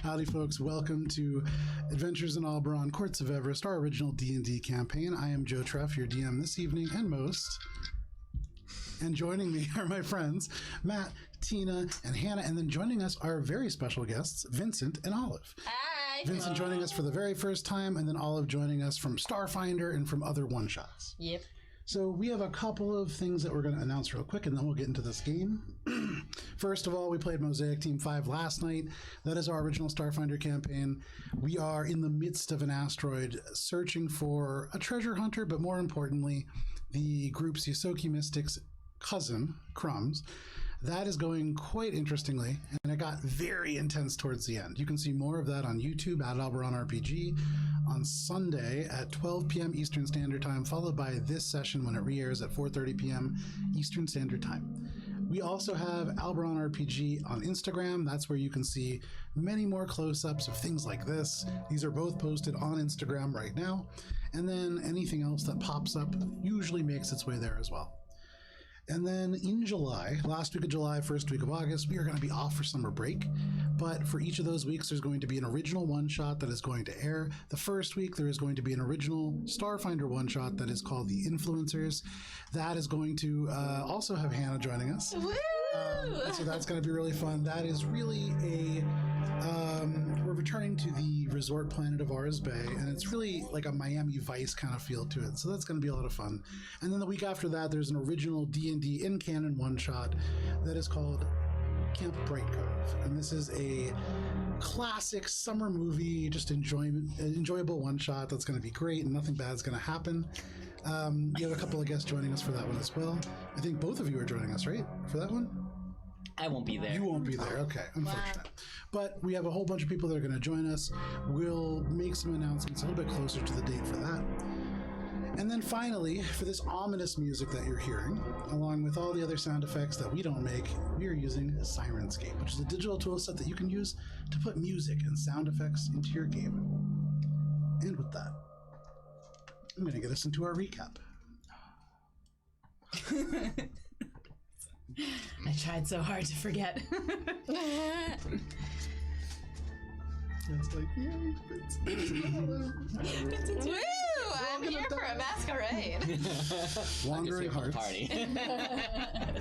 Howdy, folks. Welcome to Adventures in Alberon, Courts of Everest, our original D&D campaign. I am Joe Treff, your DM this evening and most. And joining me are my friends, Matt, Tina, and Hannah. And then joining us are very special guests, Vincent and Olive. Hi. Vincent joining us for the very first time, and then Olive joining us from Starfinder and from other one-shots. Yep. So we have a couple of things that we're going to announce real quick, and then we'll get into this game. First of all, we played Mosaic Team 5 last night. That is our original Starfinder campaign. We are in the midst of an asteroid searching for a treasure hunter, but more importantly, the group Sisoki Mystics' cousin, Crumbs. That is going quite interestingly, and it got very intense towards the end. You can see more of that on YouTube at Alberon RPG on Sunday at 12 p.m. Eastern Standard Time, followed by this session when it re-airs at 4:30 p.m. Eastern Standard Time. We also have Alberon RPG on Instagram. That's where you can see many more close-ups of things like this. These are both posted on Instagram right now. And then anything else that pops up usually makes its way there as well. And then in July, last week of July, first week of August, we are going to be off for summer break. But for each of those weeks, there's going to be an original one-shot that is going to air. The first week, there is going to be an original Starfinder one-shot that is called The Influencers. That is going to also have Hannah joining us. Woo! So that's going to be really fun. That is really we're returning to the resort planet of Ars Bay, and it's really like a Miami Vice kind of feel to it. So that's going to be a lot of fun. And then the week after that, there's an original D&D in-canon one-shot that is called Camp Bright Cove. And this is a classic summer movie, just enjoyable one-shot that's going to be great, and nothing bad's going to happen. You have a couple of guests joining us for that one as well. I think both of you are joining us, right, for that one? I won't be there. You won't be there. Okay, unfortunate. Wow. But we have a whole bunch of people that are going to join us. We'll make some announcements a little bit closer to the date for that. And then finally, for this ominous music that you're hearing, along with all the other sound effects that we don't make, we are using Sirenscape, which is a digital tool set that you can use to put music and sound effects into your game. And with that, I'm going to get us into our recap. I tried so hard to forget. It's like, yay, Vincent. Woo! I'm here for a masquerade. Wandering Hearts. Party.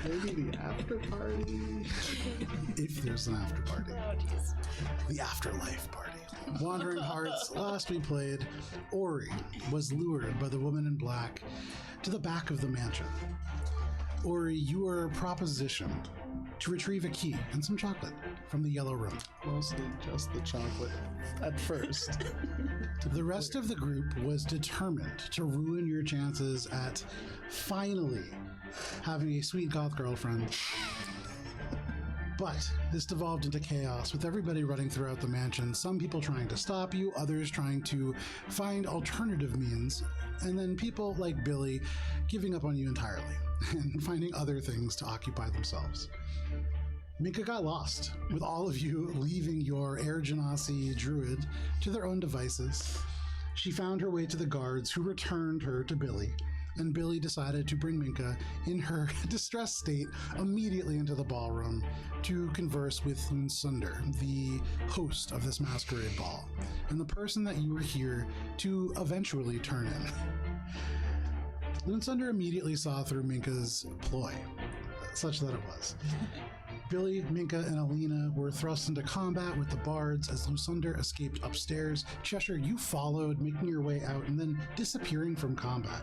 Maybe the after party. If there's an after party. Oh, jeez. The afterlife party. Wandering Hearts. Last we played, Ori was lured by the woman in black to the back of the mansion. Ori, you were propositioned to retrieve a key and some chocolate from the yellow room. Mostly just the chocolate at first. The rest of the group was determined to ruin your chances at finally having a sweet goth girlfriend. But this devolved into chaos, with everybody running throughout the mansion, some people trying to stop you, others trying to find alternative means, and then people like Billy giving up on you entirely and finding other things to occupy themselves. Minka got lost, with all of you leaving your Air Genasi druid to their own devices. She found her way to the guards, who returned her to Billy, and Billy decided to bring Minka, in her distressed state, immediately into the ballroom to converse with Lunsunder, the host of this masquerade ball, and the person that you were here to eventually turn in. Lunsunder immediately saw through Minka's ploy, such that it was. Billy, Minka, and Alina were thrust into combat with the Bards as Lunsunder escaped upstairs. Cheshire, you followed, making your way out and then disappearing from combat.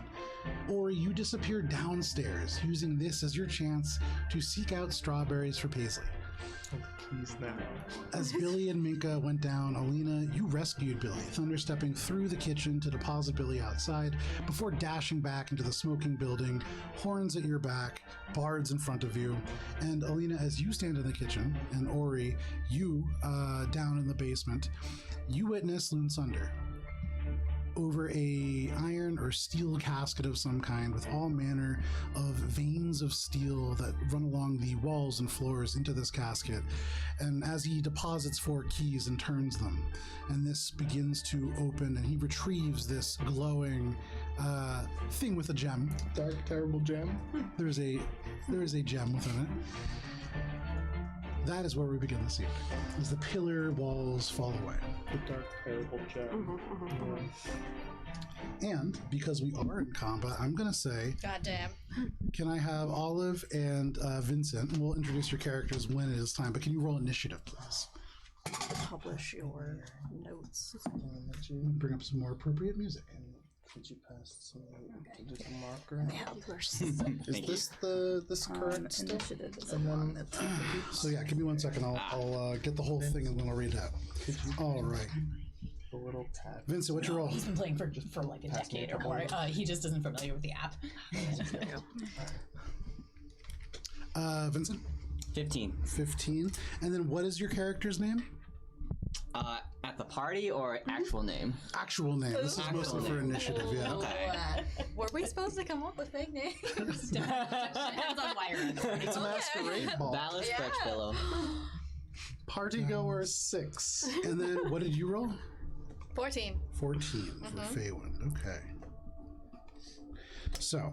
Ori, you disappeared downstairs, using this as your chance to seek out strawberries for Paisley. He's now. As Billy and Minka went down, Alina, you rescued Billy, thunderstepping through the kitchen to deposit Billy outside before dashing back into the smoking building, horns at your back, Bards in front of you. And Alina, as you stand in the kitchen, and Ori, you down in the basement, you witness Lunsunder over a iron or steel casket of some kind with all manner of veins of steel that run along the walls and floors into this casket. And as he deposits 4 keys and turns them, and this begins to open, and he retrieves this glowing thing with a gem. Dark, terrible gem. There is a gem within it. that is where we begin this evening. As the pillar walls fall away. The dark parable gem. And because we are in combat, I'm going to say, Goddamn. can I have Olive and Vincent? We'll introduce your characters when it is time, but can you roll initiative, please? Publish your notes. Bring up some more appropriate music. Could you pass some to do the marker? Yeah, Is this this correct stuff? initiative is And then So yeah, give me 1 second. I'll get the whole thing and then I'll read it out. All right. the little tab. Vincent, what's your roll? He's been playing for like a decade or more. He just isn't familiar with the app. Vincent? 15. 15. And then what is your character's name? At the party or actual name? Actual name. This is Actual mostly for name. initiative, yeah. Okay. Were we supposed to come up with fake names? Depends on why you're at the party. It's a masquerade ball. Dallas Stretch Pillow. Partygoer 6. And then what did you roll? 14. 14 for Feywind. Okay. So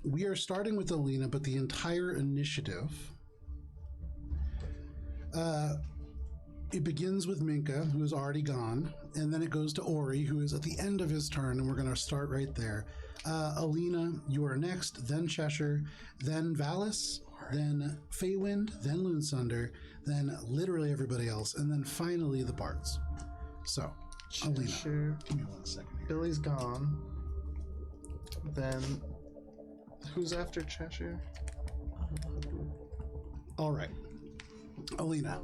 we are starting with Alina, but the entire initiative. It begins with Minka, who is already gone, and then it goes to Ori, who is at the end of his turn, and we're going to start right there. Alina, you are next, then Cheshire, then Valis, then Feywind, then Loonsunder, then literally everybody else, and then finally the Bards. So, Alina, Cheshire. give me 1 second here. Billy's gone. Then who's after Cheshire? All right. Alina,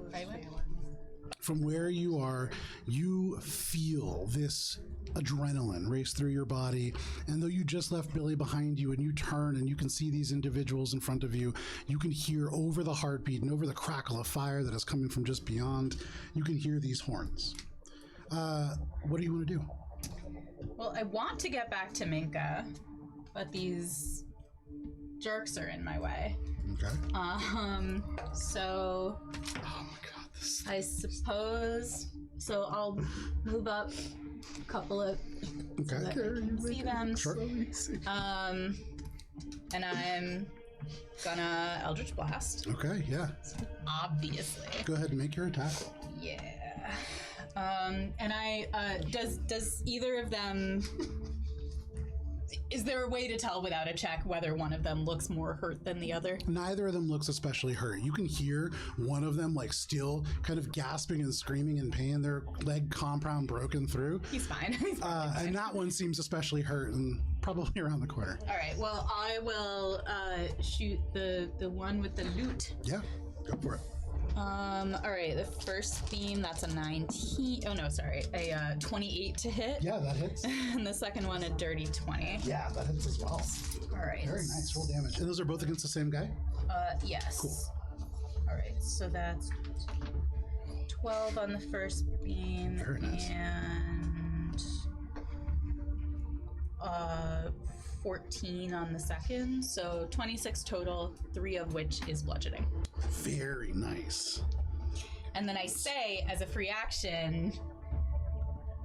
from where you are, you feel this adrenaline race through your body. And though you just left Billy behind you and you turn and you can see these individuals in front of you, you can hear over the heartbeat and over the crackle of fire that is coming from just beyond, you can hear these horns. What do you want to do? Well, I want to get back to Minka, but these jerks are in my way. Okay. So Oh my god, this. I suppose. So I'll move up a couple of. Okay. So that I can see them. Sure. And I'm gonna Eldritch Blast, Okay, yeah. obviously. Go ahead and make your attack roll. Yeah. And I does either of them? Is there a way to tell without a check whether one of them looks more hurt than the other? Neither of them looks especially hurt. You can hear one of them like still kind of gasping and screaming in pain, their leg compound broken through. He's fine. He's fine. And that one seems especially hurt and probably around the corner. All right. Well, I will shoot the one with the loot. Yeah, go for it. All right. The first theme, that's a 19. Oh no, sorry, a 28 to hit. Yeah, that hits. And the second one, a dirty 20. Yeah, that hits as well. All right. Very nice. Roll damage. And those are both against the same guy? Yes. Cool. All right. So that's 12 on the first beam. Very nice. And 14 on the second. So 26 total, 3 of which is bludgeoning. Very nice. And then I say, as a free action,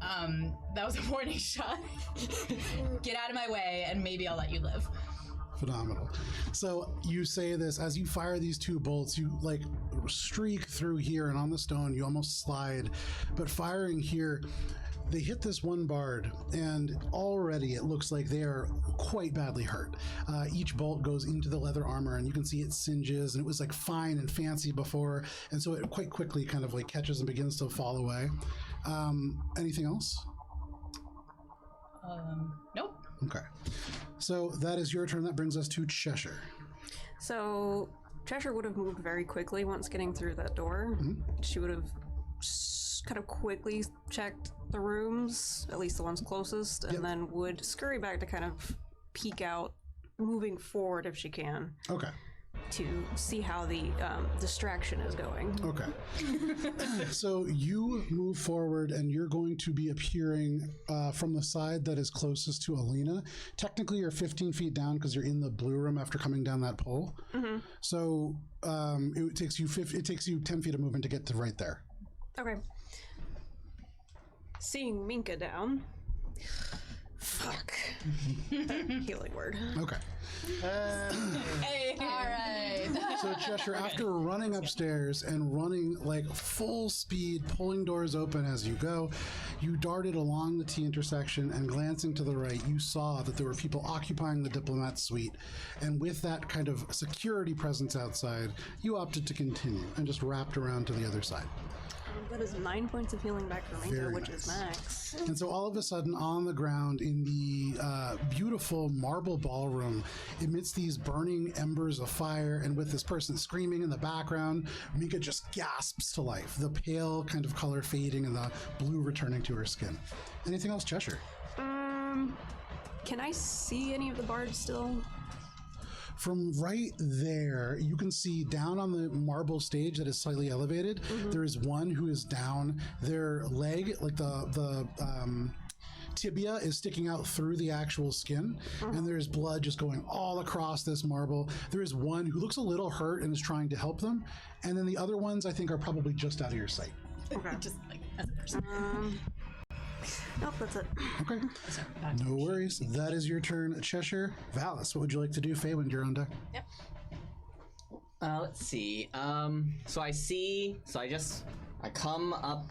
that was a warning shot. Get out of my way, and maybe I'll let you live. Phenomenal. So you say this as you fire these two bolts, you like streak through here, and on the stone you almost slide, but firing here, they hit this one bard, and already it looks like they are quite badly hurt. Each bolt goes into the leather armor, and you can see it singes, and it was like fine and fancy before, and so it quite quickly kind of like catches and begins to fall away. Anything else? Nope. Okay. So that is your turn. That brings us to Cheshire. So Cheshire would have moved very quickly once getting through that door. She would have kind of quickly checked the rooms, at least the ones closest, and then would scurry back to kind of peek out, moving forward if she can, Okay. to see how the distraction is going. Okay. So you move forward and you're going to be appearing from the side that is closest to Alina. Technically, you're 15 feet down because you're in the blue room after coming down that pole. So it takes you 10 feet of movement to get to right there. Okay. Seeing Minka down. Fuck. Healing word. Okay. Hey. All right. So Cheshire, after running upstairs and running like full speed, pulling doors open as you go, you darted along the T intersection and glancing to the right, you saw that there were people occupying the diplomat suite. And with that kind of security presence outside, you opted to continue and just wrapped around to the other side. That is 9 points of healing back for Minka, which is max. And so all of a sudden on the ground in the beautiful marble ballroom, amidst these burning embers of fire and with this person screaming in the background, Mika just gasps to life, the pale kind of color fading and the blue returning to her skin. Anything else, Cheshire? Can I see any of the bards still? From right there, you can see down on the marble stage that is slightly elevated, there is one who is down. Their leg, like the tibia, is sticking out through the actual skin, and there's blood just going all across this marble. There is one who looks a little hurt and is trying to help them, and then the other ones I think are probably just out of your sight. Okay. Just like as a person. Nope, that's it. Okay. No worries. That is your turn, Cheshire. Valis, what would you like to do? Feywind, you're on deck. Yep. Let's see. So I come up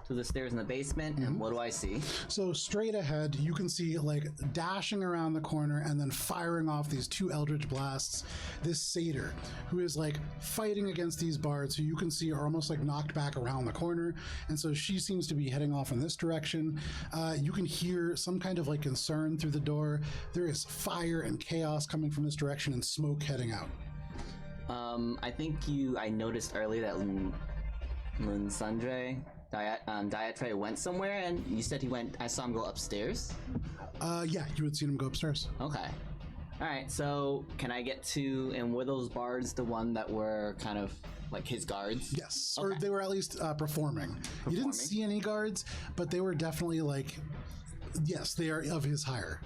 to the stairs in the basement, and what do I see? So straight ahead, you can see like dashing around the corner and then firing off these two eldritch blasts, this satyr who is like fighting against these bards who you can see are almost like knocked back around the corner. And so she seems to be heading off in this direction. You can hear some kind of like concern through the door. There is fire and chaos coming from this direction and smoke heading out. I think I noticed earlier that Linsandre Diatre went somewhere, and you said I saw him go upstairs? Yeah, you had seen him go upstairs. Okay. Alright, so can I get to, and were those bards the one that were kind of like his guards? Yes, Okay. or they were at least performing. You didn't see any guards, but they were definitely like, yes, they are of his hire.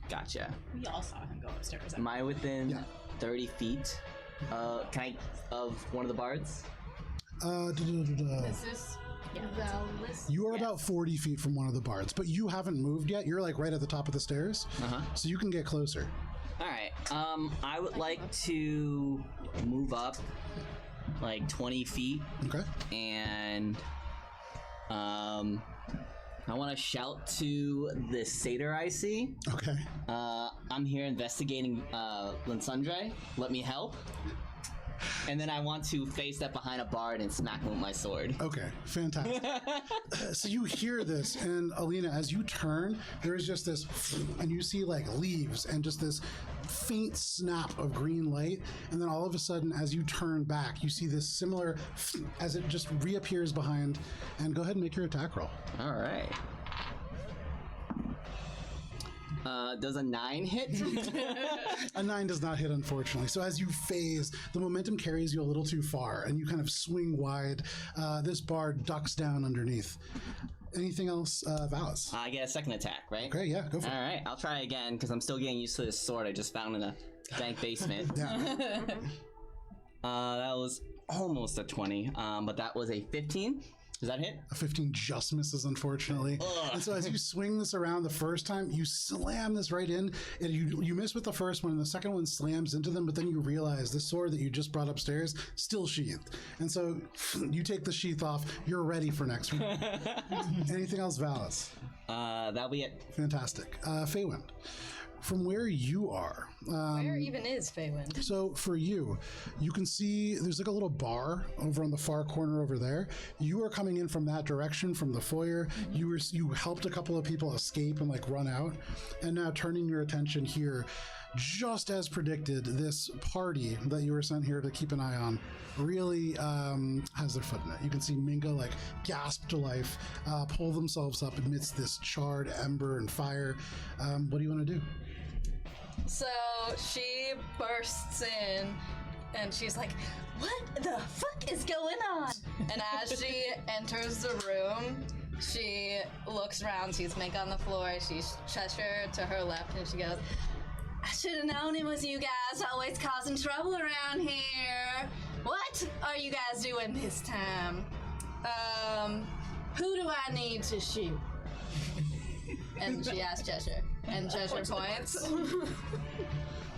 Gotcha. We all saw him go upstairs. Am I within Yeah. 30 feet of one of the bards? Is this Valis? You are about 40 feet from one of the bards, but you haven't moved yet. You're like right at the top of the stairs, so you can get closer. Alright, I would like to move up like 20 feet, Okay. and I want to shout to the satyr I see. Okay. I'm here investigating Linsandre. Let me help. And then I want to face that behind a bard and smack him with my sword. Okay, fantastic. So you hear this, and Alina, as you turn, there is just this, and you see like leaves and just this faint snap of green light, and then all of a sudden, as you turn back, you see this similar, as it just reappears behind, and go ahead and make your attack roll. All right. Does a 9 hit? A 9 does not hit, unfortunately. So as you phase, the momentum carries you a little too far, and you kind of swing wide. This bard ducks down underneath. Anything else, Valis? I get a second attack, right? Okay, yeah, go for it. All right, I'll try again because I'm still getting used to this sword I just found in a dank basement. Yeah. That was almost a 20, but that was a 15. Does that hit? A 15 just misses, unfortunately. Ugh. And so as you swing this around the first time, you slam this right in, and you miss with the first one, and the second one slams into them, but then you realize the sword that you just brought upstairs, still sheathed. And so you take the sheath off, you're ready for next one. Anything else, Valis? That'll be it. Fantastic. Feywind, from where you are, Where even is Feywind? so for you, you can see there's like a little bar over on the far corner over there. You are coming in from that direction, from the foyer. You helped a couple of people escape and like run out, and now turning your attention here, just as predicted, this party that you were sent here to keep an eye on really has their foot in it. You can see Minka like gasp to life, pull themselves up amidst this charred ember and fire. What do you want to do? So she bursts in and she's like, "What the fuck is going on?" And as she enters the room, she looks around, sees Mink on the floor, she's Cheshire to her left, and she goes, "I should have known it was you guys always causing trouble around here. What are you guys doing this time? Who do I need to shoot?" And she asks Cheshire, and Cheshire points.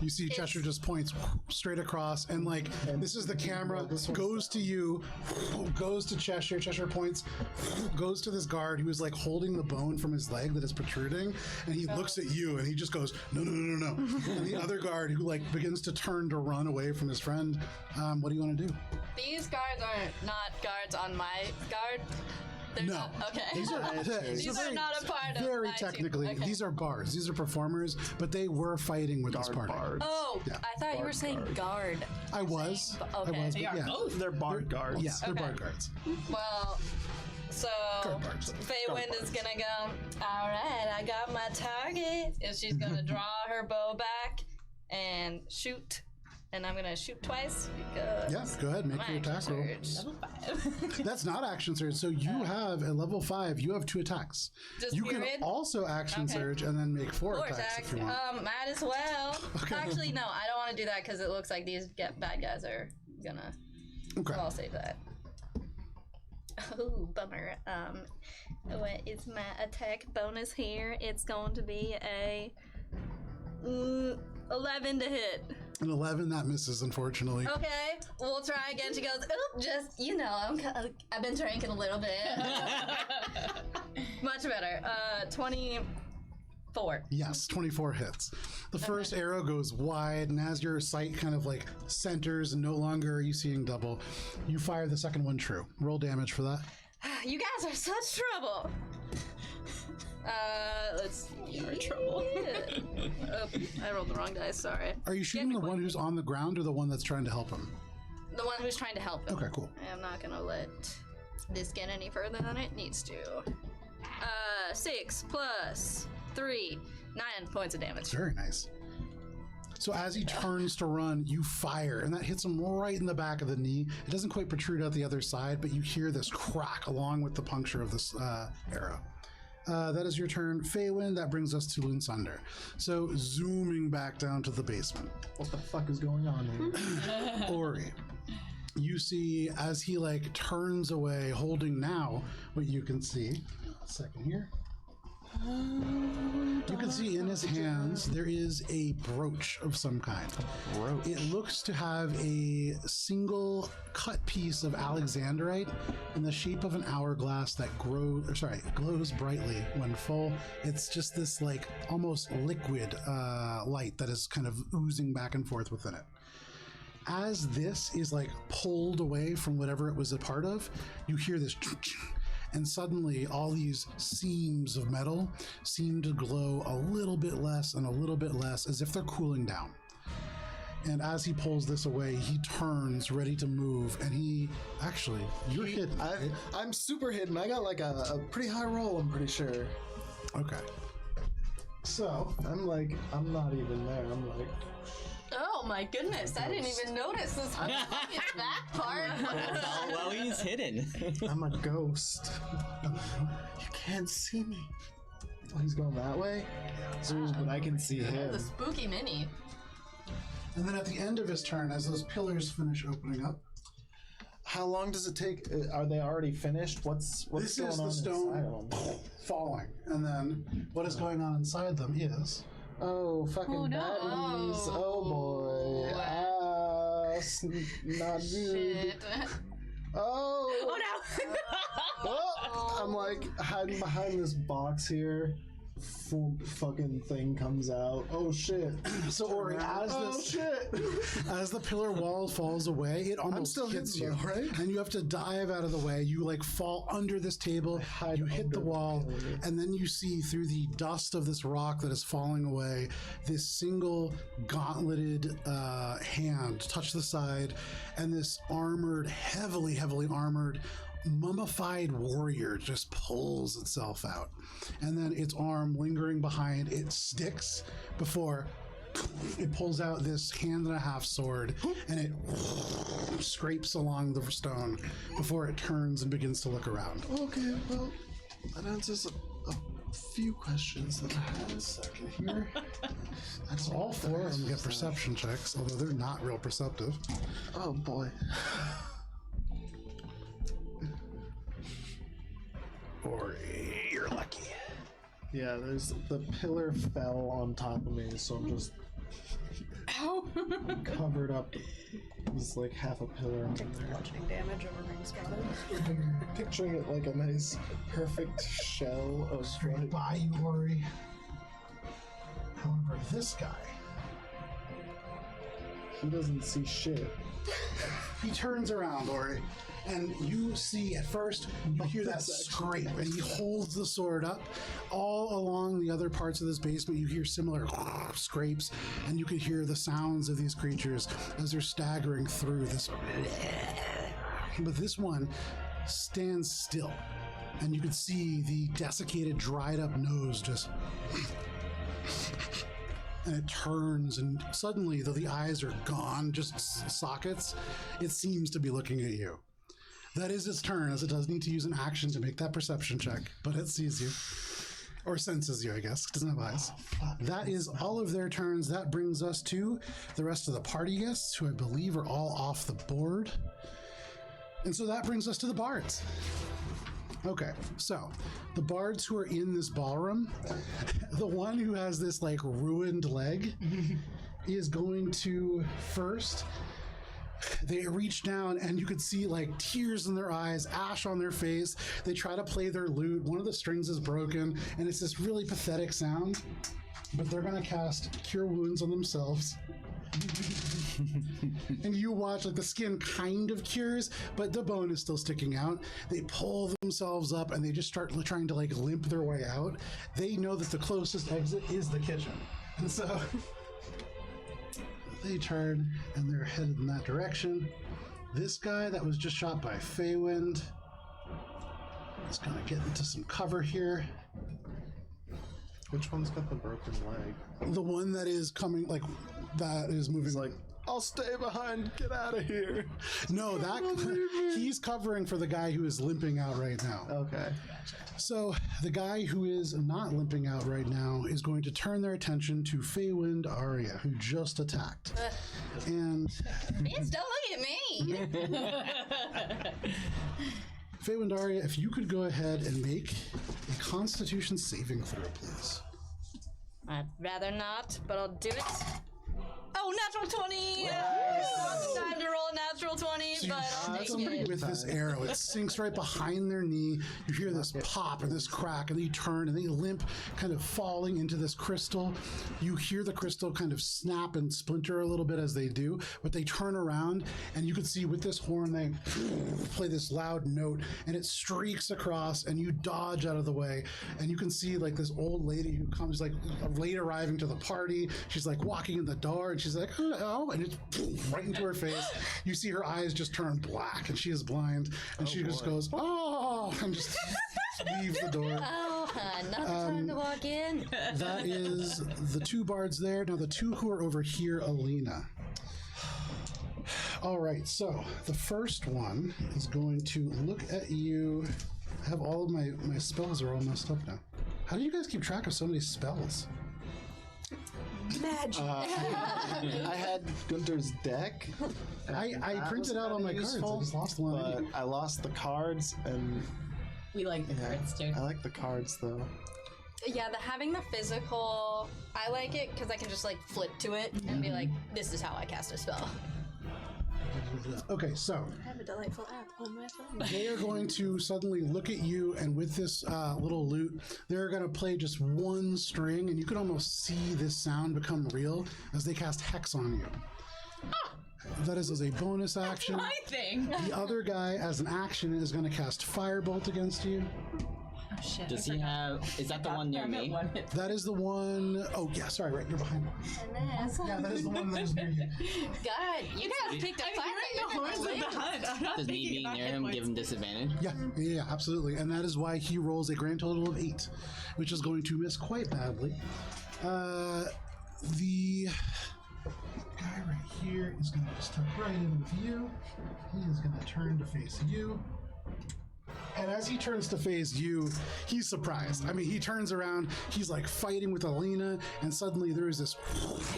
You see Cheshire just points straight across, and like this is the camera goes to you, goes to Cheshire. Cheshire points, goes to this guard who is like holding the bone from his leg that is protruding, and he looks at you, and he just goes, no. And the other guard who like begins to turn to run away from his friend. What do you want to do? These guards are not guards on my guard. They're No. not, okay. These are not a part of very my team. technically. Okay. These are bards. These are performers, but they were fighting with this party. Bards. Oh, Yeah. I thought you were saying guard. I was. Okay. I was. They But are yeah. both. They're bard guards. Yeah, they're Okay. bard guards. Well, so Guard bards. Feywind is gonna go, all right, I got my target. And she's gonna draw her bow back and shoot. And I'm gonna shoot twice because Yeah, go ahead, make my your attack action roll. surge. Level 5. That's not action surge. So you have at level 5, you have 2 attacks. Just You period? can also action Okay. surge and then make 4 Four attacks attacks. if you want. Might as well. Okay. Actually, no, I don't want to do that because it looks like these bad guys are gonna. Okay. So I'll save that. Oh, bummer. What is my attack bonus here? It's going to be a 11 to hit. An 11 that misses, unfortunately. Okay, we'll try again. She goes, oop, just, I've been drinking a little bit. Much better. 24. Yes, 24 hits. The first arrow goes wide, and as your sight kind of like centers and no longer are you seeing double, you fire the second one true. Roll damage for that. You guys are such trouble. Let's see. You're in trouble. Oh, I rolled the wrong dice, sorry. Are you shooting the one who's on the ground or the one that's trying to help him? The one who's trying to help him. Okay, cool. I'm not gonna let this get any further than it needs to. 6 plus 3, 9 points of damage. Very nice. So as he turns to run, you fire, and that hits him right in the back of the knee. It doesn't quite protrude out the other side, but you hear this crack along with the puncture of this arrow. That is your turn, Feywind. That brings us to Lunsunder. So zooming back down to the basement. What the fuck is going on here? Ori, you see as he like turns away, holding now what you can see. A second here. You can see in his hands there is a brooch of some kind. Brooch. It looks to have a single cut piece of alexandrite in the shape of an hourglass that glows brightly when full. It's just this like almost liquid light that is kind of oozing back and forth within it. As this is like pulled away from whatever it was a part of, you hear this and suddenly all these seams of metal seem to glow a little bit less and a little bit less as if they're cooling down. And as he pulls this away, he turns ready to move, and you're hidden. Right? I'm super hidden. I got like a pretty high roll, I'm pretty sure. Okay. So, I'm not even there. I'm like, Oh my goodness, I didn't even notice this back part. Oh, well, he's hidden. I'm a ghost. You can't see me. Oh, he's going that way? But I can see him. The spooky mini. and then at the end of his turn, as those pillars finish opening up, How long does it take? Are they already finished? What's this going is on the stone inside them? falling. And then what is going on inside them is... Oh, fucking Oh, no. baddies. Oh, boy. Not good. Shit. Oh. Oh no! Oh, I'm like hiding behind this box here. Full fucking thing comes out. Oh shit! So Ori, as the pillar wall falls away, it almost still hits hidden you, though, right? and you have to dive out of the way. You like fall under this table, hide you hit under the the wall, pillar. and then you see through the dust of this rock that is falling away, this single gauntleted hand touch the side, and this armored, heavily armored, mummified warrior just pulls itself out, and then its arm lingering behind it sticks before it pulls out this hand and a half sword, and it scrapes along the stone before it turns and begins to look around. Okay, well, that answers a few questions that I had. A second here. That's all 4 of them get perception checks, although they're not real perceptive. Oh boy. Ori, you're lucky. Yeah, the pillar fell on top of me, so I'm just How? covered up. There's like half a pillar in there. Bludgeoning damage over being spotted. Picturing it like a nice, perfect shell of Straight by you, Ori. However, this guy, he doesn't see shit. he turns around, Ori, and you see at first, you hear that scrape, and he holds the sword up. All along the other parts of this basement, you hear similar scrapes, and you can hear the sounds of these creatures as they're staggering through this. But this one stands still, and you can see the desiccated, dried up nose just. And it turns, and suddenly, though the eyes are gone, just sockets, it seems to be looking at you. That is its turn, as it does need to use an action to make that perception check, but it sees you. Or senses you, I guess. It doesn't have eyes. That is all of their turns. That brings us to the rest of the party guests, who I believe are all off the board. And so that brings us to the bards. Okay, so the bards who are in this ballroom, the one who has this like ruined leg is going to first. They reach down and you could see like tears in their eyes, ash on their face. They try to play their lute. One of the strings is broken and it's this really pathetic sound. But they're going to cast Cure Wounds on themselves. And you watch like the skin kind of cures, but the bone is still sticking out. They pull themselves up and they just start trying to like limp their way out. They know that the closest exit is the kitchen. And so they turn and they're headed in that direction. This guy that was just shot by Feywind is going to get into some cover here. Which one's got the broken leg? The one that is coming, like, that is moving. Like, I'll stay behind. Get out of here. No, that he's covering for the guy who is limping out right now. Okay. So the guy who is not limping out right now is going to turn their attention to Feywind Arya, who just attacked. And Bitch, don't look at me! Feywind Arya, if you could go ahead and make a Constitution saving throw, please. I'd rather not, but I'll do it. Oh, natural 20! Not the time to roll a natural 20, So you but I'll shoot take somebody it. with this arrow. It sinks right behind their knee. You hear this pop and this crack, and they turn and they limp, kind of falling into this crystal. You hear the crystal kind of snap and splinter a little bit as they do, but they turn around, and you can see with this horn, they play this loud note, and it streaks across, and you dodge out of the way, and you can see like this old lady who comes like late arriving to the party. She's like walking in the door, and she's like, hello, and it's right into her face. You see her eyes just turn black, and she is blind, and she just goes, oh, and just leaves the door. Oh, not the time to walk in. That is the two bards there. Now the two who are over here, Alina. All right, so the first one is going to look at you. I have all of my spells are all messed up now. How do you guys keep track of so many spells? Magic. I had Gunter's deck. I That printed was out all my kinda cards. I useful, just lost one. But I lost the cards, and We like the cards too. I like the cards though. Yeah, having the physical, I like it because I can just like flip to it and be like, this is how I cast a spell. Okay, so I have a delightful app on my phone. they are going to suddenly look at you, and with this little lute, they're going to play just one string, and you can almost see this sound become real as they cast Hex on you. That is as a bonus action. My thing. The other guy, as an action, is going to cast Firebolt against you. Oh shit. Does he have? Is that the one near I'm at me? 1 hit. That is the one oh yeah, sorry, right, you're behind me. Yeah, that is the one that is near you. God, you guys picked a I'm fight. hearing the horns of the hunt. I'm not Does me thinking being about near hit him points. give him disadvantage? Yeah, absolutely. And that is why he rolls a grand total of 8, which is going to miss quite badly. The guy right here is going to step right in with you. He is going to turn to face you. And as he turns to face you, he's surprised. I mean, he turns around, he's like fighting with Alina, and suddenly there is this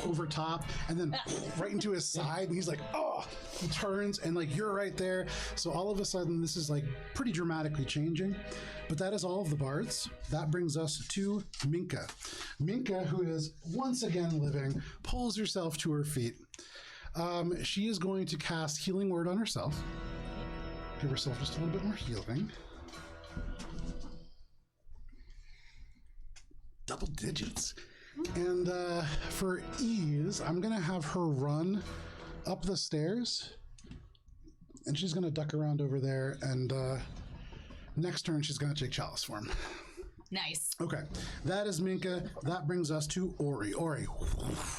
over top, and then right into his side, and he's like, oh, he turns, and like you're right there. So all of a sudden, this is like pretty dramatically changing. But that is all of the bards. That brings us to Minka. Minka, who is once again living, pulls herself to her feet. She is going to cast Healing Word on herself. Give herself just a little bit more healing. Double digits. And for ease, I'm going to have her run up the stairs. And she's going to duck around over there. And next turn, she's going to take Chalice form. Nice. Okay, that is Minka. That brings us to Ori. Ori,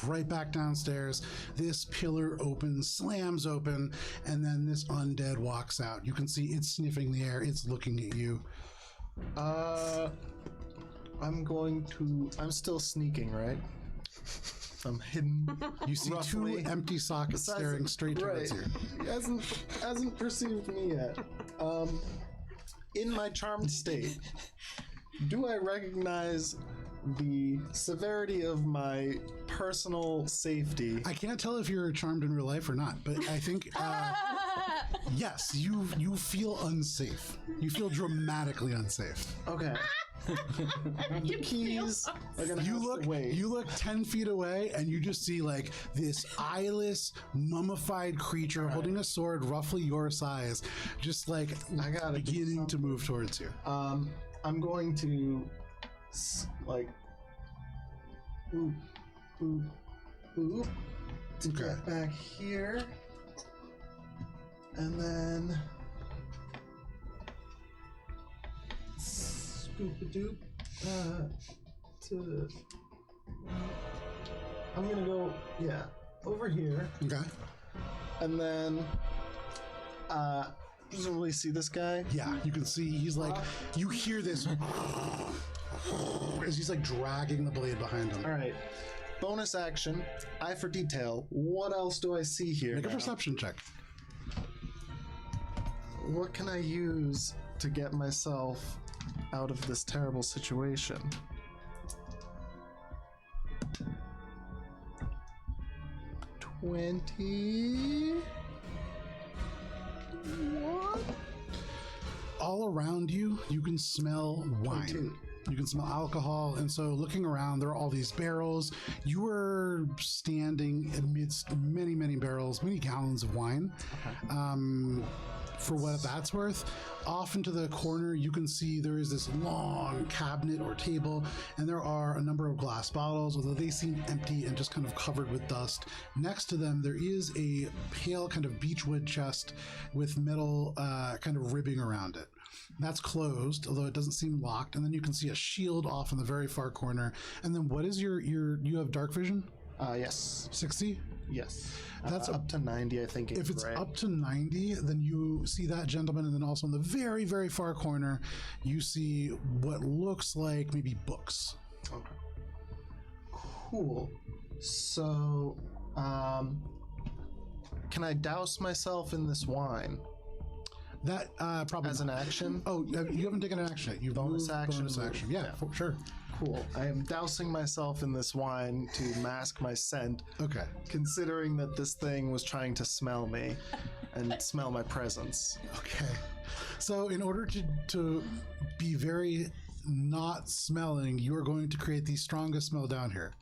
right back downstairs. This pillar opens, slams open, and then this undead walks out. You can see it's sniffing the air. It's looking at you. I'm still sneaking, right? I'm hidden. You see roughly. two empty sockets staring straight towards you. He hasn't perceived me yet. In my charmed state, do I recognize the severity of my personal safety? I can't tell if you're charmed in real life or not, but I think yes, you feel unsafe. You feel dramatically unsafe. Okay. The keys are gonna have to wait. You look 10 feet away, and you just see like this eyeless, mummified creature holding a sword roughly your size, just like beginning to move towards you. I'm going to like oop, oop, oop to get back here, and then scoop-a-doop to. I'm gonna go over here. Okay. And then presumably see this guy. Yeah, you can see he's like, you hear this as he's like dragging the blade behind him. All right. Bonus action, eye for detail. What else do I see here? Make a perception check. What can I use to get myself out of this terrible situation? What? All around you, you can smell wine. 22. You can smell alcohol, and so looking around, there are all these barrels. You are standing amidst many, many barrels, many gallons of wine. For what that's worth, off into the corner, you can see there is this long cabinet or table, and there are a number of glass bottles, although they seem empty and just kind of covered with dust. Next to them, there is a pale kind of beechwood chest with metal kind of ribbing around it. That's closed, although it doesn't seem locked. And then you can see a shield off in the very far corner. And then what is you have dark vision? Yes. 60? Yes. That's up to 90, I think. If it's right. up to 90, then you see that gentleman, and then also in the very, very far corner, you see what looks like maybe books. Okay. Cool. So, can I douse myself in this wine? That probably as not. an action? Oh, you haven't taken an action yet. You've Bonus moved, action. Bonus action. Yeah, for sure. Cool. I am dousing myself in this wine to mask my scent. Okay. Considering that this thing was trying to smell me and smell my presence. Okay. So in order to be very not smelling, you are going to create the strongest smell down here.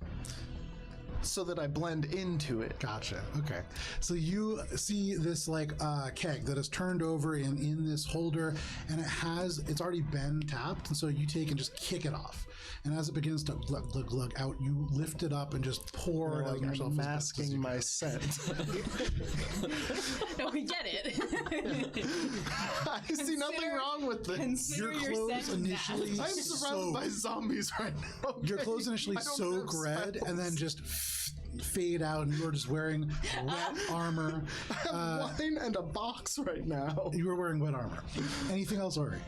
So that I blend into it. Gotcha. Okay. So you see this like keg that is turned over in this holder, and it's already been tapped, and so you take and just kick it off. And as it begins to glug glug glug out, you lift it up and just pour it out yourself. I'm masking my scent. No, we get it. I see nothing wrong with this. Consider Your your clothes scent initially now. I'm surrounded by zombies right now. Okay? Your clothes initially I don't soak have red spells. and then just fade out, and you're just wearing wet armor. I have wine and a box right now. You were wearing wet armor. Anything else, Ori?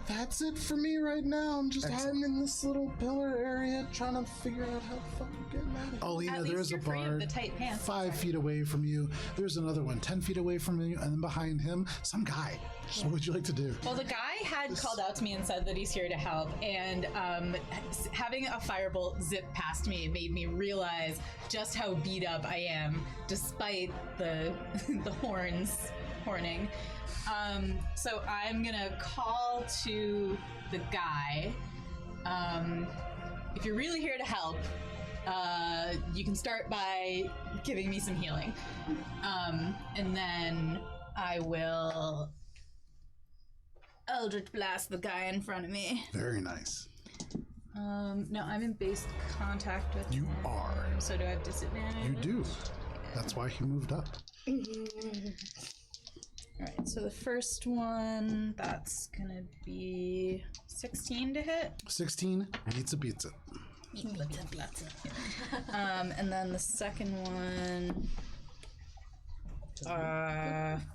That's it for me right now. I'm just hiding in this little pillar area trying to figure out how to fucking get out of here. Alina, At there's least a you're free of bard the tight pants. 5 feet away from you. There's another one 10 feet away from you, and then behind him, some guy. What would you like to do? Well, the guy had called out to me and said that he's here to help, and having a firebolt zip past me made me realize just how beat up I am, despite the the horning. So I'm gonna call to the guy. If you're really here to help, you can start by giving me some healing, and then I will Eldritch Blast the guy in front of me. Very nice. No, I'm in base contact with You him, are. so do I have disadvantage? You do. That's why he moved up. Alright, so the first one, that's gonna be 16 to hit. 16 beats a pizza. And then the second one,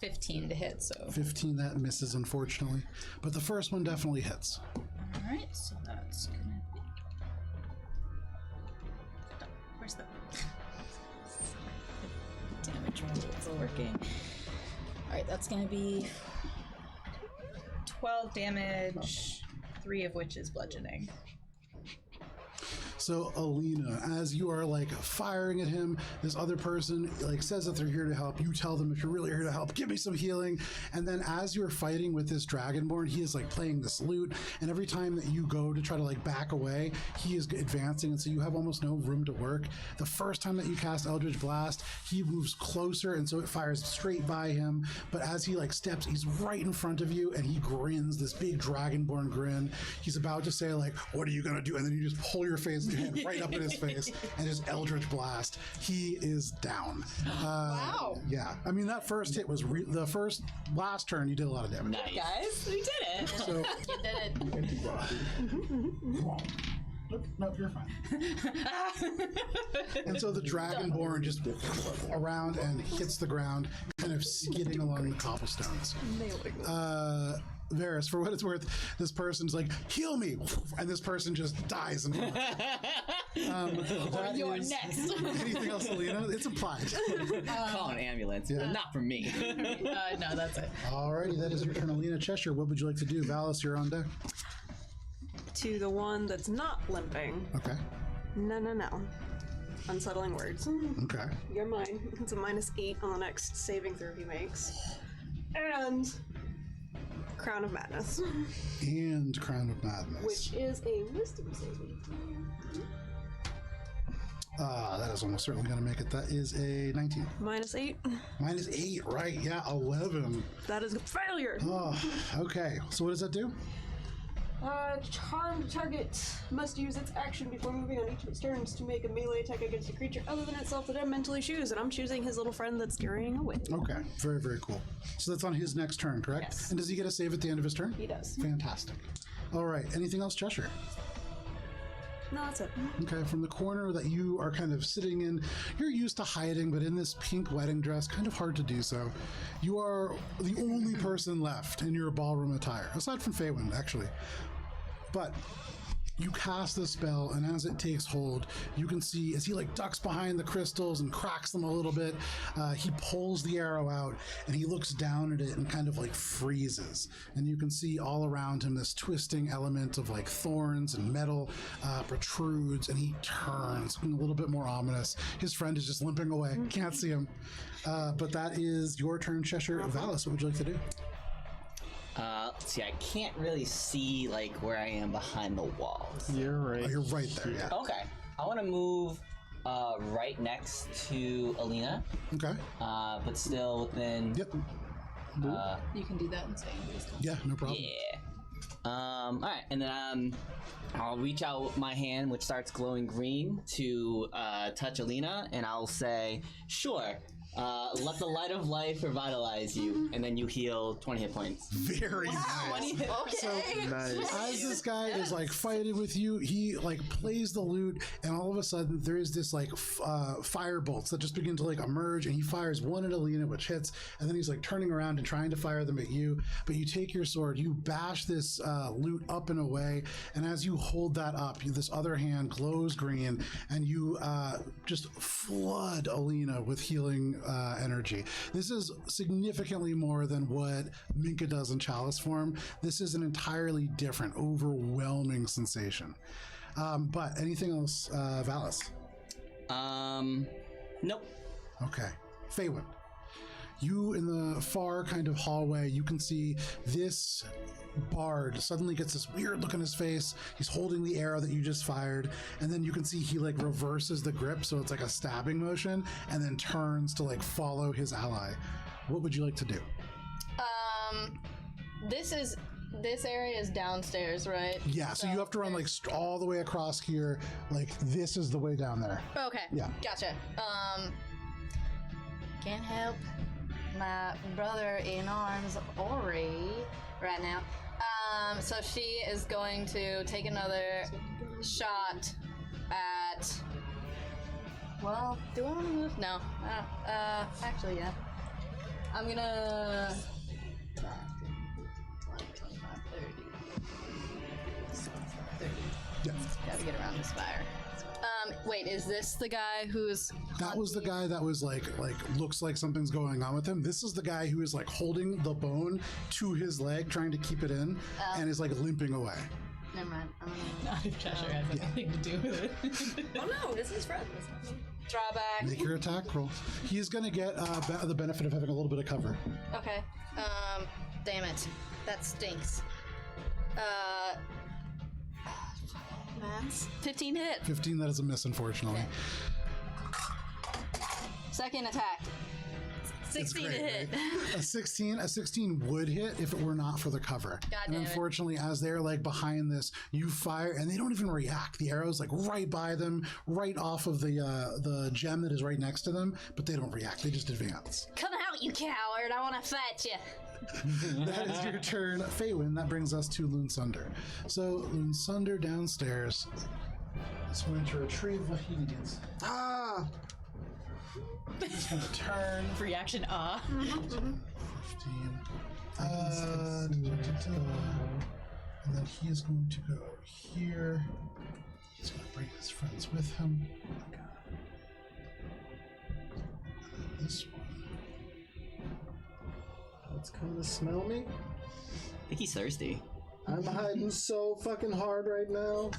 15 to hit, so. 15, that misses, unfortunately. But the first one definitely hits. Alright, so that's gonna be. Where's the damage roll? It's working. Alright, that's gonna be 12 damage, 3 of which is bludgeoning. So Alina, as you are like firing at him, this other person like says that they're here to help. You tell them, if you're really here to help, give me some healing. And then as you're fighting with this dragonborn, he is like playing this lute, and every time that you go to try to like back away, he is advancing, and so you have almost no room to work. The first time that you cast Eldritch Blast, he moves closer, and so it fires straight by him. But as he like steps, he's right in front of you, and he grins, this big dragonborn grin. He's about to say like, "What are you gonna do?" And then you just pull your hand right up in his face and just Eldritch Blast. He is down. Wow. Yeah, I mean that first hit was the last turn. You did a lot of damage. Nice. Guys, we did it! So You did it. no, you're fine. And so the dragonborn just around and hits the ground, kind of skidding along the cobblestones. Varys, for what it's worth, this person's like, heal me! And this person just dies. And You're next. Anything else, Alina? It's implied. Call an ambulance, but not for me. No, that's it. Alrighty, that is your turn, Alina. Cheshire, what would you like to do? Valis, you're on deck. To the one that's not limping. Okay. No. Unsettling words. Okay. You're mine. It's a -8 on the next saving throw he makes. And Crown of Madness. And Crown of Madness. Which is a wisdom saving throw. That is almost certainly going to make it. That is a 19. -8. -8, right? Yeah, 11. That is a failure. Oh, okay. So what does that do? Charmed target must use its action before moving on each of its turns to make a melee attack against a creature other than itself that I mentally choose, and I'm choosing his little friend that's scurrying away. Okay, very, very cool. So that's on his next turn, correct? Yes. And does he get a save at the end of his turn? He does. Fantastic. All right, anything else, Cheshire? No, that's it. Okay, from the corner that you are kind of sitting in, you're used to hiding, but in this pink wedding dress, kind of hard to do so. You are the only person left in your ballroom attire, aside from Feywind, actually. But you cast the spell, and as it takes hold, you can see as he like ducks behind the crystals and cracks them a little bit, he pulls the arrow out and he looks down at it and kind of like freezes. And you can see all around him this twisting element of like thorns and metal protrudes, and he turns, looking a little bit more ominous. His friend is just limping away, can't see him. But that is your turn, Cheshire. Valis, what would you like to do? Let's see, I can't really see like where I am behind the walls. You're right. Oh, you're right there, yeah. Okay, I want to move right next to Alina, Okay. but still within. Yep. You can do that and stay in base contact. Uh, Yeah, no problem. Yeah. All right, and then I'll reach out with my hand, which starts glowing green, to touch Alina, and I'll say, "Sure, Let the light of life revitalize you, and then you heal 20 hit points. Very nice. Okay. Nice. As this guy is like fighting with you, he like plays the lute, and all of a sudden there is this like fire bolts that just begin to like emerge, and he fires one at Alina, which hits, and then he's like turning around and trying to fire them at you. But you take your sword, you bash this lute up and away, and as you hold that up, this other hand glows green, and you just flood Alina with healing energy. This is significantly more than what Minka does in chalice form. This is an entirely different, overwhelming sensation. But anything else, Valis? Nope. Okay. Faywin. You in the far kind of hallway, you can see this bard suddenly gets this weird look on his face. He's holding the arrow that you just fired, and then you can see he like reverses the grip, so it's like a stabbing motion, and then turns to like follow his ally. What would you like to do? This area is downstairs, right? Yeah, so you have to run like all the way across here. Like this is the way down there. Okay. Yeah. Gotcha. Can't help my brother in arms, Ori, right now. So she is going to take another shot at. Well, do I want to move? No. Actually, yeah. I'm gonna. 30. Yeah. Gotta get around this fire. Wait, is this the guy who's... That was the guy that was like looks like something's going on with him. This is the guy who is like holding the bone to his leg, trying to keep it in, and is like limping away. Never mind. I'm gonna... Not if Cheshire has anything to do with it. Oh no, this is friends. Drawback. Make your attack roll. He is going to get the benefit of having a little bit of cover. Okay. Damn it. That stinks. Maths. 15 hit. 15, that is a miss, unfortunately. Second attack. 16 to Great, hit. right? A 16 would hit if it were not for the cover. God And damn it. unfortunately, as they're like behind this, you fire and they don't even react. The arrow's like right by them, right off of the gem that is right next to them, but they don't react. They just advance. Come out, you coward. I want to fight you. That is your turn, Faywin. That brings us to Loonsunder. So Loonsunder downstairs is going to retrieve what he needs. Ah! He's going to turn. Reaction, 15. And then he is going to go here. He's going to bring his friends with him. And then this one. It's kind of smell me. I think he's thirsty. I'm hiding so fucking hard right now.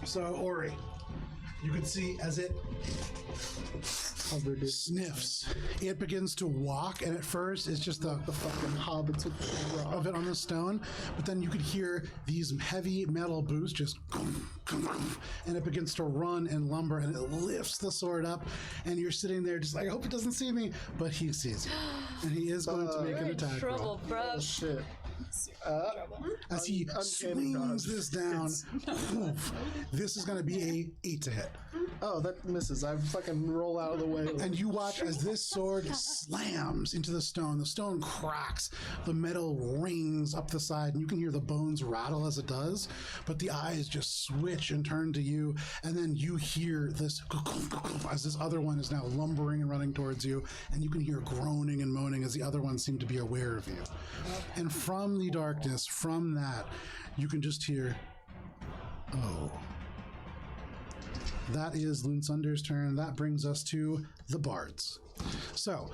So, Ori, you can see as it Covered it. sniffs, it begins to walk, and at first it's just the Fucking hobbits with the rock. of it on the stone, but then you could hear these heavy metal boots just and it begins to run and lumber, and it lifts the sword up, and you're sitting there just like, I hope he doesn't see me, but he sees you, and he is going to make an attack Trouble, roll. bro. Oh, shit. As he Uncanny swings dodge. this down, this is going to be a 8 to hit. Oh, that misses. I fucking roll out of the way. And you watch as this sword slams into the stone. The stone cracks, the metal rings up the side, and you can hear the bones rattle as it does. But the eyes just switch and turn to you, and then you hear this as this other one is now lumbering and running towards you, and you can hear groaning and moaning as the other ones seem to be aware of you. And from the darkness, from that, you can just hear, oh. That is Loonsunder's turn. That brings us to the Bards. So,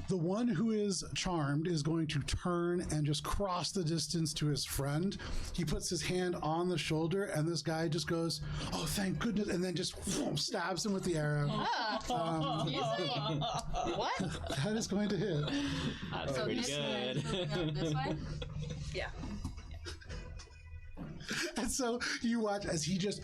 the one who is charmed is going to turn and just cross the distance to his friend. He puts his hand on the shoulder, and this guy just goes, oh, thank goodness, and then just stabs him with the arrow. What? That is going to hit. That's So pretty this good. way? No, this way? Yeah. And so you watch as he just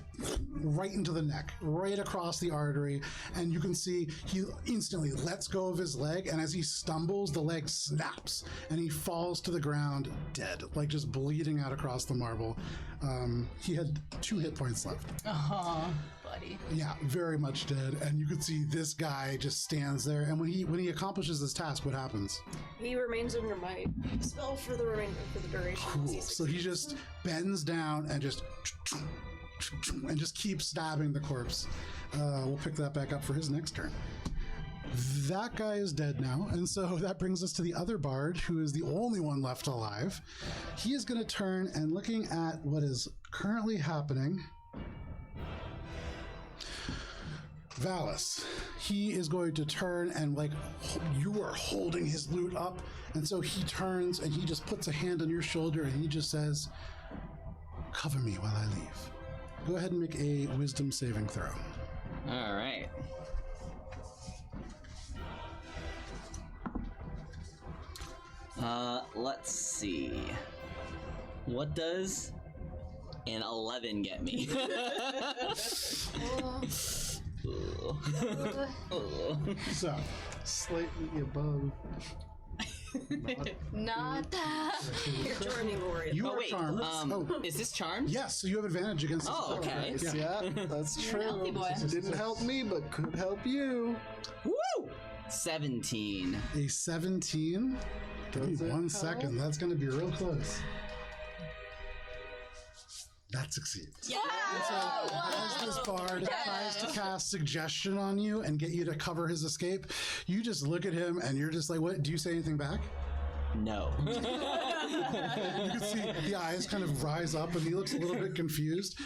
right into the neck, right across the artery, and you can see he instantly lets go of his leg, and as he stumbles, the leg snaps, and he falls to the ground dead, like just bleeding out across the marble. He had 2 hit points left. bloody. Yeah, very much dead. And you can see this guy just stands there. And when he accomplishes this task, what happens? He remains under my spell for the duration. Cool. So he just bends down and just keeps stabbing the corpse. We'll pick that back up for his next turn. That guy is dead now, and so that brings us to the other bard, who is the only one left alive. He is going to turn and looking at what is currently happening. Valis, he is going to turn and you are holding his loot up, and so he turns and he just puts a hand on your shoulder and he just says, "Cover me while I leave." Go ahead and make a wisdom saving throw. All right. Let's see. What does an 11 get me? So, Slightly above. Not that. You're charming, Gloria. you Oh are wait, charmed. is this charmed? Yes, so you have advantage against this. Oh, okay. Nice. Yeah, that's true. healthy boy. Didn't help me, but could help you. Woo! 17. A 17. Give Does me it 1 help? second. That's going to be real close. That succeeds. Yeah. So as this bard tries to cast suggestion on you and get you to cover his escape, you just look at him and you're just like, "What? Do you say anything back?" No. You can see the eyes kind of rise up and he looks a little bit confused.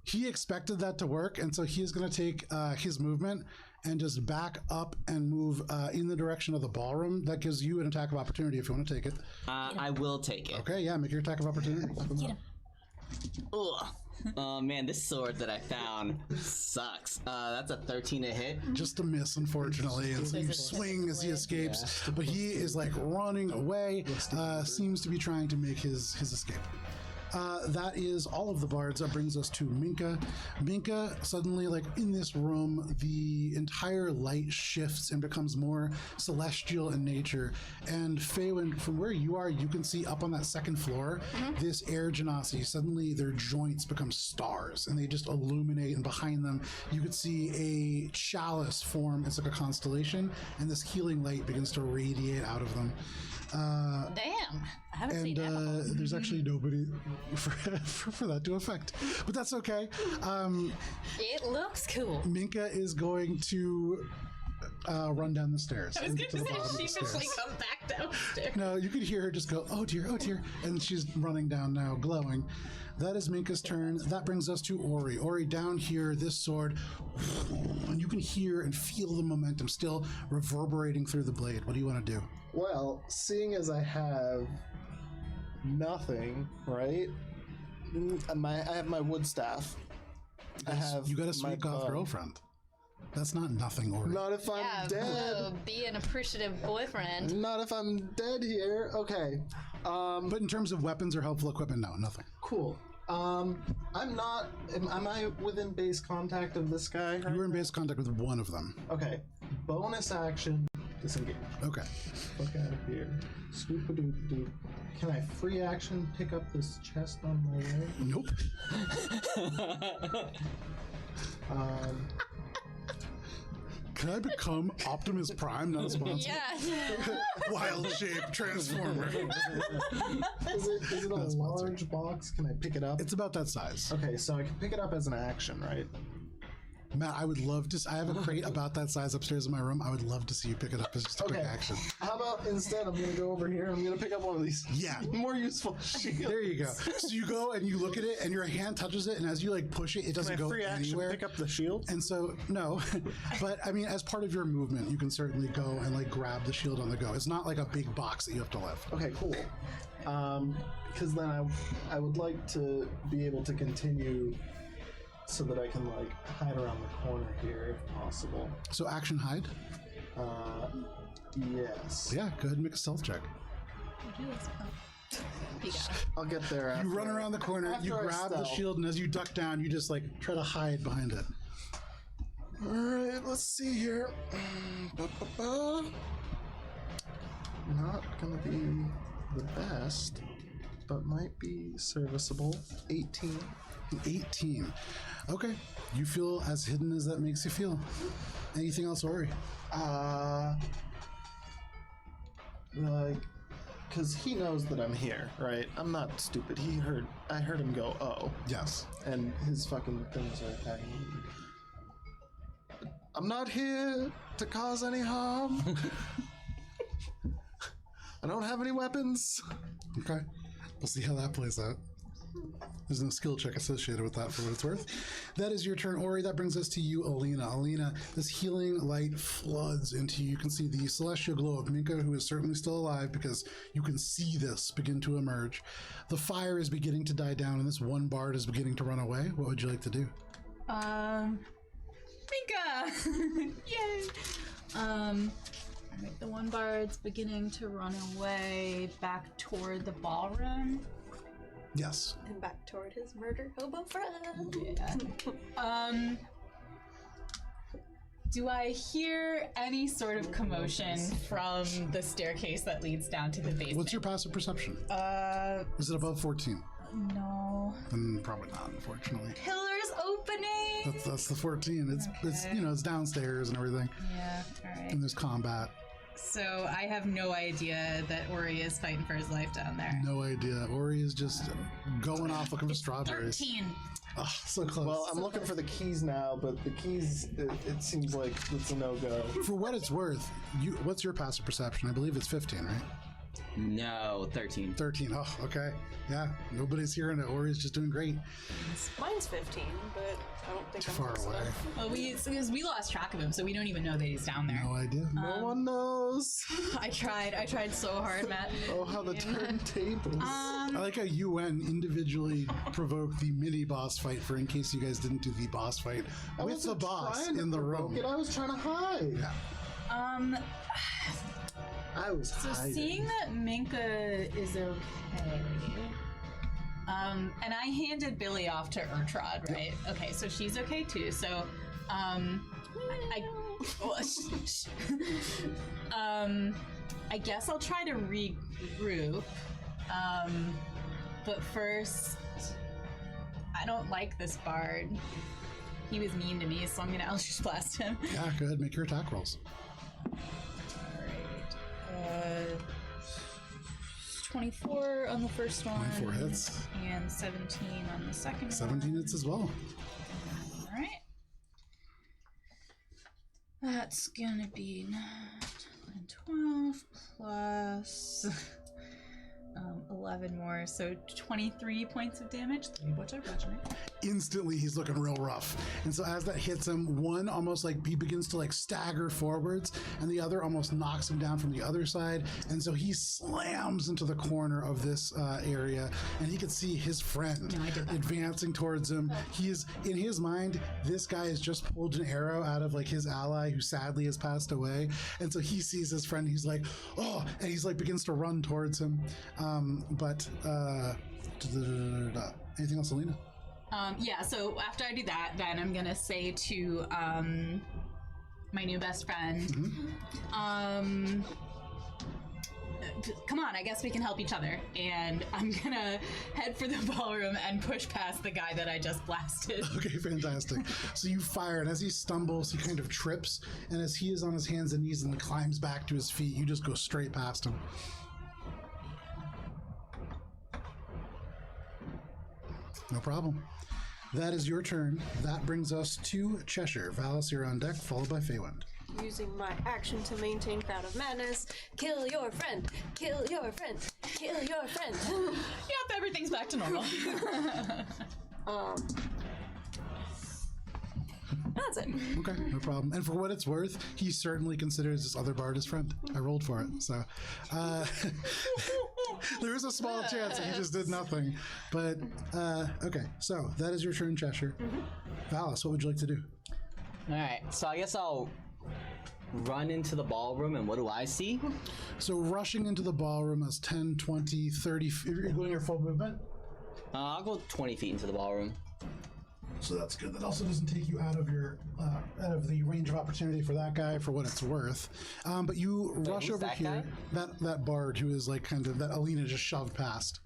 He expected that to work, and so he is going to take his movement and just back up and move in the direction of the ballroom. That gives you an attack of opportunity if you want to take it. I will take it. Okay, yeah, make your attack of opportunity. Ugh. Oh man, this sword that I found sucks. That's a 13 to hit. Just a miss, unfortunately. And so you swing as he escapes, but he is running away, seems to be trying to make his escape. That is all of the bards. That brings us to Minka. Minka, suddenly, in this room, the entire light shifts and becomes more celestial in nature. And Faywin, from where you are, you can see up on that second floor, this air genasi. Suddenly, their joints become stars, and they just illuminate. And behind them, you could see a chalice form. It's like a constellation, and this healing light begins to radiate out of them. Damn. I haven't seen that before. There's actually nobody for that to affect, but that's okay. It looks cool. Minka is going to run down the stairs. I was and get going to to the say, bottom of the sheepishly stairs. come back downstairs. No, you could hear her just go, "Oh dear, oh dear," and she's running down now, glowing. That is Minka's turn. That brings us to Ori. Ori, down here, this sword, and you can hear and feel the momentum still reverberating through the blade. What do you want to do? Well, seeing as I have nothing, right? I have my wood staff. I have You got a my sweet goth bow. girlfriend. That's not nothing, Ori. Not if I'm Yeah, dead. be an appreciative boyfriend. Not if I'm dead here. Okay. But in terms of weapons or helpful equipment, no, nothing. Cool. I'm not. Am I within base contact of this guy? You were in base contact with one of them. Okay. Bonus action. Disengage. Okay. Fuck out of here. Scoop-a-doop-a-doop. Can I free action pick up this chest on my way? Nope. Can I become Optimus Prime, not a sponsor? Yeah. Wild shape transformer. Is it a large box? Can I pick it up? It's about that size. Okay, so I can pick it up as an action, right? Matt, I would love to. I have a crate about that size upstairs in my room. I would love to see you pick it up as just a quick Okay. action. How about instead I'm gonna go over here and I'm gonna pick up one of these Yeah. more useful shields. There you go. So you go and you look at it, and your hand touches it, and as you push it, it doesn't Can I go free action anywhere. pick up the shield? And so, no, but I mean, as part of your movement, you can certainly go and grab the shield on the go. It's not like a big box that you have to lift. Okay, cool. Because then I would like to be able to continue so that I can hide around the corner here if possible. So action hide. Yes. Yeah, go ahead and make a stealth check. I'll get there after. You run around the corner, you after I grab the stealth. shield, and as you duck down, you just try to hide behind it. Alright, let's see here. Ba-ba-ba. Not gonna be the best, but might be serviceable. 18 18. Okay. You feel as hidden as that makes you feel. Anything else, Ori? Like, because he knows that I'm here, right? I'm not stupid. I heard him go, oh. Yes. And his fucking things are attacking me. I'm not here to cause any harm. I don't have any weapons. Okay. We'll see how that plays out. There's no skill check associated with that for what it's worth. That is your turn, Ori. That brings us to you, Alina. Alina, this healing light floods into you. You can see the celestial glow of Minka, who is certainly still alive because you can see this begin to emerge. The fire is beginning to die down, and this one bard is beginning to run away. What would you like to do? Minka! Yay! Alright, the one bard's beginning to run away back toward the ballroom. Yes. And back toward his murder hobo friend. Yeah. Do I hear any sort of commotion from the staircase that leads down to the basement? What's your passive perception? Is it above 14? No. Then probably not, unfortunately. Pillars opening! That's the 14. It's it's downstairs and everything. Yeah, alright. And there's combat. So I have no idea that Ori is fighting for his life down there. No idea. Ori is just going off looking for strawberries. 13. Oh, so close. Well, I'm looking for the keys now, but the keys, it seems like it's a no-go. For what it's worth, what's your passive perception? I believe it's 15, right? No, 13. 13. Oh, okay. Yeah, nobody's hearing it. Ori's just doing great. Mine's 15, but I don't think Too I'm far close away. enough. Well, because we lost track of him, so we don't even know that he's down there. No idea. No one knows. I tried so hard, Matt. Oh, how the turntables. I like how UN individually provoked the mini boss fight for in case you guys didn't do the boss fight I with the wasn't boss trying to in the provoke room. it, I was trying to hide. Yeah. I was So hiding. seeing that Minka is okay, and I handed Billy off to Urtrod, right? Okay, so she's okay too. So, I guess I'll try to regroup. But first, I don't like this bard. He was mean to me, so I'm gonna Eldritch Blast him. Yeah, go ahead, make your attack rolls. 24 on the first one. 24 hits. And 17 on the second 17 one. hits as well. Alright. That's gonna be 9, 12 plus 11 more, so 23 points of damage. What's our budget? Instantly he's looking real rough, and so as that hits him, one almost like he begins to like stagger forwards, and the other almost knocks him down from the other side, and so he slams into the corner of this area, and he can see his friend advancing towards him. He is, in his mind, this guy has just pulled an arrow out of like his ally who sadly has passed away, and so he sees his friend, he's like, oh, and he's like begins to run towards him. Anything else, Alina? Yeah, so after I do that, then I'm gonna say to my new best friend, come on, I guess we can help each other. And I'm gonna head for the ballroom and push past the guy that I just blasted. Okay, fantastic. So you fire, and as he stumbles, he kind of trips, and as he is on his hands and knees and climbs back to his feet, you just go straight past him. No problem. That is your turn. That brings us to Cheshire. Valis, you're on deck, followed by Feywind. Using my action to maintain Cloud of Madness, kill your friend, kill your friend, kill your friend. Yep, everything's back to normal. That's it. Okay, no problem. And for what it's worth, he certainly considers this other bard his friend. I rolled for it, so there is a small chance that he just did nothing. But okay, so that is your turn, Cheshire. Valis, what would you like to do? Alright, so I guess I'll run into the ballroom, and what do I see? So rushing into the ballroom is 10, 20, 30. You're going your full movement? I'll go 20 feet into the ballroom. So that's good. That also doesn't take you out of your out of the range of opportunity for that guy for what it's worth. But you rush who's over that here. guy? That bard who is like kind of that Alina just shoved past.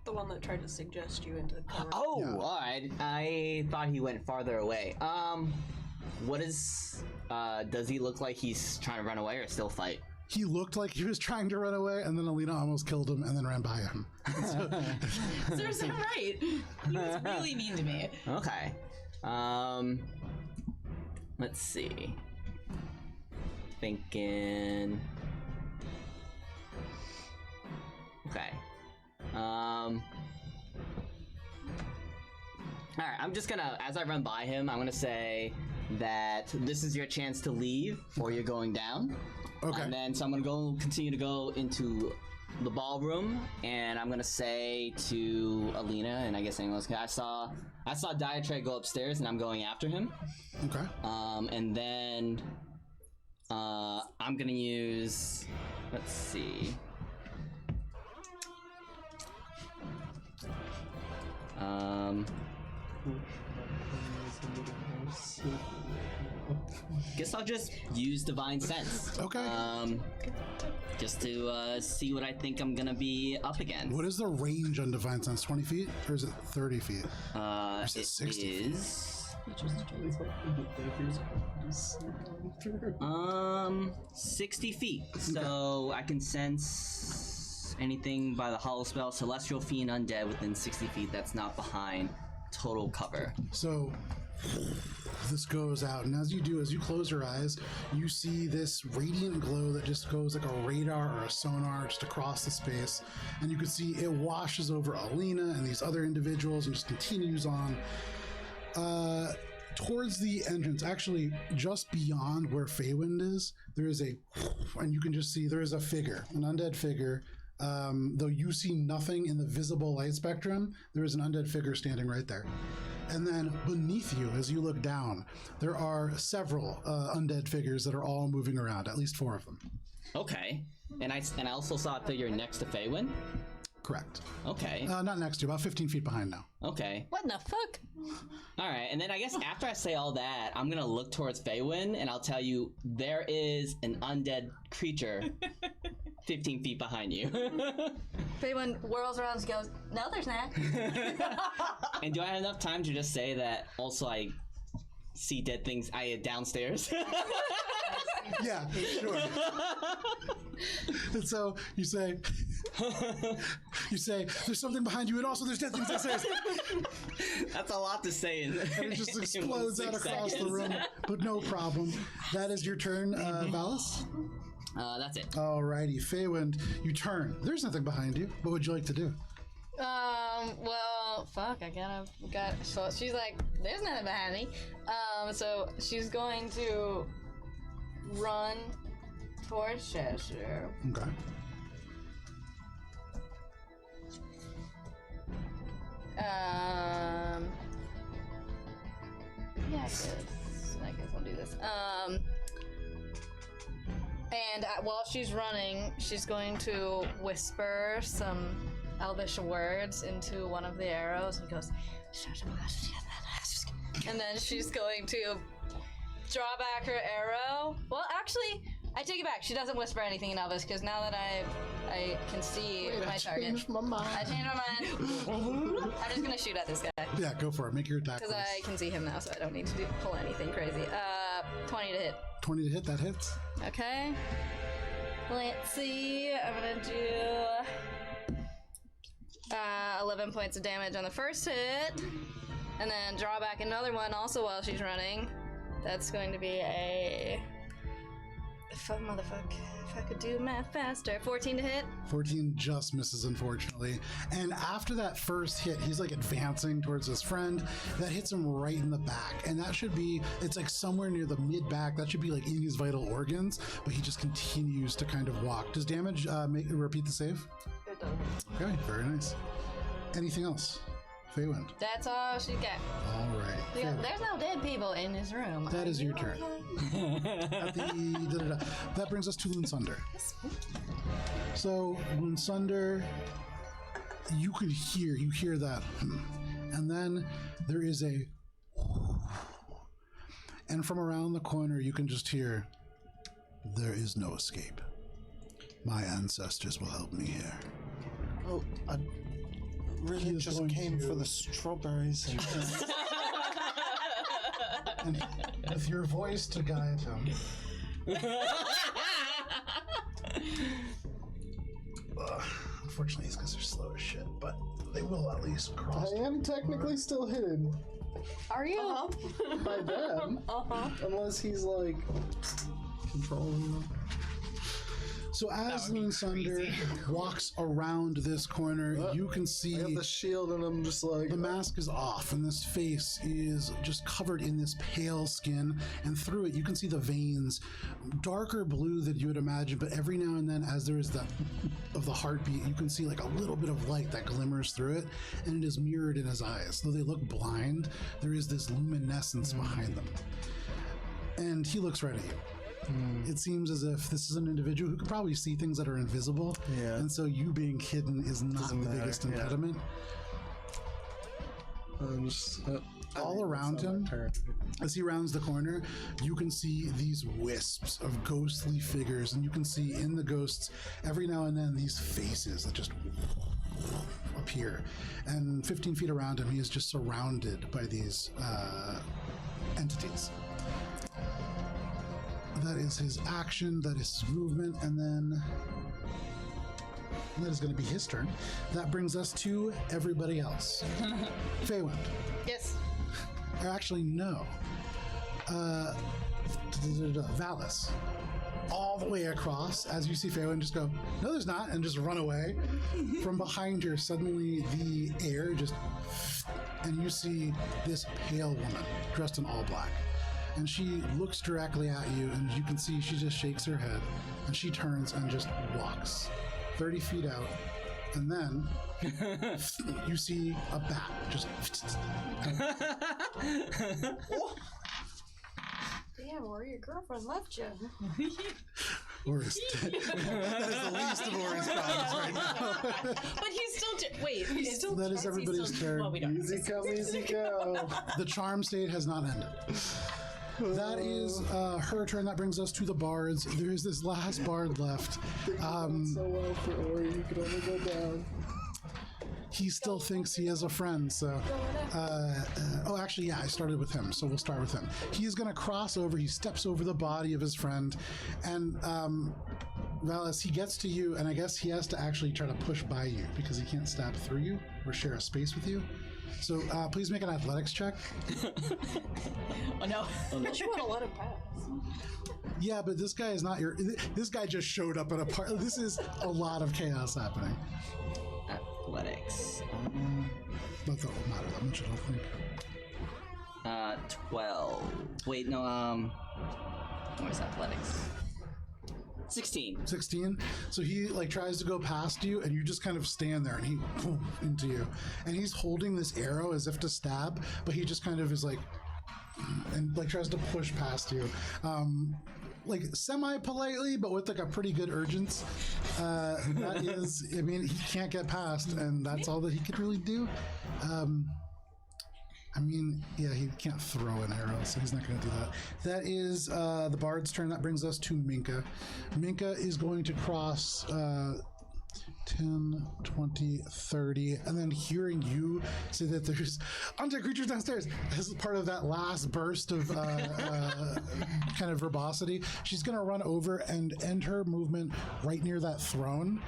The one that tried to suggest you into cover. Oh, Yeah. all right. I thought he went farther away. What is? Does he look like he's trying to run away or still fight? He looked like he was trying to run away, and then Alina almost killed him and then ran by him. Serves him right. He was really mean to me. Okay. Let's see. Thinking. Okay. All right. I'm just gonna, as I run by him, I'm gonna say that this is your chance to leave, or you're going down. Okay. And then, so I'm gonna continue to go into the ballroom, and I'm gonna say to Alina, and I guess anyone else, I saw Diatrade go upstairs, and I'm going after him. Okay. And then I'm gonna use. Let's see. Guess I'll just use Divine Sense. Okay. Just to see what I think I'm gonna be up against. What is the range on Divine Sense? 20 feet? Or is it 30 feet? It it 60 feet? is 60 feet. So I can sense anything by the hollow spell, celestial fiend, undead within 60 feet that's not behind total cover. So this goes out, and as you close your eyes, you see this radiant glow that just goes like a radar or a sonar just across the space, and you can see it washes over Alina and these other individuals and just continues on. Towards the entrance, actually just beyond where Feywind is, there is and you can just see there is a figure, an undead figure. Though you see nothing in the visible light spectrum, there is an undead figure standing right there. And then beneath you, as you look down, there are several undead figures that are all moving around, at least 4 of them. Okay. And I also saw a figure next to Feywin. Correct. Okay. Not next to you, about 15 feet behind now. Okay. What the fuck? All right. And then I guess after I say all that, I'm going to look towards Feywin and I'll tell you there is an undead creature 15 feet behind you. Faywin whirls around and goes, no, there's not. And do I have enough time to just say that also I see dead things downstairs? Yeah, sure. And so you say, there's something behind you, and also there's dead things upstairs. That's a lot to say. And it just in explodes 6 out across the seconds. room, but no problem. That is your turn, Valis. That's it. Alrighty, Feywind, you turn. There's nothing behind you. What would you like to do? Well, fuck, so she's like, there's nothing behind me. So she's going to run towards Cheshire. Okay. Yeah, I guess I'll do this. And while she's running, she's going to whisper some elvish words into one of the arrows and goes, and then she's going to draw back her arrow. Well, actually, I take it back. She doesn't whisper anything in Elvish because now that I can see my target. I changed my mind. I'm just gonna shoot at this guy Yeah, go for it. Make your attack. because I can see him now, so I don't need to pull anything crazy. 20 to hit. 20 to hit, that hits. Okay. Let's see. I'm gonna do 11 points of damage on the first hit, and then draw back another one also while she's running. That's going to be a motherfucker. If I could do math faster. 14 to hit. 14 just misses, unfortunately. And after that first hit, he's like advancing towards his friend. That hits him right in the back. And that should be, it's like somewhere near the mid back. That should be like in his vital organs. But he just continues to kind of walk. Does damage repeat the save? It does. Okay, very nice. Anything else? Feywind. That's all she got. All right. Yeah, Feywind. there's no dead people in his room. That is your turn. That brings us to Lunsunder. So, Lunsunder, you hear that. And then there is a. And from around the corner, you can just hear, there is no escape. My ancestors will help me here. Oh, really He is just going came to- for the strawberries. And with your voice to guide him. Unfortunately, these guys are slow as shit, but they will at least cross. I am technically still hidden Are you? by them, unless he's like controlling them. So as Moonsunder walks around this corner, you can see I have the shield, and I'm just like, the mask is off, and this face is just covered in this pale skin, and through it you can see the veins, darker blue than you would imagine, but every now and then, as there is the of the heartbeat, you can see like a little bit of light that glimmers through it, and it is mirrored in his eyes. Though they look blind, there is this luminescence behind them. And he looks right at you. It seems as if this is an individual who could probably see things that are invisible, Yeah. and so you being hidden is not Doesn't the matter, biggest yeah. impediment. All around him, as he rounds the corner, you can see these wisps of ghostly figures, and you can see in the ghosts every now and then these faces that just appear. And 15 feet around him, he is just surrounded by these entities. That is his action, that is his movement, and then that is going to be his turn. That brings us to everybody else. Feywind. Yes. Or actually, no. Valis. All the way across, as you see Feywind just go, no, there's not, and just run away. From behind her, suddenly the air just, and you see this pale woman dressed in all black. And she looks directly at you, and you can see she just shakes her head, and she turns and just walks 30 feet out. And then you see a bat just. Damn, where your girlfriend left you? Or is dead. That is the least of Ori's problems right now. But he's still. Wait, he's still. That is everybody's turn. Well, we don't. easy come, easy go. The charm state has not ended. That is her turn. That brings us to the bards. There is this last bard left. So well for Ori, you could only go down. He still thinks he is a friend, so... oh, actually, yeah, I started with him, so we'll start with him. He's going to cross over. He steps over the body of his friend, and Valis, he gets to you, and I guess he has to actually try to push by you, because he can't stab through you or share a space with you. So please make an athletics check. Oh no. But you want to let him pass. Yeah, but this guy is not your... This guy just showed up at a party. This is a lot of chaos happening. Athletics. Not that it will matter that much, I don't think. 12. Wait, no, where's athletics? 16. 16. So he like tries to go past you, and you just kind of stand there, and he boom, into you, and he's holding this arrow as if to stab, but he just kind of is like, and like tries to push past you, like semi-politely, but with like a pretty good urgency. That is, I mean, he can't get past, and that's all that he could really do. I mean, yeah, he can't throw an arrow, so he's not going to do that. That is the bard's turn. That brings us to Minka. Minka is going to cross 10, 20, 30, and then hearing you say that there's undead creatures downstairs as part of that last burst of kind of verbosity, she's going to run over and end her movement right near that throne.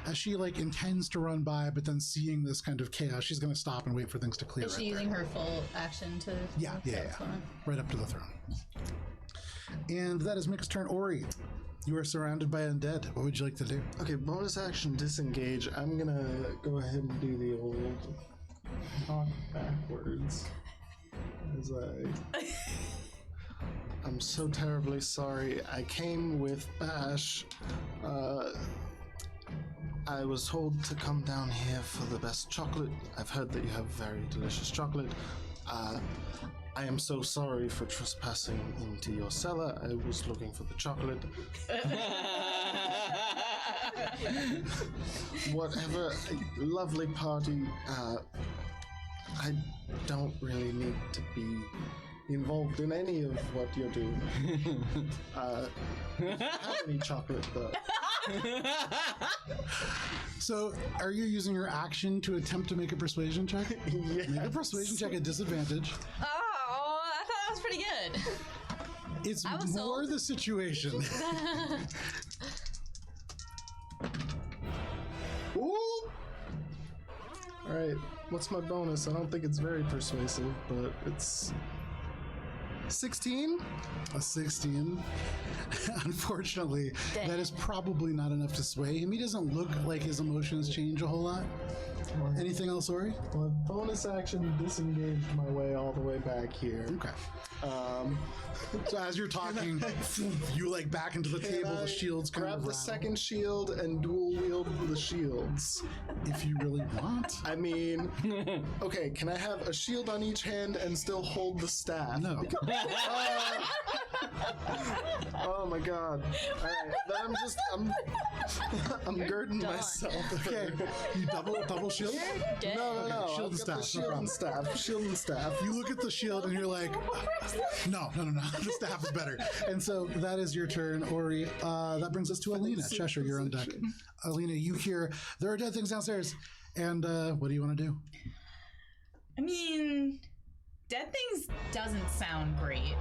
As she like intends to run by, but then seeing this kind of chaos, she's going to stop and wait for things to clear. Is right she using there. her full action to? Yeah, right up to the throne. And that is Mick's turn. Ori, you are surrounded by undead. What would you like to do? Okay, bonus action disengage. I'm gonna go ahead and do the old talk backwards. As I'm so terribly sorry. I came with Bash. I was told to come down here for the best chocolate. I've heard that you have very delicious chocolate. I am so sorry for trespassing into your cellar. I was looking for the chocolate. Whatever, lovely party. I don't really need to be involved in any of what you're doing. Have any chocolate though? So, are you using your action to attempt to make a persuasion check? Yes. Make a persuasion check at disadvantage. Oh, I thought that was pretty good. It's I was more sold. the situation. Ooh! Alright, what's my bonus? I don't think it's very persuasive, but it's 16? A 16. Unfortunately, that is probably not enough to sway him. He doesn't look like his emotions change a whole lot. Anything else, Ori? Well, bonus action disengaged my way all the way back here. Okay. So as you're talking, you like back into the table, the shields kind grab of the rattle. second shield and dual wield the shields. If you really want. I mean, okay, can I have a shield on each hand and still hold the staff? No. Oh my god. Alright, then I'm girding done. myself. Okay. You double shield? Dead. No. Shield and I've got the staff, no shield and staff. You look at the shield and you're like, no. The staff is better. And so that is your turn, Ori. That brings us to Alina. Cheshire, you're on deck. Alina, you hear there are dead things downstairs. And what do you want to do? I mean, dead things doesn't sound great.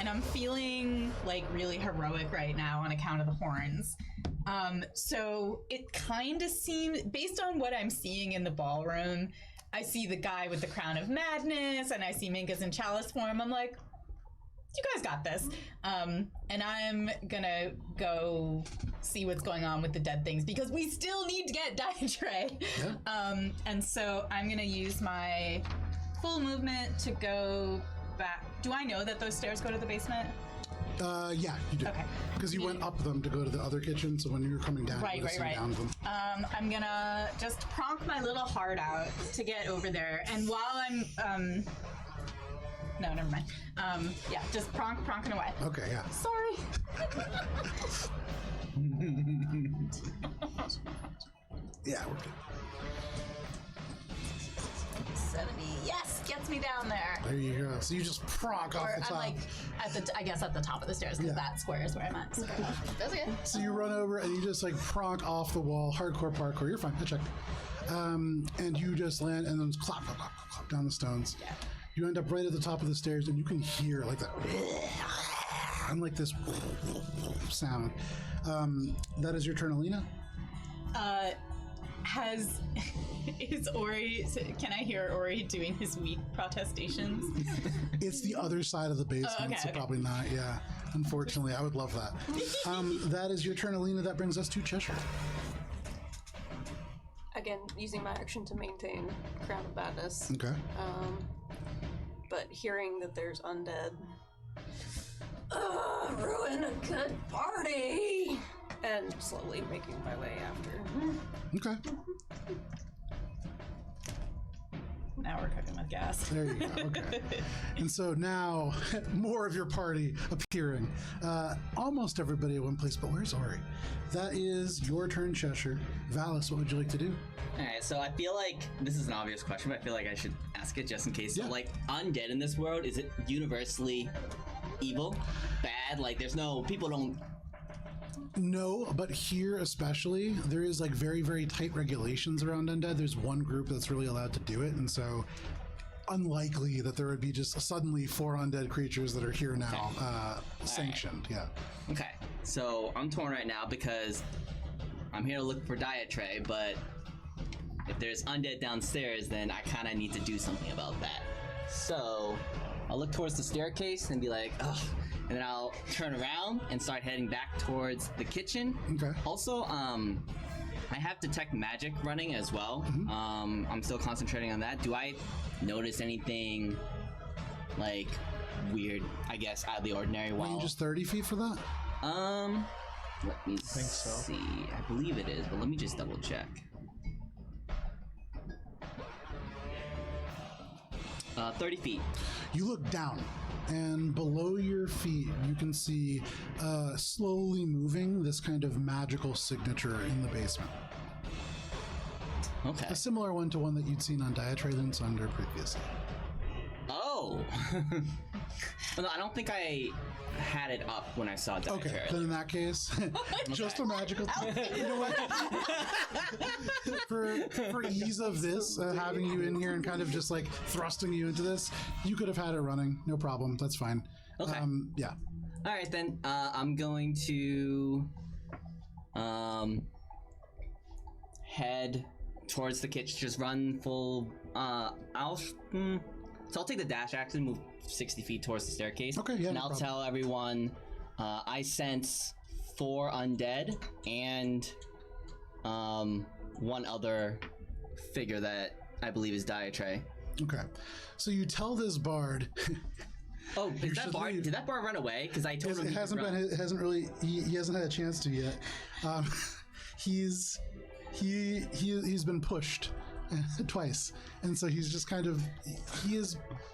And I'm feeling like really heroic right now on account of the horns. So it kind of seems, based on what I'm seeing in the ballroom, I see the guy with the crown of madness and I see Minkus in chalice form. I'm like, you guys got this. And I'm gonna go see what's going on with the dead things because we still need to get Diatray. Yeah. And so I'm gonna use my full movement to go back. Do I know that those stairs go to the basement? Yeah, you do. Okay. Because you went up them to go to the other kitchen, so when you were coming down, you would've seen down them. I'm gonna just pronk my little heart out to get over there. And while I'm, no, never mind. Yeah, just pronking away. Okay, yeah. Sorry. Yeah, we're good. 70. Yes, gets me down there. There you go. So you just pronk off Or the top. I'm like I guess at the top of the stairs because Yeah. that square is where I'm at. So. That's good. So you run over and you just like pronk off the wall, hardcore parkour. You're fine. I checked. And you just land and then just clop, clop, clop, clop down the stones. Yeah. You end up right at the top of the stairs and you can hear like that and like this sound. That is your turn, Alina. Is Ori? Can I hear Ori doing his weak protestations? It's the other side of the basement, okay, so okay. probably not. Yeah, unfortunately, I would love that. That is your turn, Alina. That brings us to Cheshire. Again, using my action to maintain Crown of Madness. Okay. But hearing that there's undead. Ruin a good party! And slowly making my way after. Okay. Now we're cooking with gas. There you go. Okay. And so now, more of your party appearing. Almost everybody at one place, but where's Ori? That is your turn, Cheshire. Valis, what would you like to do? Alright, so I feel like this is an obvious question, but I feel like I should ask it just in case. Yeah. So, like, undead in this world, is it universally evil? Bad? Like, there's no... People don't... No, but here especially, there is like very, very tight regulations around undead. There's one group that's really allowed to do it, and so unlikely that there would be just suddenly 4 undead creatures that are here now, sanctioned. Yeah. Okay, so I'm torn right now because I'm here to look for Diatray, but if there's undead downstairs, then I kind of need to do something about that. So I'll look towards the staircase and be like, ugh. And then I'll turn around and start heading back towards the kitchen. Okay. Also, I have detect magic running as well. I'm still concentrating on that. Do I notice anything like weird, I guess, out of the ordinary while... Range is 30 feet for that? Let me see. I believe it is, but let me just double check. 30 feet. You look down, and below your feet, you can see slowly moving this kind of magical signature in the basement. Okay. A similar one to one that you'd seen on Diatray Sunder previously. Oh, Oh. Well, no, I don't think I had it up when I saw Dietary. Okay, then in that case, just a magical. You know what? for ease of this, having you in here and kind of just like thrusting you into this, you could have had it running, no problem. That's fine. Okay. Yeah. All right, then. I'm going to head towards the kitchen. Just run full. So I'll take the dash action, move 60 feet towards the staircase. Okay, yeah, and no I'll problem. tell everyone I sense 4 undead and one other figure that I believe is Dietary. Okay. So you tell this bard. Oh, is that should bard? leave. Did that bard run away? Because I told him It he hasn't could been. run. It hasn't really. He hasn't had a chance to yet. He's been pushed twice, and so he's just kind of he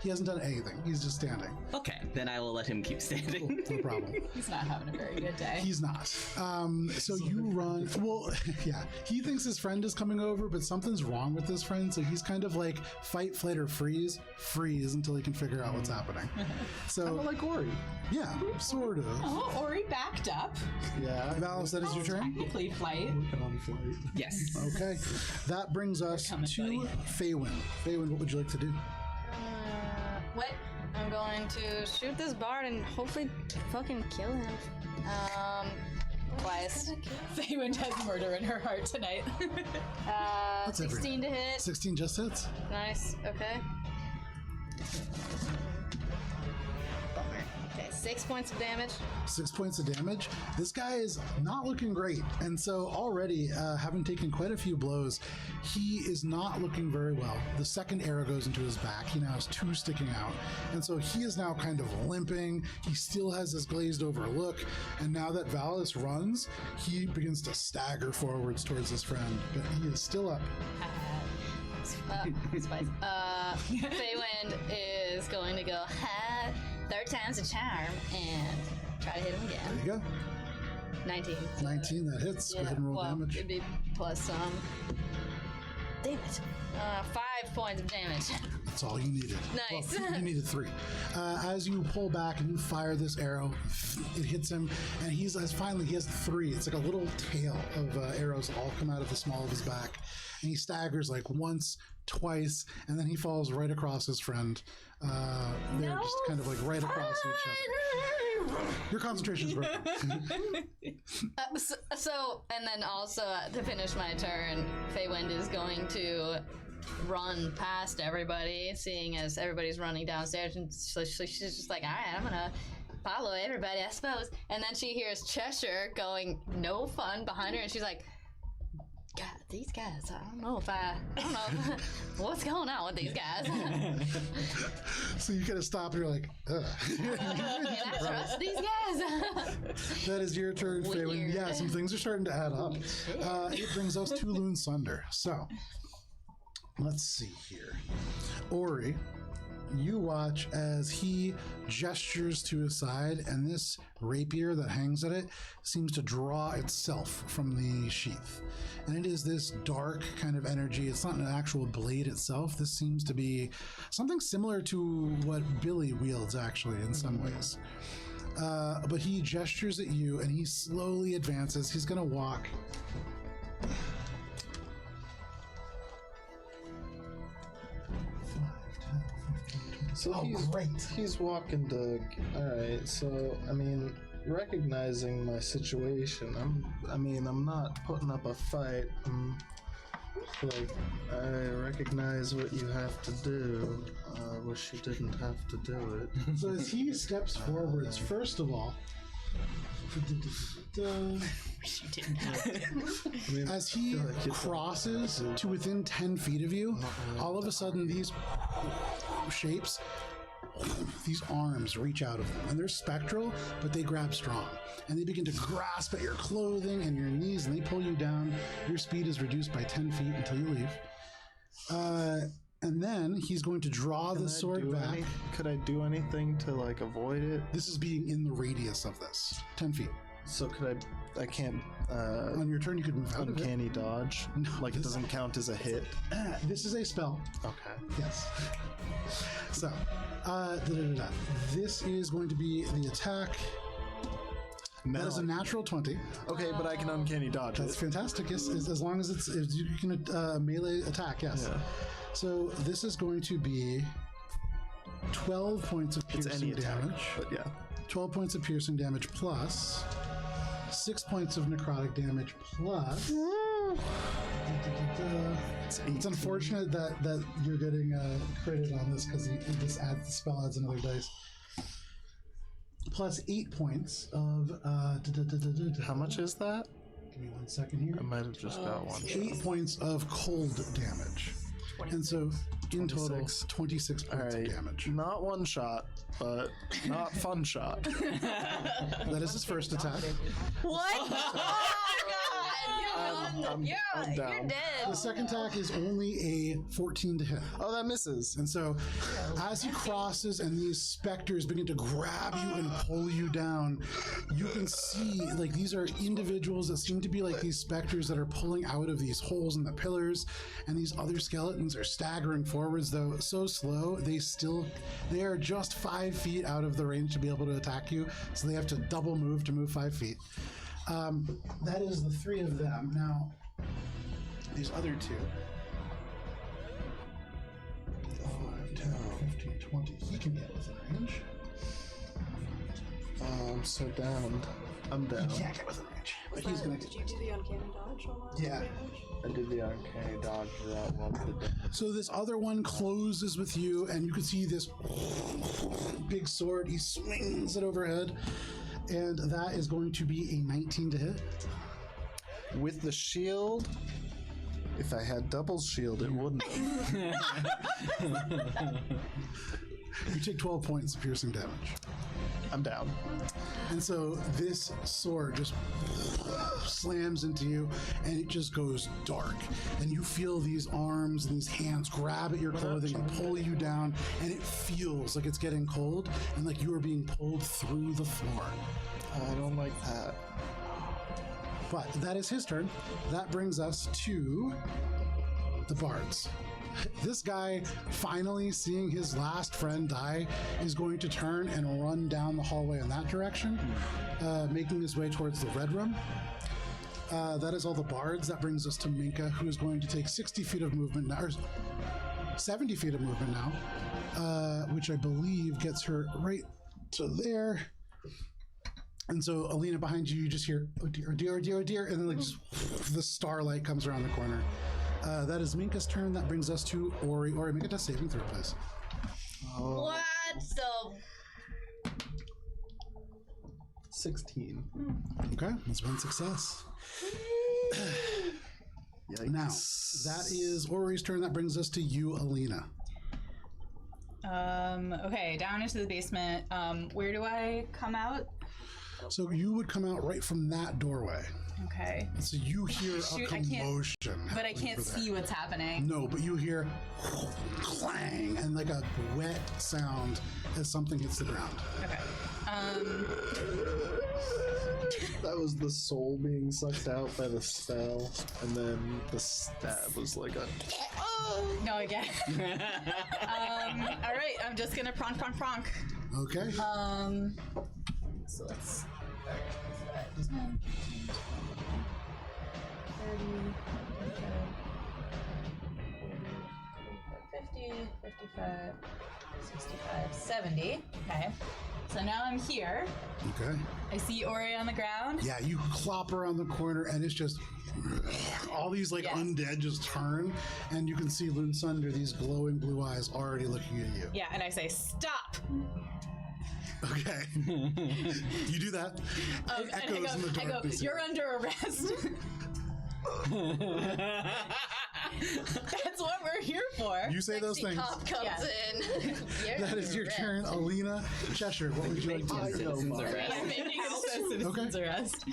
hasn't done anything. He's just standing. Okay, then I will let him keep standing. No problem. He's not having a very good day. He's not. So you run. Well, yeah. He thinks his friend is coming over, but something's wrong with his friend. So he's kind of like fight, flight, or freeze until he can figure out what's happening. So Like Ori. yeah, sort of. Oh, Ori backed up. Yeah. Valis, that is your turn. Technically flight. Yes. Okay, that brings us to coming, buddy. Feywind. Feywind, what would you like to do? What? I'm going to shoot this bard and hopefully fucking kill him. Twice. Feywind has murder in her heart tonight. That's 16 to hit. 16 just hits. Nice. Okay. Bummer. Okay, 6 points of damage. 6 points of damage. This guy is not looking great, and so already, having taken quite a few blows, he is not looking very well. The second arrow goes into his back. He now has 2 sticking out, and so he is now kind of limping. He still has this glazed over look, and now that Valis runs, he begins to stagger forwards towards his friend, but he is still up. Spice. Feywind is going to go, third time's a charm, and try to hit him There again. you go. 19. 19, that hits. Go ahead and roll well, damage. it'd be plus some. Damn it. 5 points of damage. That's all you needed. Nice. Well, you needed 3. As you pull back and you fire this arrow, it hits him, and he has 3. It's like a little tail of arrows that all come out of the small of his back, and he staggers like once, twice, and then he falls right across his friend. They're just kind of like right across each other. Your concentration's broken. So, and then also to finish my turn, Feywind is going to run past everybody, seeing as everybody's running downstairs, and so she's just like, all right, I'm gonna follow everybody, I suppose. And then she hears Cheshire going, no fun, behind her, and she's like, God, these guys, I don't know what's going on with these guys. So you kind of stop and you're like, ugh. Can I trust these guys? That is your turn, Faywin. Weird. Yeah, some things are starting to add up. It brings us to Loon Sunder. So, let's see here. Ori, you watch as he gestures to his side, and this rapier that hangs at it seems to draw itself from the sheath. And it is this dark kind of energy. It's not an actual blade itself. This seems to be something similar to what Billy wields, actually, in some ways. But he gestures at you, and he slowly advances. He's going to walk. So Oh, he's, great. he's walking to. Alright, so, I mean, recognizing my situation, I'm not putting up a fight. I'm like, I recognize what you have to do. Wish you didn't have to do it. So as he steps forwards, first of all, as he crosses to within 10 feet of you, all of a sudden these shapes, these arms reach out of them, and they're spectral, but they grab strong, and they begin to grasp at your clothing and your knees, and they pull you down. Your speed is reduced by 10 feet until you leave. And then he's going to draw the sword back. Could I do anything to, like, avoid it? This is being in the radius of this, 10 feet. So could I can't On your turn, you could move out of it. uncanny dodge? No, Like it this- doesn't count as a hit? This is a spell. Okay. Yes. So, this is going to be the attack. Now That is a natural 20. okay, but I can uncanny dodge That's it. fantastic. Yes, as long as you can melee attack. Yes. Yeah. So this is going to be 12 points of It's piercing any attack, damage. but yeah. 12 points of piercing damage plus 6 points of necrotic damage plus. It's unfortunate that you're getting credit on this because the spell adds another dice. Plus 8 points of. How much is that? Give me 1 second here. I might have just got one. 8 points of cold damage. And so, in total, 26. 26 All points right. of damage. Not one shot, but not fun shot. That is his first attack. What? I'm down. You're dead. The second attack is only a 14 to hit. Oh, that misses. And so, as he crosses and these specters begin to grab you and pull you down, you can see, like, these are individuals that seem to be like these specters that are pulling out of these holes in the pillars, and these other skeletons are staggering forwards, though so slow, they are just 5 feet out of the range to be able to attack you, so they have to double move to move 5 feet. That is the 3 of them. Now, these other 2. 5, 10, 15, 20. He can get within range. I'm so down. I'm down. He can't get within range. But he's gonna get. Did you do the uncanny dodge on that? Yeah. I did the uncanny dodge for that one. So this other one closes with you, and you can see this big sword. He swings it overhead, and that is going to be a 19 to hit. With the shield, if I had double shield, it wouldn't. You take 12 points of piercing damage. I'm down. And so this sword just slams into you, and it just goes dark. And you feel these arms and these hands grab at your clothing and pull you down, and it feels like it's getting cold and like you are being pulled through the floor. I don't like that. But that is his turn. That brings us to the Bards. This guy, finally seeing his last friend die, is going to turn and run down the hallway in that direction, making his way towards the Red Room. That is all the Bards. That brings us to Minka, who is going to take 60 feet of movement now, or 70 feet of movement now, which I believe gets her right to there. And so, Alina, behind you, you just hear, oh dear, oh dear, oh dear, oh dear, and then like just, the starlight comes around the corner. That is Minka's turn. That brings us to Ori. Ori, make a death saving throw, please. What the? 16. Okay, that's one success. Yikes. Now, that is Ori's turn. That brings us to you, Alina. Okay, down into the basement. Where do I come out? So you would come out right from that doorway. Okay. So you hear Shoot, a I can't- commotion. But I happening can't over there. see what's happening. No, but you hear clang and like a wet sound as something hits the ground. Okay. That was the soul being sucked out by the spell, and then the stab was like a. No, I get it. All right, I'm just gonna pronk. Okay. So let's. 50, 55, 65, 70. Okay. So now I'm here. Okay. I see Ori on the ground. Yeah, you clop around the corner and it's just all these like Yes. undead just turn, and you can see Lunsun under these glowing blue eyes already looking at you. Yeah, and I say, stop! Okay. You do that. It And echoes in the I go, darkness. you're under arrest. That's what we're here for. You say those things. Cop comes Yes. in. You're That is your correct. turn, Alina. Cheshire, what would you like to do? Citizens arrest. I'm making a citizen's arrest.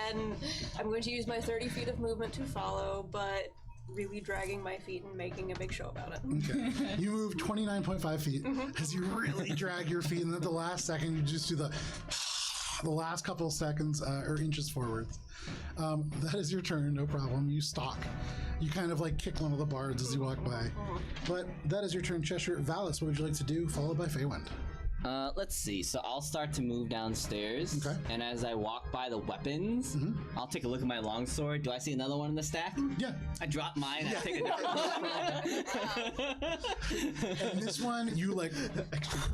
And I'm going to use my 30 feet of movement to follow, but really dragging my feet and making a big show about it. Okay. You move 29.5 feet as you really drag your feet, and at the last second, you just do the the last couple of seconds or inches forwards. That is your turn, no problem. You stalk. You kind of like kick one of the bards as you walk by. But that is your turn, Cheshire. Valis, what would you like to do? Followed by Feywind. Let's see. So I'll start to move downstairs. Okay. And as I walk by the weapons, I'll take a look at my longsword. Do I see another one in the stack? Yeah. I drop mine. I take a different one. And this one, you like,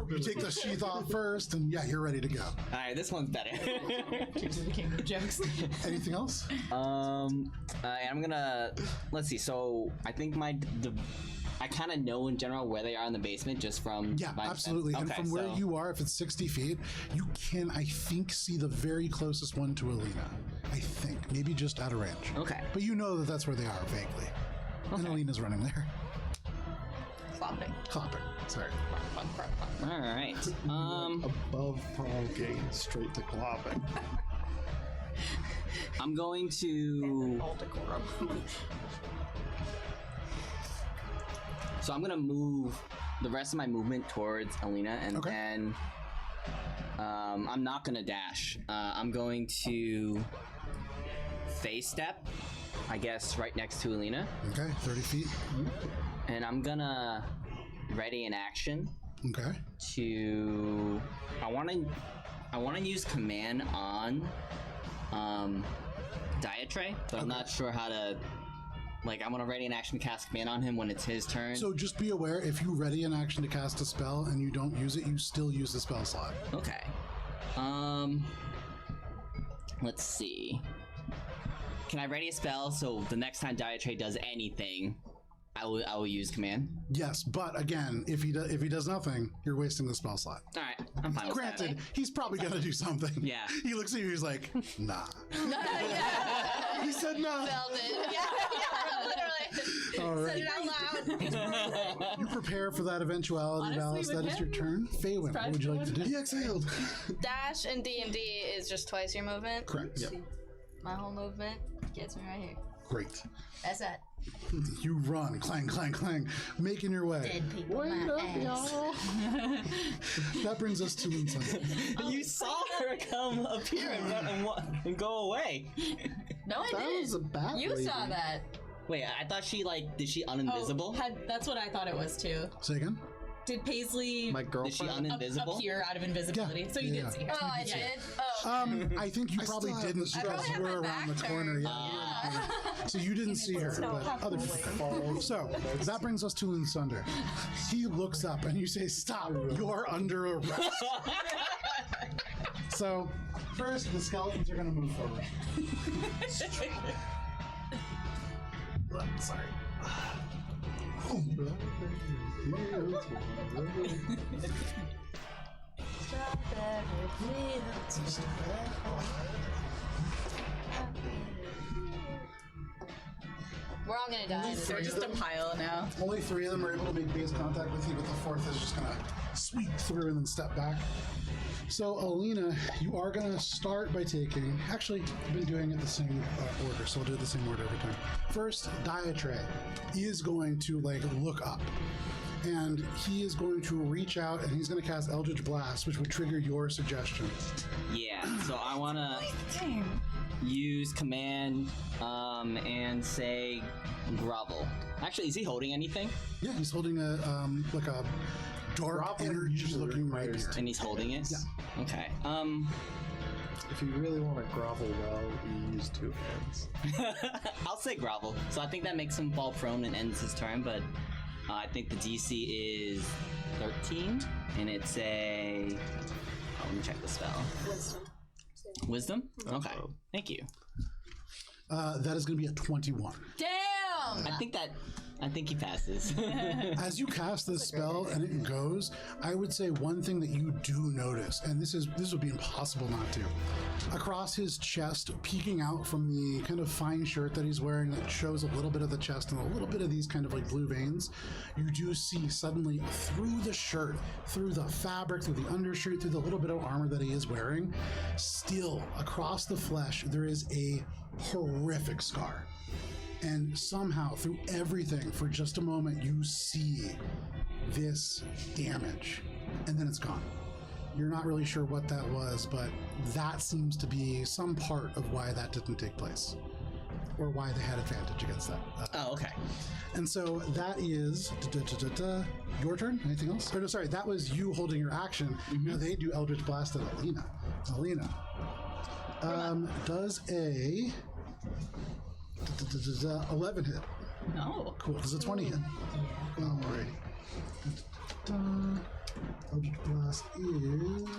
you take the sheath off first, and yeah, you're ready to go. All right, this one's better. Tears of the Kingdom jokes. Anything else? And I'm gonna. Let's see. So I think I kind of know in general where they are in the basement just from. Yeah, my absolutely. And okay, from where you are, if it's 60 feet, you can, I think, see the very closest one to Alina. I think. Maybe just out of range. Okay. But you know that that's where they are, vaguely. And Alina's running there. Clopping. Clopping. Sorry. All right. Above promulgating, straight to clopping. I'm going to. All decorum. So I'm gonna move the rest of my movement towards Alina, and Okay. then I'm not gonna dash. I'm going to face step, I guess, right next to Alina, Okay, 30 feet. and I'm gonna ready an action Okay. to. I want to use command on Diatray, but I'm not sure how to. Like, I'm gonna ready an action to cast command on him when it's his turn. So just be aware, if you ready an action to cast a spell and you don't use it, you still use the spell slot. Okay. Let's see. Can I ready a spell so the next time Diatray does anything, I will use command? Yes, but again, if he does nothing, you're wasting the spell slot. All right, I'm fine with Granted, he's probably gonna do something. Yeah. He looks at you, he's like, nah. Yeah. He said nah. Felt it. Yeah, literally. All right. Said it out loud. You prepare for that eventuality, Honestly, Valis. with That is him, your turn. Feywind, what would you like to do? He exhaled. Dash in D&D is just twice your movement. Correct. Yep. My whole movement gets me right here. Great. That's it. You run, clang, clang, clang, making your way. Dead people. My ass. That brings us to Incentive. You saw her come appear and run and go away. No, I That didn't. was a bat You lady. saw that. Wait, I thought did she uninvisible? That's what I thought it was too. Say again? Did Paisley My Did she girlfriend. uninvisible? appear out of invisibility? Yeah. So you Yeah. did see her. Oh, I did? Oh. I think you probably still have didn't the because probably you have were my around the back corner. turned. Yeah, so you didn't see her, but other people. So that brings us to Linsunder. He looks up and you say, "Stop! You're under arrest." So first, the skeletons are going to move forward. Sorry. We're all gonna die. They're just a pile now. Only 3 of them are able to make base contact with you, but the 4th is just gonna sweep through and then step back. So, Alina, you are gonna start by taking. Actually, I've been doing it the same order, so I'll do it the same order every time. First, Diatray is going to look up, and he is going to reach out and he's going to cast Eldritch Blast, which would trigger your suggestion. Yeah. So I wanna use command and say grovel. Actually, is he holding anything? Yeah, he's holding a dark energy-looking rapier. And he's holding it? Yeah. Okay. If you really want to grovel well, you use 2 hands. I'll say grovel. So I think that makes him fall prone and ends his turn, but I think the DC is 13, and it's a. Oh, let me check the spell. Wisdom? Okay. Thank you. That is going to be a 21. Damn! I think he passes. As you cast this spell and it goes, I would say one thing that you do notice, and this would be impossible not to. Across his chest, peeking out from the kind of fine shirt that he's wearing that shows a little bit of the chest and a little bit of these kind of blue veins, you do see suddenly through the shirt, through the fabric, through the undershirt, through the little bit of armor that he is wearing, still across the flesh, there is a horrific scar. And somehow, through everything, for just a moment, you see this damage, and then it's gone. You're not really sure what that was, but that seems to be some part of why that didn't take place, or why they had advantage against that. Oh, okay. And so that is your turn. Anything else? Or no, sorry, that was you holding your action. Now they do Eldritch Blast at Alina. Alina does a 11 hit. No. Cool. Does a 20 hit? Alrighty. Eldritch Blast is.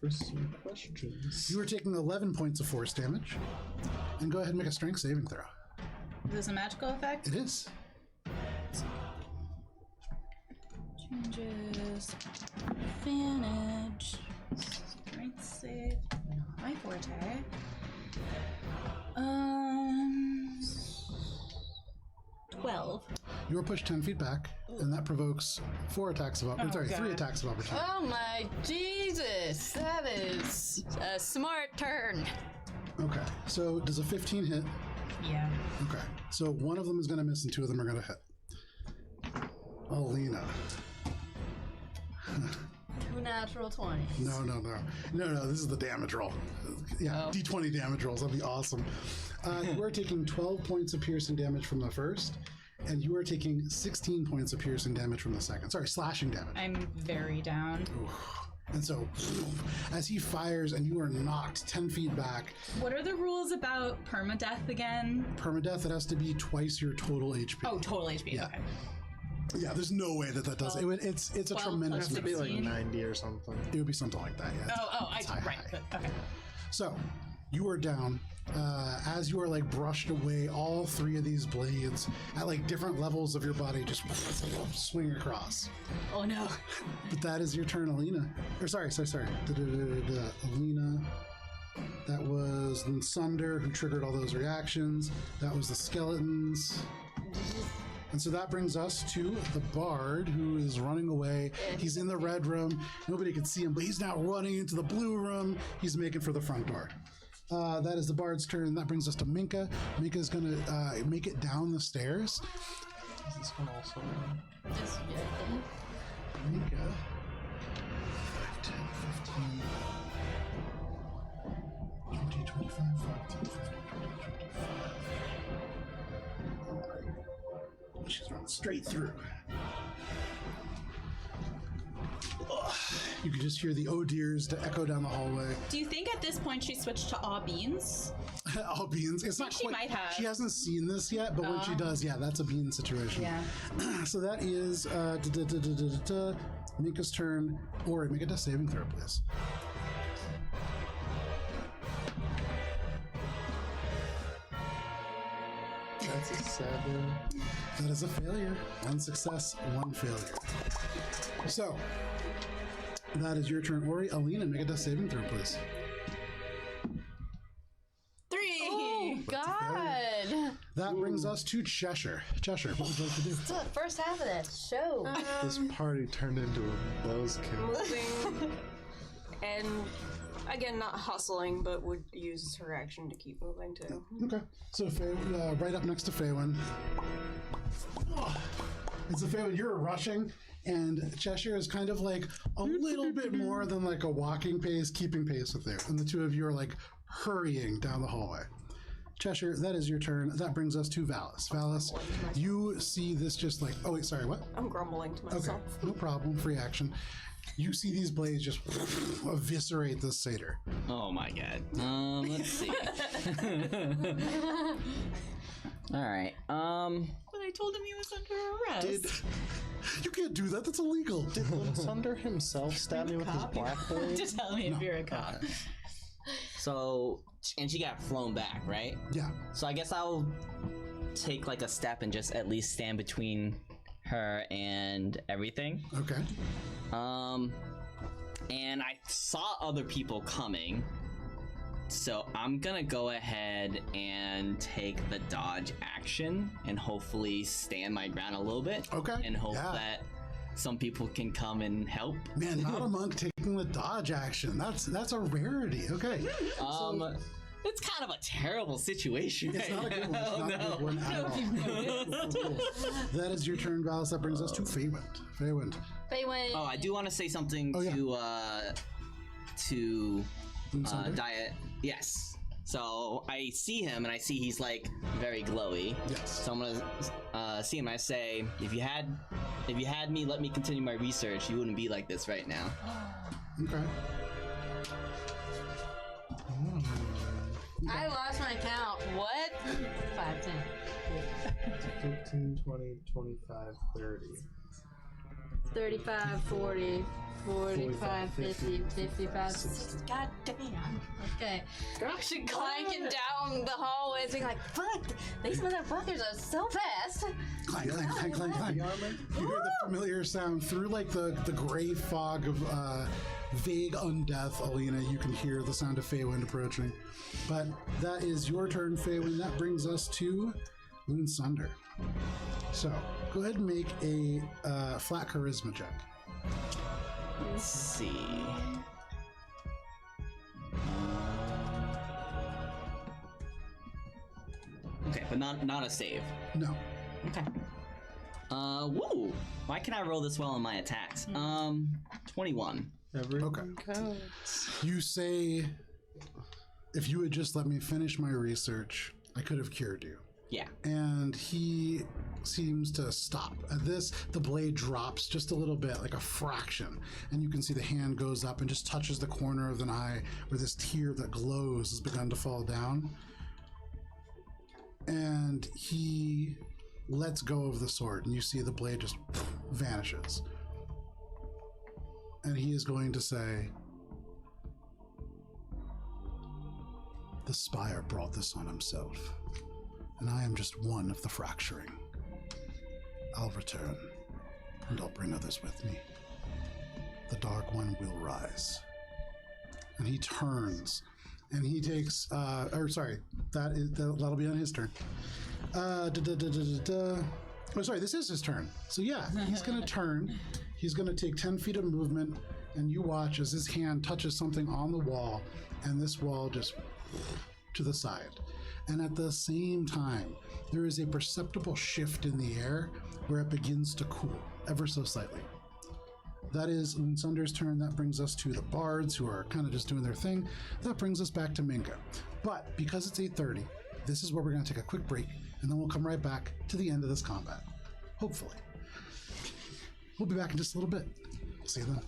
For some questions. You are taking 11 points of force damage. And go ahead and make a strength saving throw. Is this a magical effect? It is. Changes. Advantage. Strength save. Not my forte. 12. You are pushed 10 feet back, and that provokes 3 attacks of opportunity. Oh my Jesus! That is a smart turn. Okay, so does a 15 hit? Yeah. Okay, so one of them is going to miss and 2 of them are going to hit. Alina. 2 natural 20s. No, this is the damage roll. Yeah, Oh. D20 damage rolls, that'd be awesome. You are taking 12 points of piercing damage from the first, and you are taking 16 points of piercing damage from the second. Sorry, slashing damage. I'm very down. And so, as he fires and you are knocked 10 feet back, What are the rules about permadeath again? permadeath, it has to be twice your total HP. Oh, total HP. Yeah. Okay. Yeah, there's no way that does it. It's a 12 tremendous plus It'd be like 16. 90 or something. It would be something like that, yeah. It's high. Right. Good. Okay. So, you are down. As you are like brushed away, all 3 of these blades at like different levels of your body just swing across. Oh no. But that is your turn, Alina. Or sorry. Alina. That was the Sunder who triggered all those reactions. That was the skeletons. And so that brings us to the Bard, who is running away. He's in the red room. Nobody can see him, but he's now running into the blue room. He's making for the front door. That is the Bard's turn. That brings us to Minka. Minka's going to make it down the stairs. Is this one also? Minka. 5, 10, 15, 20, 25, 5, 10, 15, 20, 25. All right. She's running straight through. Ugh. You can just hear the oh dears to echo down the hallway. Do you think at this point she switched to all beans? All beans. It's not She quite. might have. She hasn't seen this yet, but when she does, yeah, that's a bean situation. Yeah. So that is Minka's turn. Ori, make a death saving throw, please. That's a 7. That is a failure. 1 success, 1 failure. So that is your turn, Ori. Alina, make a death saving throw, please. 3. Oh God! That brings us to Cheshire. Cheshire, what would you like to do? It's the first half of that show. This party turned into a buzzkill. Moving. And again, not hustling, but would use her action to keep moving too. Okay. So right up next to Faywin. It's a Faywin. You're rushing, and Cheshire is kind of like a little bit more than like a walking pace, keeping pace with you. And the 2 of you are like hurrying down the hallway. Cheshire, that is your turn. That brings us to Valis. Valis, you see this just like, oh wait, sorry, what? I'm grumbling to Okay, myself. no problem. Free action. You see these blades just eviscerate this satyr. Oh my god. Let's see. Alright, But I told him he was under arrest. You can't do that. That's illegal. Did Sunder himself stab me with his black blade? To tell me if you're a cop. so, and she got flown back, right? Yeah. So I guess I'll take like a step and just at least stand between her and everything. Okay. And I saw other people coming, so I'm gonna go ahead and take the dodge action and hopefully stand my ground a little bit. Okay, And hope yeah. that some people can come and help. Man, not a monk taking the dodge action. That's a rarity. Okay. It's kind of a terrible situation. It's not a good one. It's right not a now. good one at all. That is your turn, Valis. That brings us to Feywind. Feywind. Feywind. Oh, I do want to say something Oh, yeah. to Moonsunder? Diet. Yes. So I see him, and I see he's like very glowy. Yes. So I'm gonna see him. And I say, if you had me let me continue my research, you wouldn't be like this right now. Okay. I lost my count. What? 5, 10. 15, 20, 25, 30. 35, 40, 45, 50, 55, 60. God damn. Okay. She clanking down the hallways, being like, fuck, these motherfuckers are so fast. Clank, clank, clank, clank, clank. You hear the familiar sound through like the gray fog of vague undeath, Alina. You can hear the sound of Feywind approaching. But that is your turn, Feywind. That brings us to Moonsunder. So go ahead and make a flat charisma check. Let's see. Okay, but not a save. No. Okay. Woo! Why can I roll this well on my attacks? 21. Okay. You say, if you had just let me finish my research, I could have cured you. Yeah. And he seems to stop. At this, the blade drops just a little bit, like a fraction, and you can see the hand goes up and just touches the corner of an eye where this tear that glows has begun to fall down. And he lets go of the sword, and you see the blade just vanishes. And he is going to say, "The Spire brought this on himself, and I am just one of the fracturing. I'll return, and I'll bring others with me. The Dark One will rise." And he turns, and he takes, that'll be on his turn. Oh, sorry, this is his turn. So yeah, he's gonna turn. He's gonna take 10 feet of movement, and you watch as his hand touches something on the wall, and this wall just to the side. And at the same time, there is a perceptible shift in the air where it begins to cool ever so slightly. That is Moonsunder's turn. That brings us to the Bards, who are kind of just doing their thing. That brings us back to Minka. But because it's 8:30, this is where we're going to take a quick break, and then we'll come right back to the end of this combat. Hopefully. We'll be back in just a little bit. See you then.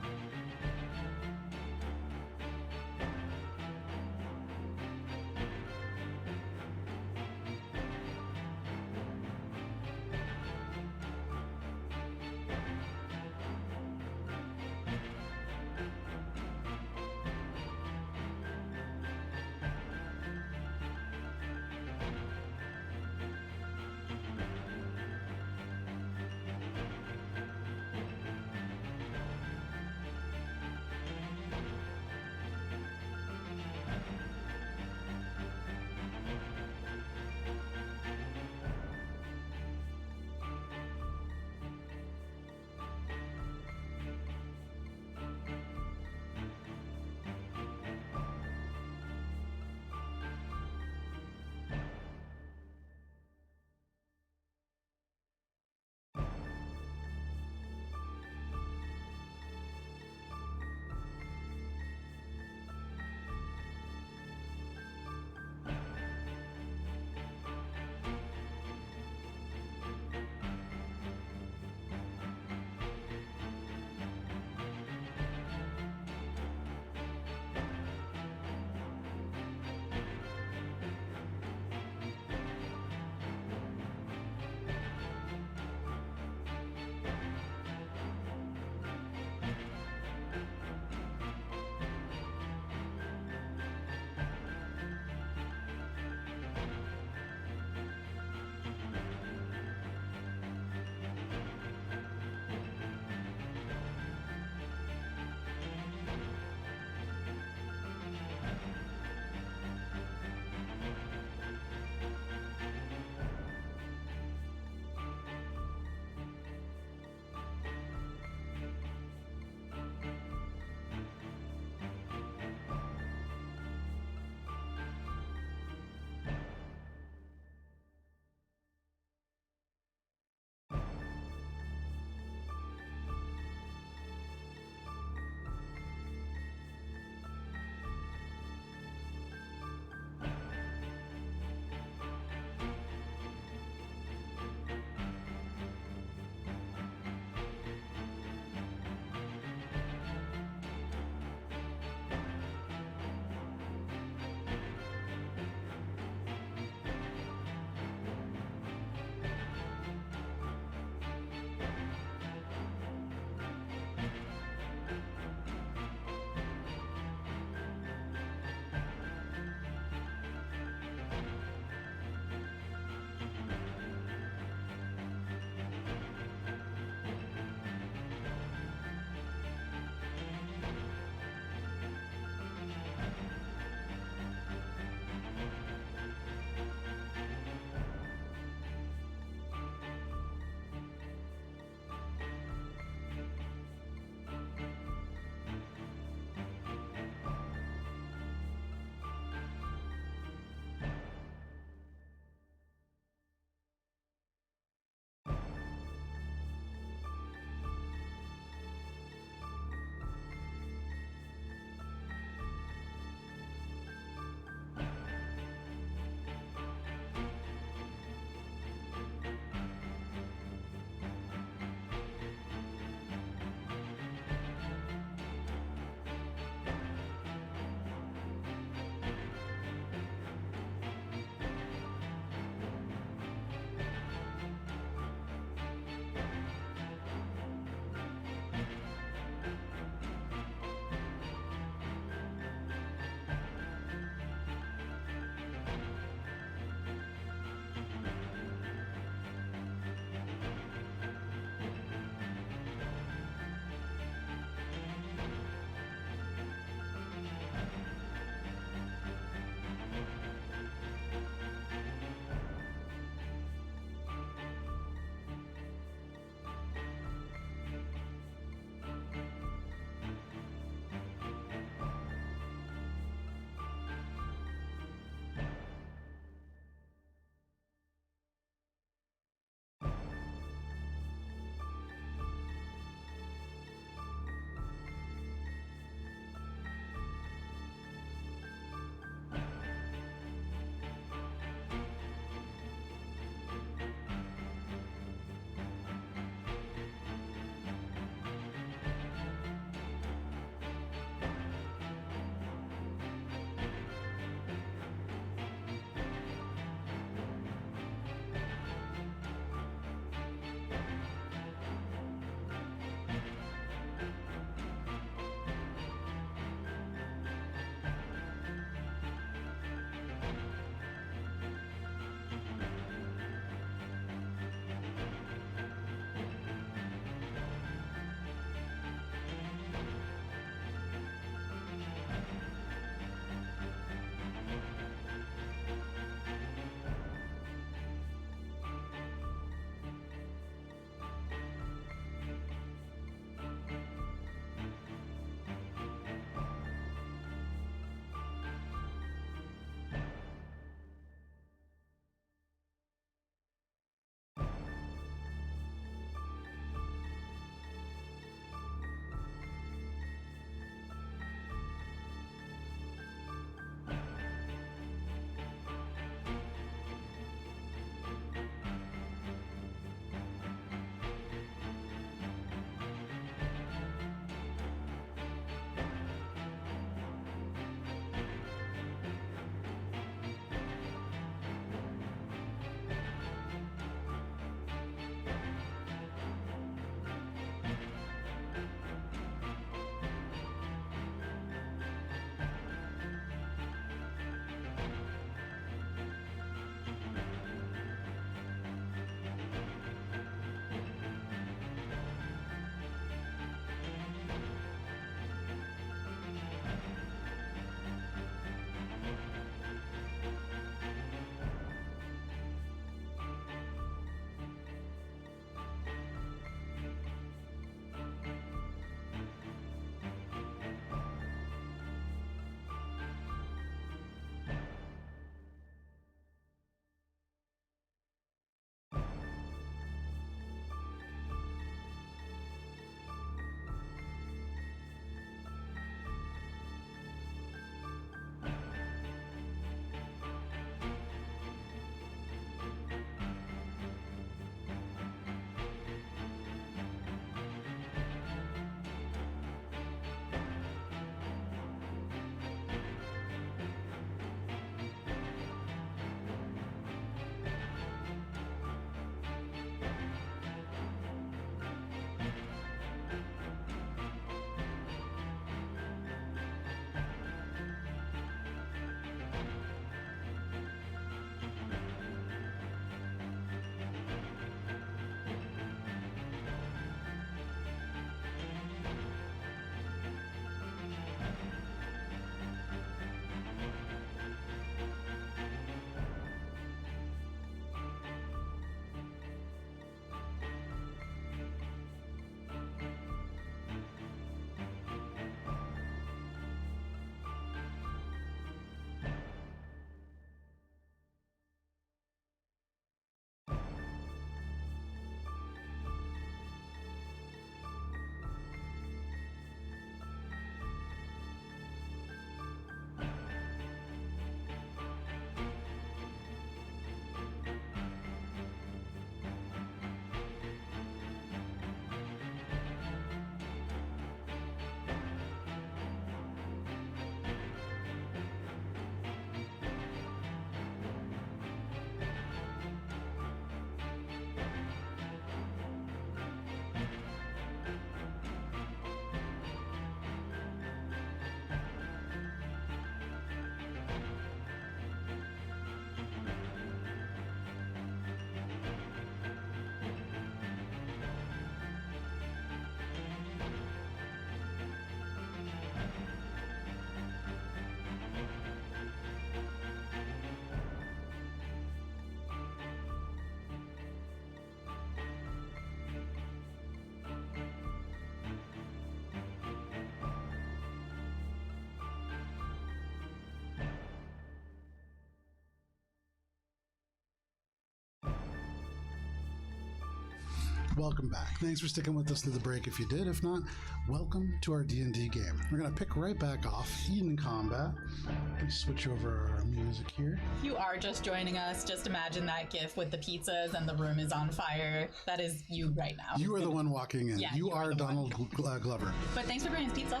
welcome back. Thanks for sticking with us through the break if you did. If not, welcome to our D&D game. We're going to pick right back off in combat. Let me switch over our music here. If you are just joining us, just imagine that gif with the pizzas and the room is on fire. That is you right now. You are the one walking in. Yeah, you you are are the Donald Glover. But thanks for bringing us pizza.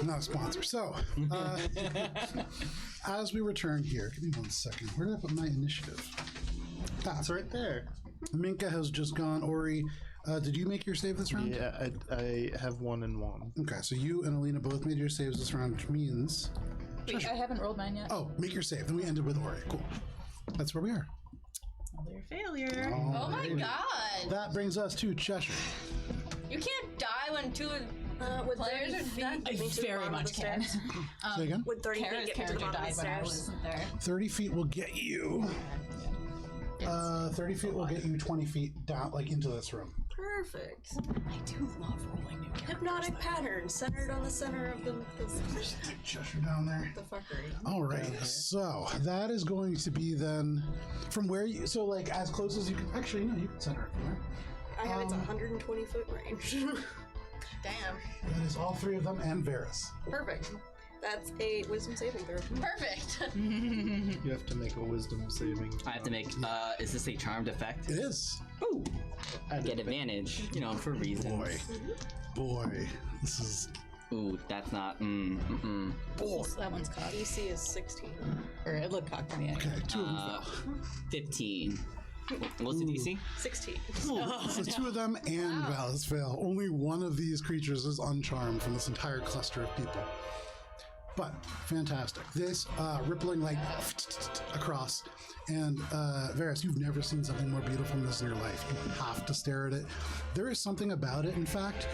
Not a sponsor. So, as we return here, give me 1 second. Where did I put my initiative? It's right there. Minka has just gone. Ori, did you make your save this round? Yeah, I have 1 and 1. Okay, so you and Alina both made your saves this round, which means... Wait, I haven't rolled mine yet. Oh, make your save. Then we ended with Ori. Cool. That's where we are. Another failure. Oh my god! That brings us to Cheshire. You can't die when two Would players 30 are feet done. get me I to the very bottom of much the can. stairs? Say again? Would 30 feet Kara's get me to the character bottom of died the when I stairs? wasn't there. 30 feet will get you. 30 feet will get you 20 feet down, like into this room. Perfect. I do love rolling new characters. Hypnotic pattern centered on the center of the Stick Cheshire down there. fuckery. All right, so that is going to be then from where you. So, like, as close as you can. Actually, no, you can center it from there. I have its 120 foot range. Damn. That is all three of them and Varys. Perfect. That's a wisdom saving throw. Perfect. You have to make a wisdom saving. I have to make. Is this a charmed effect? It is. Ooh. I get advantage, for reasons. Boy, this is. Ooh, that's not. That one's cocked. DC is 16. Or it looked cocked to me. Okay, two of them fell. 15. What's the DC? 16. So two of them and Valis fail. Only one of these creatures is uncharmed from this entire cluster of people. But fantastic. This rippling like across. And Varys, you've never seen something more beautiful than this in your life. You have to stare at it. There is something about it, in fact,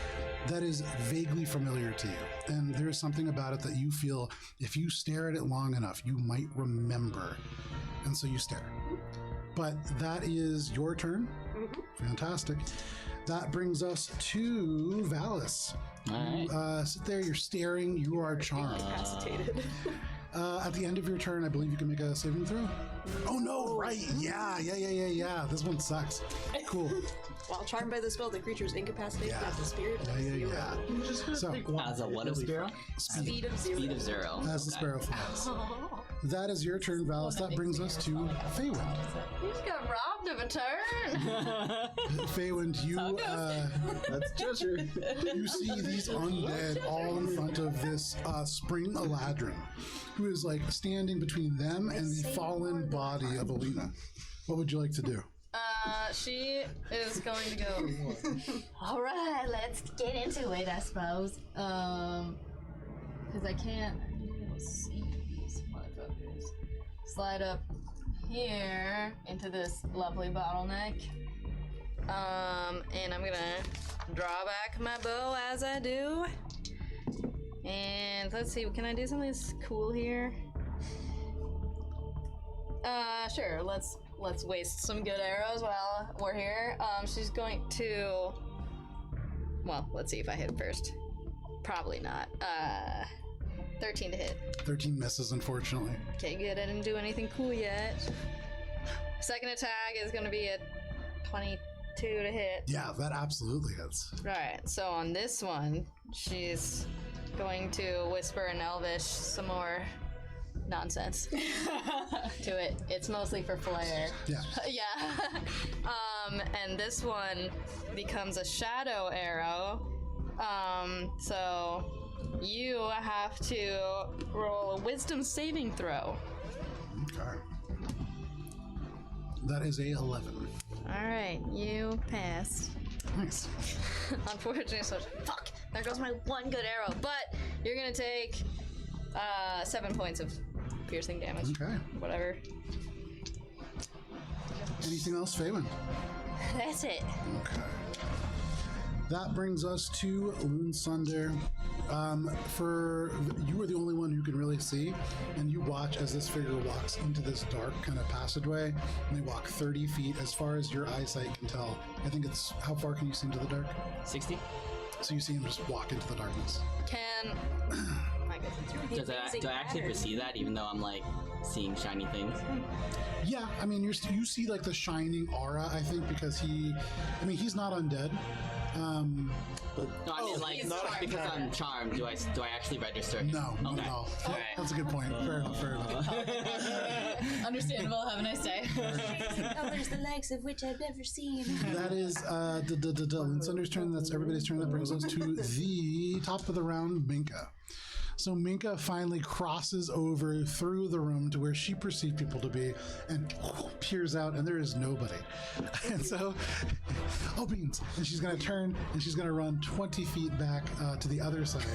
that is vaguely familiar to you. And there is something about it that you feel if you stare at it long enough, you might remember. And so you stare. But that is your turn. Fantastic. That brings us to Valis. All right. Sit there, you're staring, you are charmed. Incapacitated. At the end of your turn, I believe you can make a saving throw. Oh no, right. Yeah. This one sucks. Cool. While charmed by the spell, the creature is incapacitated Yeah. as the spirit of Yeah. zero. So, As a what of zero? Speed of zero. Speed of 0. as the sparrow flies. That is your turn, Valis. That brings us to Feywind. You just got robbed of a turn. Feywind, you That's Cheshire. you see these undead all in front of this spring Eladrin, who is like standing between them and the fallen body of Alina. What would you like to do? She is going to go. All right, let's get into it, I suppose. Because I can't see these motherfuckers. Slide up here into this lovely bottleneck. And I'm gonna draw back my bow as I do. And let's see, can I do something that's cool here? Sure, let's waste some good arrows while we're here. She's going to... Well, let's see if I hit first. Probably not. 13 to hit. 13 misses, unfortunately. Okay, good. I didn't do anything cool yet. Second attack is going to be a 22 to hit. Yeah, that absolutely hits. Right, so on this one, she's going to whisper in Elvish some more nonsense to it. It's mostly for flair. Yeah. Yeah. And this one becomes a shadow arrow. So you have to roll a wisdom saving throw. Okay. That is a 11. All right, you passed. Nice. Unfortunately, so fuck. There goes my one good arrow. But you're gonna take 7 points of piercing damage. Okay. Whatever. Anything else, Feywind? That's it. Okay. That brings us to Loon Sunder. You are the only one who can really see, and you watch as this figure walks into this dark kind of passageway, and they walk 30 feet as far as your eyesight can tell. I think it's, how far can you see into the dark? 60? So you see him just walk into the darkness. Can... my Do I actually perceive that, even though I'm like seeing shiny things? Yeah, I mean, you see like the shining aura, I think, because he's not undead. No, I mean like not because I'm charmed. Do I actually register? No, not at all. All right. That's a good point. Fair enough. Understandable. Have a nice day. Colors the likes of which I've never seen. That is Linsunder's turn. That's everybody's turn. That brings us to the top of the round, Minka. So Minka finally crosses over through the room to where she perceived people to be and peers out, and there is nobody. And so, oh beans! And she's going to turn and she's going to run 20 feet back to the other side.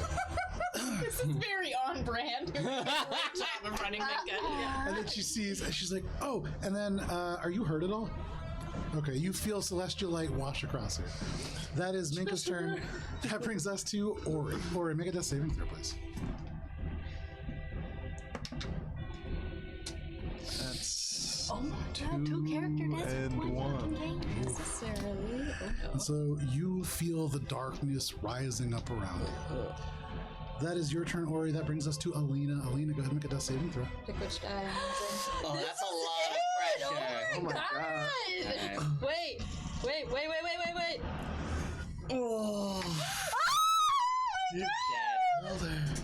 This is very on brand. Great job of running Minka. And then she sees, and she's like, oh, and then, are you hurt at all? Okay, you feel celestial light wash across her. That is Minka's turn. That brings us to Ori. Ori, make a death saving throw, please. That's Oh my god, 2 character deaths and in one one. game. Necessarily. And so you feel the darkness rising up around you. That is your turn, Ori. That brings us to Alina. Alina, go ahead and make a death saving throw. Pick which die I'm using. Oh, that's a lot of pressure. Oh my god. Wait. Oh. You Dead.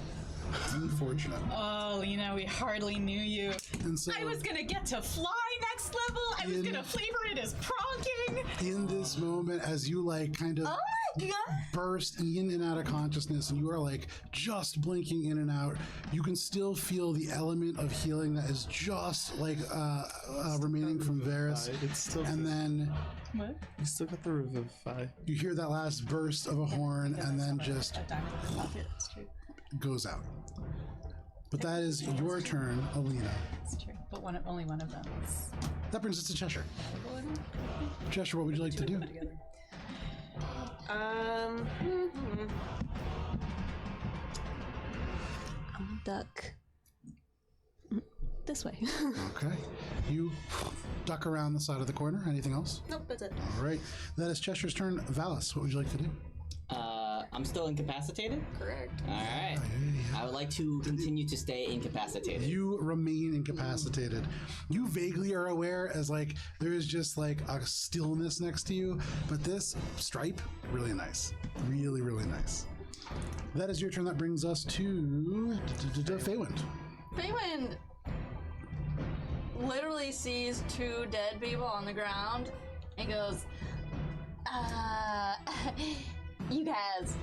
Unfortunate. Oh, Lena, we hardly knew you. And so I was gonna get to fly next level. I was gonna flavor it as pronking. in this moment, as you like kind of burst in and out of consciousness, and you are like just blinking in and out, you can still feel the element of healing that is just like remaining from Varys. It's still. And then What? You still got the revivify. you hear that last burst of a horn, and then just That's true. goes out. But that is your turn, Alina. That's true. But only one of them is. That brings us to Cheshire. Cheshire, what would you like to do? Duck. This way. Okay. You duck around the side of the corner. Anything else? Nope, that's it. All right. That is Cheshire's turn. Valis, what would you like to do? I'm still incapacitated? Correct. Alright. I would like to continue to stay incapacitated. You remain incapacitated. You vaguely are aware as like there is just like a stillness next to you, but this stripe, really nice. Really, really nice. That is your turn. That brings us to Feywind. Feywind literally sees 2 dead people on the ground and goes, you guys,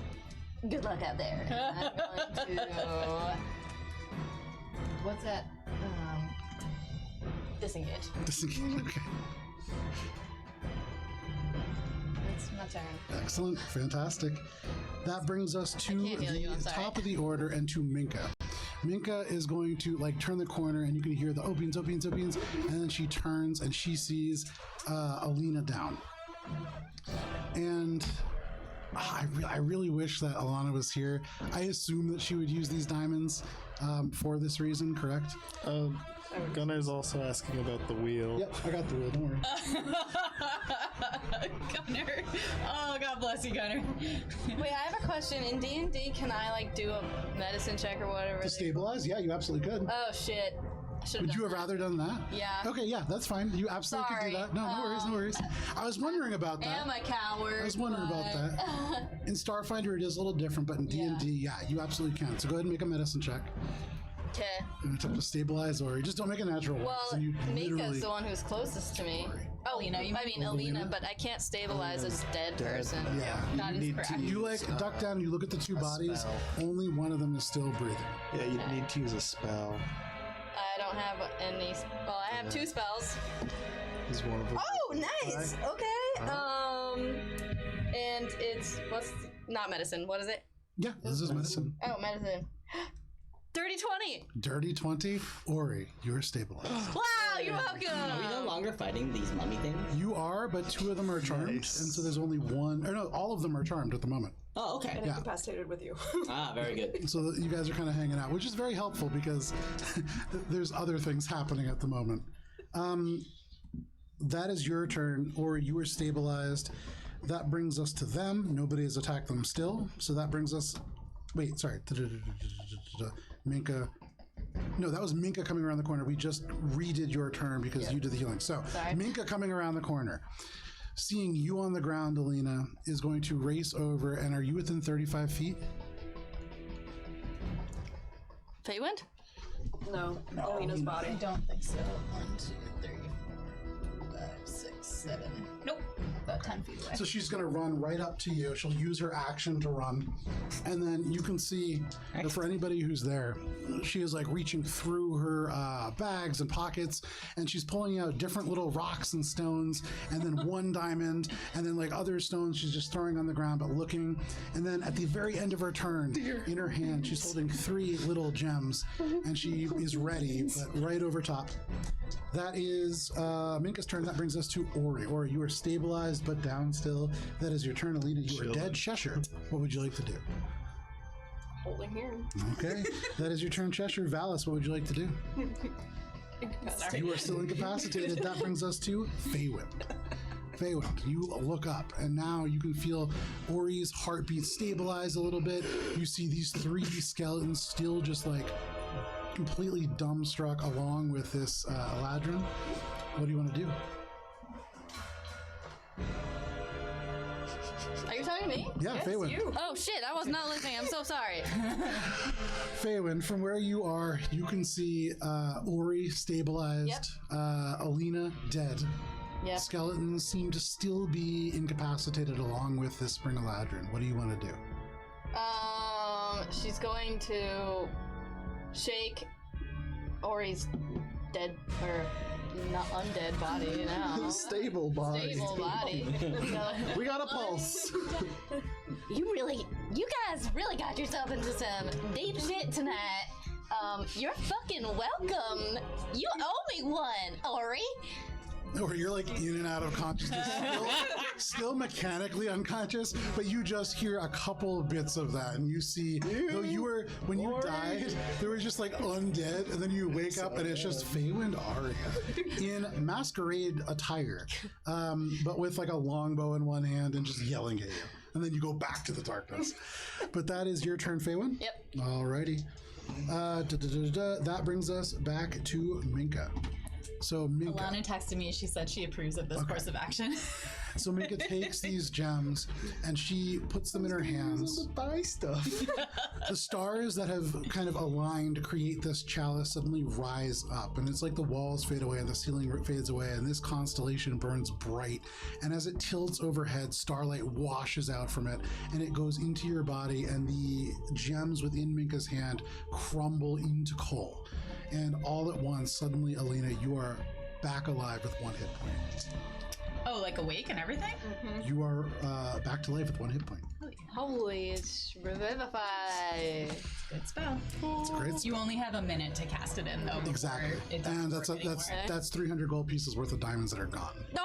good luck out there. I'm going to... What's that? Disengage. Okay. It's my turn. Excellent. Fantastic. That brings us to can't heal you, I'm the sorry. top of the order and to Minka. Minka is going to like turn the corner and you can hear the oh beans, and then she turns and she sees Alina down. And I really wish that Alana was here. I assume that she would use these diamonds for this reason, correct? Gunner's also asking about the wheel. Yep, I got the wheel, don't worry. Gunner. Oh, God bless you, Gunner. Wait, I have a question. In D&D, can I like do a medicine check or whatever? To stabilize? Yeah, you absolutely could. Oh shit. I should Would you have rather done that? Yeah. Okay, yeah, that's fine. You absolutely could Sorry. do that. No, no worries. I was wondering about that. Am a coward. I was wondering about that. In Starfinder, it is a little different, but in D&D, yeah, you absolutely can. So go ahead and make a medicine check. Okay. And attempt to stabilize, or you just don't make a natural one. Well, So you Mika's literally the one who's closest to me. Oh, Alina, you I mean Alina, but I can't stabilize a dead person. yeah. That is correct. You like duck down. You look at the 2 bodies. spell. Only one of them is still breathing. Yeah, you need to use a spell. I don't have any. Well, I have 2 spells. Is one of them. Oh, nice. Okay. And it's not medicine. What is it? Yeah, this is medicine. Oh, medicine. Dirty 20. Dirty 20. Ori, you're stabilized. Wow, you're Are we no welcome. longer fighting these mummy things? You are, but 2 of them are charmed, Nice. and so there's only one. Or no, all of them are charmed at the moment. Oh, okay. Yeah. Incapacitated with you. Ah, very good. So you guys are kind of hanging out, which is very helpful because there's other things happening at the moment. That is your turn, or you are stabilized. That brings us to them. Nobody has attacked them still, so that brings us. Wait, sorry. Minka. No, that was Minka coming around the corner. We just redid your turn because you did the healing. So, Sorry. Minka coming around the corner. Seeing you on the ground, Alina, is going to race over. And are you within 35 feet? Feywind? No, Alina's I body. don't think so. 1, 2, 3, 4, 5, 6, 7. Nope. About 10 feet away. So she's going to run right up to you. She'll use her action to run. And then you can see that for anybody who's there, she is like reaching through her bags and pockets, and she's pulling out different little rocks and stones, and then one diamond, and then like other stones she's just throwing on the ground but looking. And then at the very end of her turn, in her hand, she's holding 3 little gems, and she is ready, but right over top. That is Minka's turn. That brings us to Ori. Ori, you are stabilized but down still. That is your turn. Alina, you are dead. Cheshire, what would you like to do? Holding here. Okay. That is your turn, Cheshire. Valis, what would you like to do? You are still incapacitated. That brings us to Feywind. Feywind, you look up, and now you can feel Ori's heartbeat stabilize a little bit. You see these 3 skeletons still just like completely dumbstruck along with this Eladrin. What do you want to do? Are you talking to me? Yeah, Feywind. Oh shit, I was not listening. I'm so sorry. Feywind, from where you are, you can see Ori stabilized, Alina dead. Yep. Skeletons seem to still be incapacitated along with this Spring Eladrin. What do you want to do? She's going to shake Ori's dead or not undead body now. Stable body. Stable body. We got a pulse. You guys really got yourself into some deep shit tonight. You're fucking welcome. You owe me one, Ori. Or you're like in and out of consciousness, still mechanically unconscious, but you just hear a couple of bits of that, and you see, though you were, when you died, there was just like undead, and then you wake up and it's just Feywind Aria in masquerade attire, but with like a longbow in one hand and just yelling at you. And then you go back to the darkness. But that is your turn, Feywind? Yep. Alrighty. That brings us back to Minka. So Minka. Alana texted me. She said she approves of this course of action. So Minka takes these gems and she puts them in her hands. Buy stuff. The stars that have kind of aligned to create this chalice suddenly rise up, and it's like the walls fade away and the ceiling fades away, and this constellation burns bright. And as it tilts overhead, starlight washes out from it, and it goes into your body, and the gems within Minka's hand crumble into coal. And all at once, suddenly, Alina, you are back alive with 1 hit point. Oh, like awake and everything? You are back to life with 1 hit point. Holy, it's revivify. Good spell. It's a great spell. You only have a minute to cast it in, though. before Exactly. it doesn't And work anymore. that's 300 gold pieces worth of diamonds that are gone. No!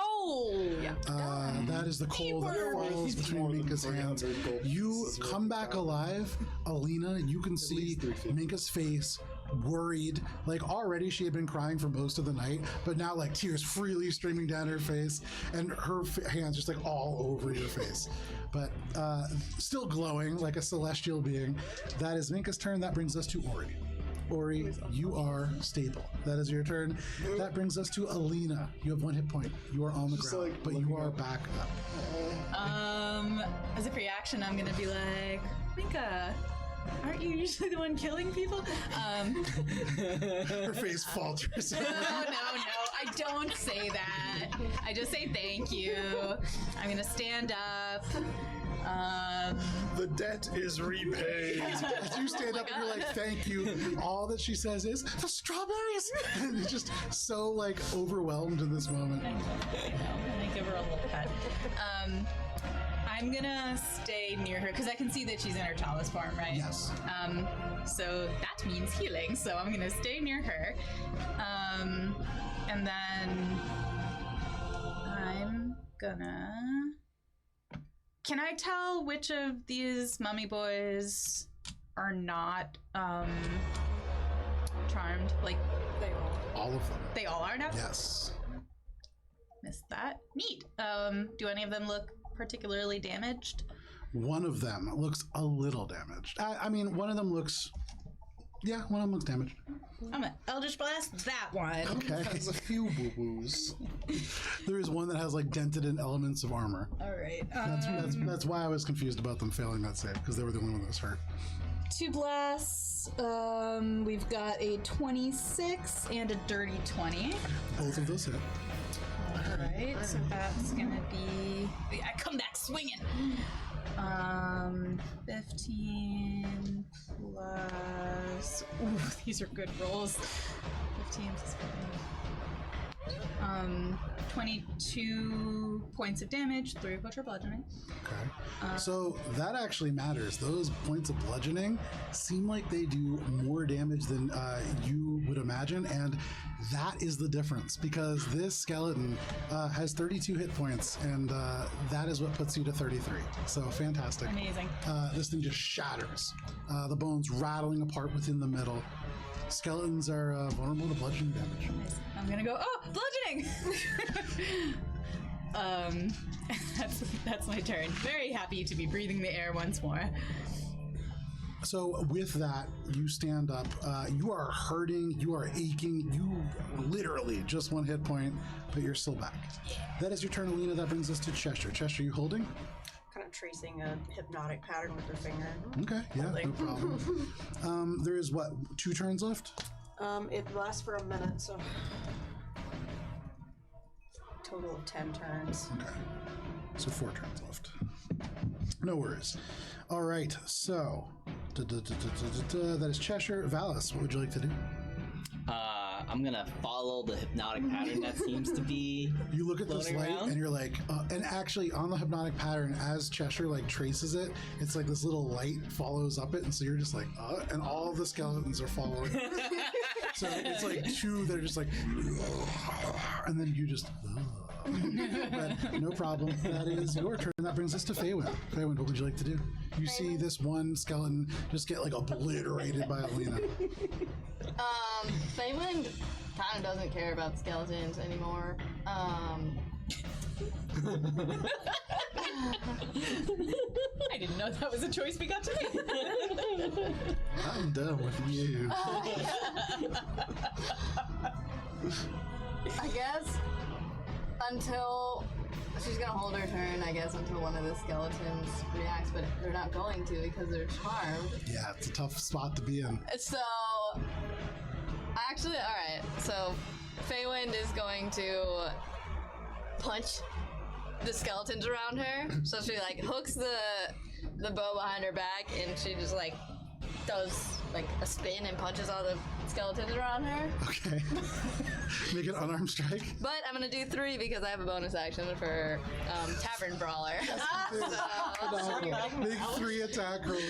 That is the coal that falls between Minka's hands. You come back alive, Alina. You can see Minka's face, worried. Like already she had been crying for most of the night, but now like tears freely streaming down her face, and her hands just like all over your face. But still glowing like a celestial being. That is Minka's turn. That brings us to Ori. Ori, you are stable. That is your turn. That brings us to Alina. You have 1 hit point. You are on the ground, but you are back up. As a reaction, I'm gonna be like, Minka, aren't you usually the one killing people? Her face falters. No, I don't say that. I just say thank you. I'm gonna stand up. The debt is repaid. As you stand up and you're like, thank you, all that she says is, the strawberries! And it's just so like overwhelmed in this moment. I'm gonna give her a little pet. I'm gonna stay near her because I can see that she's in her chalice form, right? Yes. So that means healing. So I'm gonna stay near her, and then I'm gonna. Can I tell which of these mummy boys are not charmed? Like All of them. they all are now. Yes. Missed that. Neat. Do any of them look particularly damaged? One of them looks a little damaged. I mean, one of them looks Yeah, one of them looks damaged. I'm gonna Eldritch Blast that one. Okay. There's a few boo-boos. There is one that has like dented in elements of armor. All right. That's why I was confused about them failing that save, because they were the only one that was hurt. 2 blasts. We've got a 26 and a dirty 20. Both of those hit. All right, so that's gonna be. I come back swinging. 15 plus. Ooh, these are good rolls. 15 plus 22 points of damage, 3 of which are bludgeoning. Okay. So that actually matters. Those points of bludgeoning seem like they do more damage than you would imagine, and that is the difference, because this skeleton has 32 hit points, and that is what puts you to 33. So fantastic. Amazing. This thing just shatters. The bones rattling apart within the middle. Skeletons are vulnerable to bludgeoning damage. Nice. I'm gonna go. Oh, bludgeoning. That's my turn. Very happy to be breathing the air once more. So with that, you stand up. You are hurting. You are aching. You literally just 1 hit point, but you're still back. That is your turn, Alina. That brings us to Cheshire. Cheshire, you holding? Kind of tracing a hypnotic pattern with her finger. Okay, yeah, no problem. There is what, 2 turns left? It lasts for a minute, so total of 10 turns. Okay, so 4 turns left. No worries. All right, so that is Cheshire. Valis, what would you like to do? I'm gonna follow the hypnotic pattern that seems to be. You look at this floating light around. and you're like, and actually on the hypnotic pattern, as Cheshire like traces it, it's like this little light follows up it, and so you're just like, and all the skeletons are following. So it's like 2 that are just like, and then you just. But no problem. That is your turn. That brings us to Feywind. Feywind, what would you like to do? You see this one skeleton just get like obliterated by Alina. Feywind kind of doesn't care about skeletons anymore. I didn't know that was a choice we got to make. I'm done with you. I guess until she's gonna hold her turn, I guess, until one of the skeletons reacts, but they're not going to because they're charmed. Yeah, it's a tough spot to be in. So, actually, alright, so Feywind is going to punch the skeletons around her. So she like hooks the bow behind her back, and she just like does like a spin and punches all the skeletons around her. Okay. Make an unarmed strike. But I'm gonna do 3 because I have a bonus action for Tavern Brawler. Make 3 attack rolls.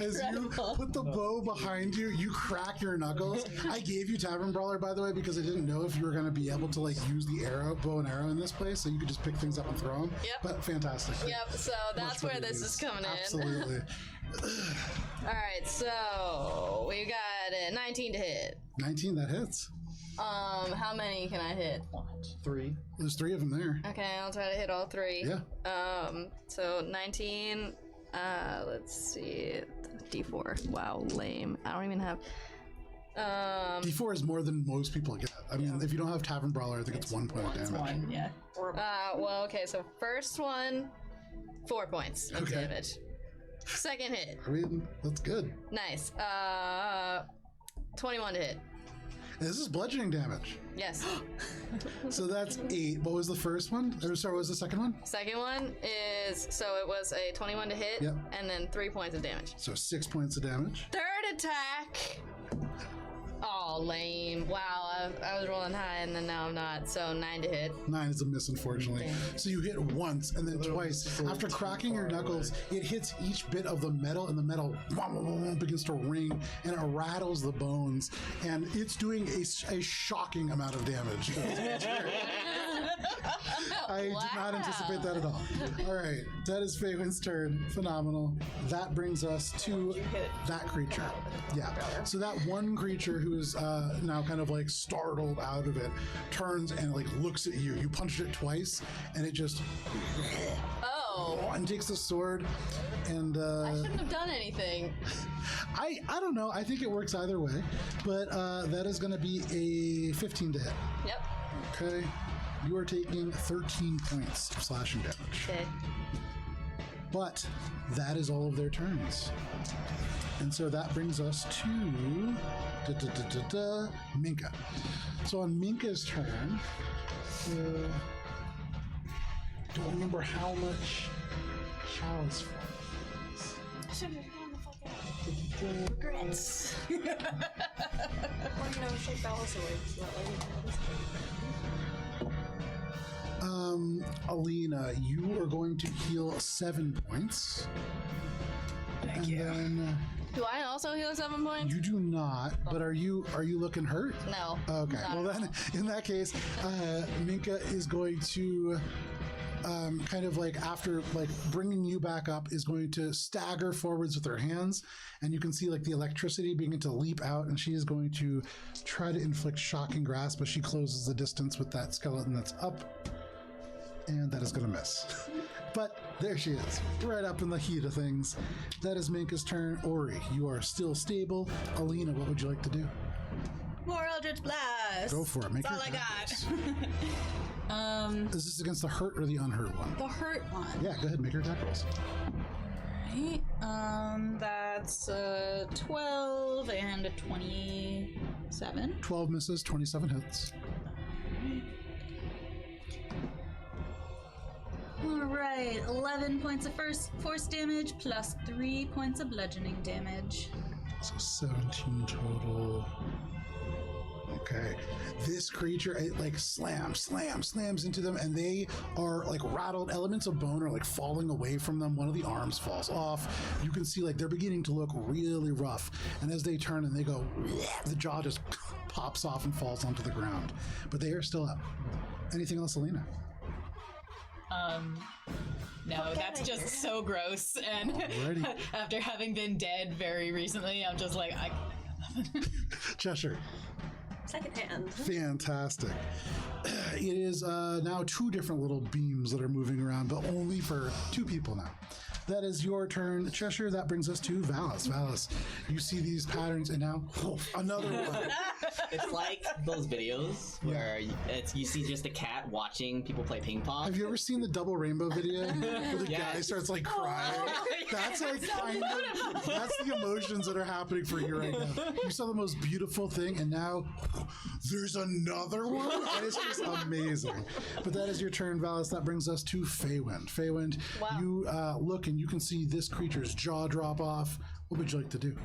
As you put the bow behind you, you crack your knuckles. I gave you Tavern Brawler, by the way, because I didn't know if you were going to be able to like use the bow and arrow in this place, so you could just pick things up and throw them. Yep. But fantastic. Yep, so that's Much where better this use. is coming in. Absolutely. Alright, so we got a 19 to hit. 19, that hits. How many can I hit? 3. There's 3 of them there. Okay, I'll try to hit all 3. Yeah. So 19, let's see, D4. Wow, lame. I don't even have, D4 is more than most people get. I mean, if you don't have Tavern Brawler, I think it's 1 point of damage. 1, yeah. well, okay, so first one, 4 points of Okay. damage. Second hit, I mean, that's good. nice. 21 to hit. This is bludgeoning damage. Yes. So that's 8. What was the first one? Or sorry, what was the second one? Second one is, so it was a 21 to hit, Yep. and then 3 points of damage. So 6 points of damage. Third attack. Oh, lame. Wow, I was rolling high and then now I'm not. So 9 to hit. 9 is a miss, unfortunately. So you hit once and then twice. After cracking your knuckles, it hits each bit of the metal, and the metal begins to ring, and it rattles the bones, and it's doing a shocking amount of damage. I did not anticipate that at all. All right, that is Faywin's turn. Phenomenal. That brings us to that creature. Yeah. So that one creature who is now kind of like startled out of it turns and like looks at you. You punched it twice, and it just Oh, and takes the sword and I shouldn't have done anything. I don't know. I think it works either way, but that is going to be a 15 to hit. Yep. Okay. You are taking 13 points of slashing damage. Okay. But that is all of their turns. And so that brings us to Minka. So on Minka's turn, don't remember how much chalice falls. I should have gone the fuck out. Regrets. Or, shake Valis away so that way Alina, you are going to heal 7 points. Thank you. Then Do I also heal 7 points? you do not, but are you looking hurt? No. Okay. Not Well, at then, in that case, Minka is going to kind of like after like bringing you back up is going to stagger forwards with her hands, and you can see like the electricity beginning to leap out, and she is going to try to inflict shocking grasp, but she closes the distance with that skeleton that's up, and that is going to miss. But there she is, right up in the heat of things. That is Minka's turn. Ori, you are still stable. Alina, what would you like to do? More Eldritch Blast. Go for it. Make That's all your I attack got. rolls. Is this against the hurt or the unhurt one? The hurt one. Yeah, go ahead, make your attack rolls. Right. That's 12 and a 27. 12 misses, 27 hits. All right, 11 points of force damage plus 3 points of bludgeoning damage. So 17 total. Okay. This creature, it like slams into them, and they are like rattled. Elements of bone are like falling away from them. One of the arms falls off. You can see like they're beginning to look really rough. And as they turn and they go, the jaw just pops off and falls onto the ground. But they are still up. Anything else, Alina? No, that's just so gross. And Alrighty. after having been dead very recently, I'm just like, Cheshire. Second hand. Fantastic. It is now 2 different little beams that are moving around, but only for 2 people now. That is your turn, Cheshire. That brings us to Valis. Valis, you see these patterns, and now another one. It's like those videos where you see just a cat watching people play ping pong. Have you ever seen the double rainbow video where the guy Yes. starts like crying? That's like kind of that's the emotions that are happening for you right now. You saw the most beautiful thing, and now there's another one, and it's just amazing. But that is your turn, Valis. That brings us to Feywind. Feywind, you look and you can see this creature's jaw drop off. What would you like to do?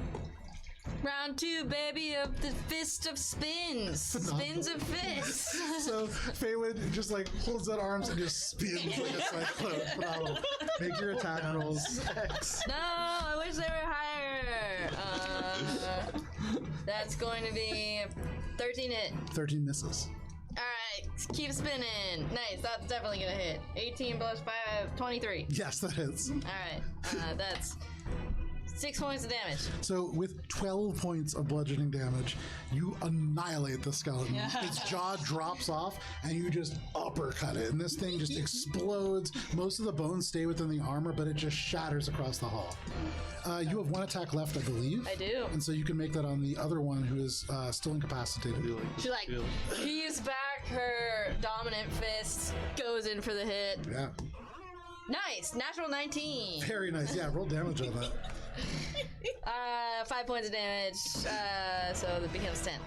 Round 2, baby, of the Fist of Spins. Spins of Fists. So Feywind just like holds out arms and just spins like a cyclone. Phenomenal. Make your attack rolls. No, I wish they were higher. That's going to be 13 hit. 13 misses. Alright, keep spinning. Nice, that's definitely gonna hit. 18 plus 5, 23. Yes, that hits. Alright, that's 6 points of damage. So with 12 points of bludgeoning damage, you annihilate the skeleton. Its jaw drops off, and you just uppercut it, and this thing just explodes. Most of the bones stay within the armor, but it just shatters across the hall. You have 1 attack left, I believe. I do. And so you can make that on the other one who is still incapacitated. She like heaves back her dominant fist, goes in for the hit. Yeah. Nice, natural 19. Very nice. Yeah, roll damage on that. 5 points of damage, so that becomes 10.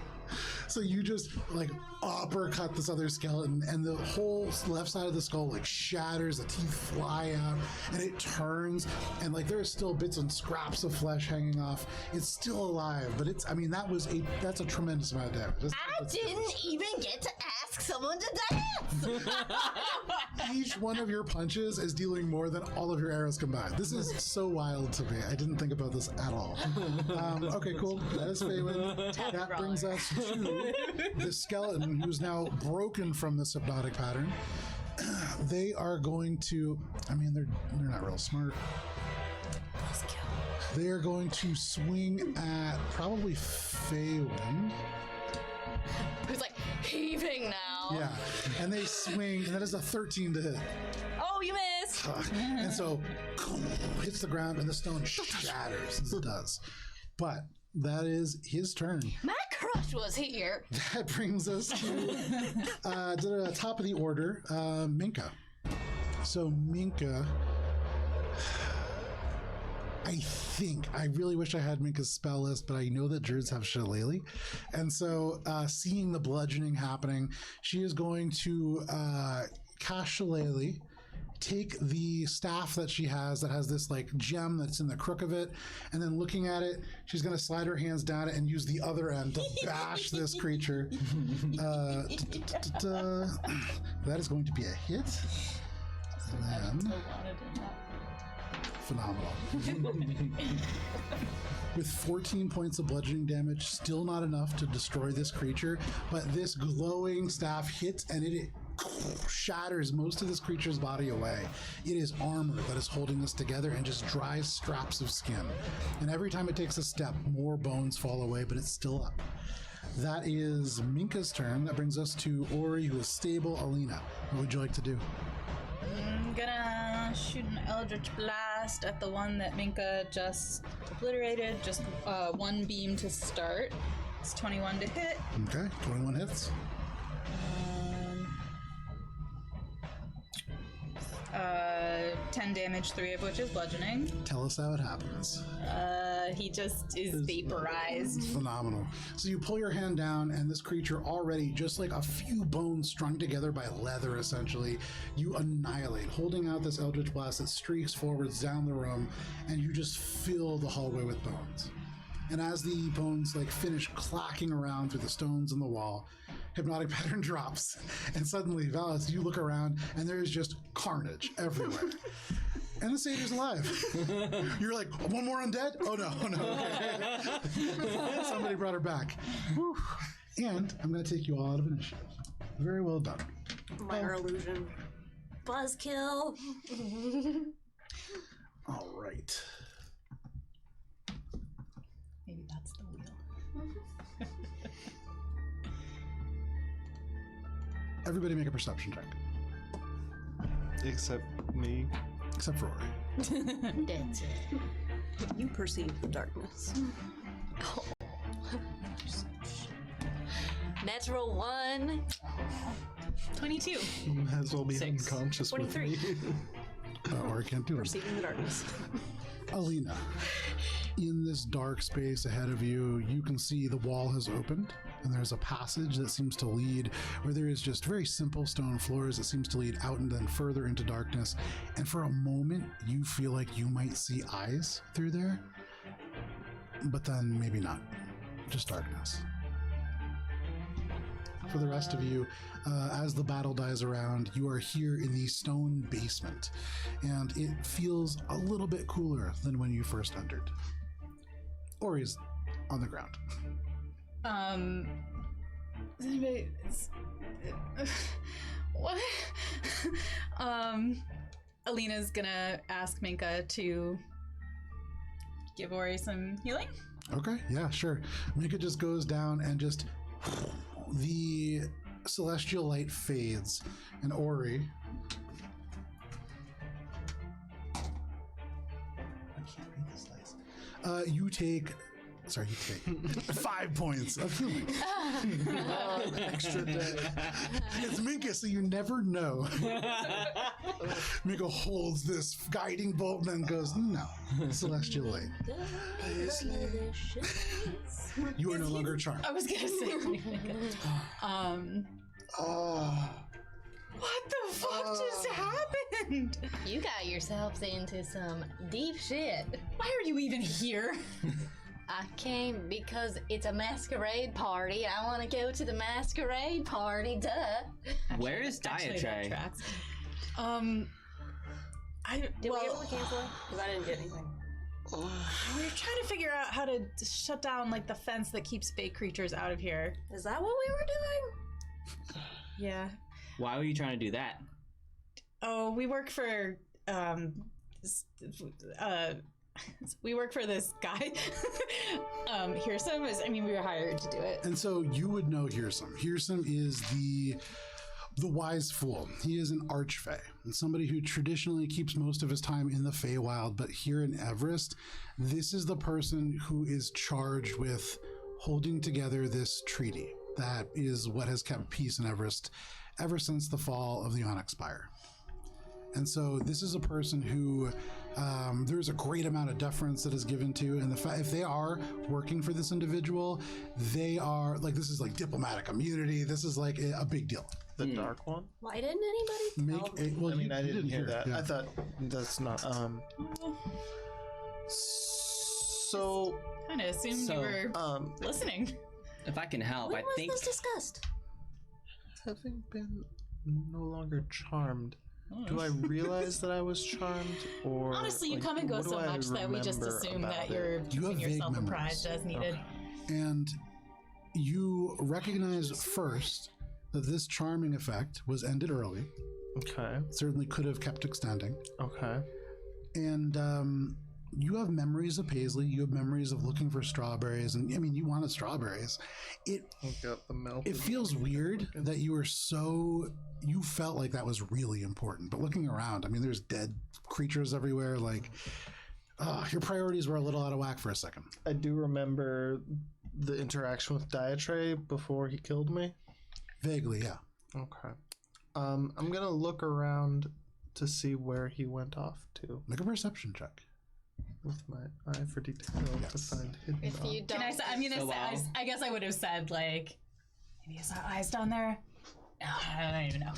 So you just like uppercut this other skeleton, and the whole left side of the skull like shatters, the teeth fly out, and it turns, and like there are still bits and scraps of flesh hanging off. It's still alive, but it's, I mean, that's a tremendous amount of damage. I didn't even get to ask someone to dance! Each one of your punches is dealing more than all of your arrows combined. This is so wild to me. I didn't think about this at all. Okay, cool. That is Feywind. That brings us to the skeleton who's now broken from this hypnotic pattern. They are going to, I mean, they're not real smart. They are going to swing at probably Feywind. Who's like heaving now. Yeah, and they swing, and that is a 13 to hit. Oh, you missed! And so hits the ground, and the stone shatters as it does. But that is his turn. My crush was here. That brings us to the top of the order, Minka. So Minka, I really wish I had Minka's spell list, but I know that druids have shillelagh. And so seeing the bludgeoning happening, she is going to cast shillelagh, take the staff that she has that has this like gem that's in the crook of it, and then looking at it, she's going to slide her hands down it and use the other end to bash this creature. That is going to be a hit. And then, phenomenal. With 14 points of bludgeoning damage, still not enough to destroy this creature, but this glowing staff hits and it shatters most of this creature's body away. It is armor that is holding this together and just dry straps of skin. And every time it takes a step, more bones fall away, but it's still up. That is Minka's turn. That brings us to Ori, who is stable. Alina, what would you like to do? I'm gonna shoot an Eldritch Blast at the one that Minka just obliterated. Just one beam to start. It's 21 to hit. Okay, 21 hits. 10 damage, 3 of which is bludgeoning. Tell us how it happens. He just is vaporized. Phenomenal. So you pull your hand down, and this creature already, just like a few bones strung together by leather, essentially, you annihilate, holding out this Eldritch Blast that streaks forwards down the room, and you just fill the hallway with bones. And as the bones like finish clacking around through the stones in the wall, Hypnotic Pattern drops, and suddenly, Valis, you look around, and there is just carnage everywhere. And the satyr's alive. You're like, one more undead? Oh no, okay. Somebody brought her back. Whew. And I'm going to take you all out of initiative. Very well done. Minor illusion. Buzzkill. All right. Maybe that's the wheel. Everybody make a perception check. Except me. Except for Ori. That's it. You perceive the darkness. Natural 1. 22. You might as well be 6. unconscious 23. with me. Ori can't do it. Perceiving the darkness. Alina, in this dark space ahead of you, you can see the wall has opened, and there's a passage that seems to lead where there is just very simple stone floors that seems to lead out and then further into darkness. And for a moment, you feel like you might see eyes through there, but then maybe not. Just darkness. For the rest of you, as the battle dies around, you are here in the stone basement, and it feels a little bit cooler than when you first entered. Ori's on the ground. Is anybody... What? Alina's gonna ask Minka to give Ori some healing. Okay, yeah, sure. Mika just goes down and just... The celestial light fades, and Ori... I can't read this dice. You take 5 points of healing. Extra day. It's Minka, so you never know. Minka holds this guiding bolt and then goes, no, celestial light. You are no longer charmed. I was gonna say. What the fuck just happened? You got yourselves into some deep shit. Why are you even here? I came because it's a masquerade party. I want to go to the masquerade party, duh. Where is Actually, that Diatray? tracks. Did we able to cancel it? Because I didn't get anything. We were trying to figure out how to shut down like the fence that keeps fake creatures out of here. Is that what we were doing? Yeah. Why were you trying to do that? Oh, we work for we work for this guy. Hearsome is, we were hired to do it. And so you would know Hearsome. Hearsome is the The Wise Fool. He is an archfey, and somebody who traditionally keeps most of his time in the Feywild, but here in Everest, this is the person who is charged with holding together this treaty. That is what has kept peace in Everest ever since the fall of the Onyx Spire. And so this is a person who there's a great amount of deference that is given to, and the fact if they are working for this individual, they are like, this is like diplomatic immunity. This is like a big deal. The dark one? Why didn't anybody Make tell me? well, I mean, you I didn't hear that. Yeah. I thought that's not. So, Kind of assumed you were listening. If I can help, When I was think this discussed? having been no longer charmed, do I realize that I was charmed, or Honestly, you like, come and go what do so I much that we just remember assume about that it? you're You have keeping vague yourself memories. apprised as needed. And you recognize first that this charming effect was ended early. Okay. Certainly could have kept extending. Okay. And you have memories of Paisley. You have memories of looking for strawberries, and I mean, you wanted strawberries. It Got the melt. it feels weird that you felt like that was really important. But looking around, I mean, there's dead creatures everywhere. Like, your priorities were a little out of whack for a second. I do remember the interaction with Diatrade before he killed me. Vaguely, yeah. Okay. I'm gonna look around to see where he went off to Make a perception check. with my eye for detail to Yes. find hidden. If you objects. don't, Can I say, I'm gonna So, say, wow. I guess I would have said, like, maybe his eyes down there? No, I don't even know.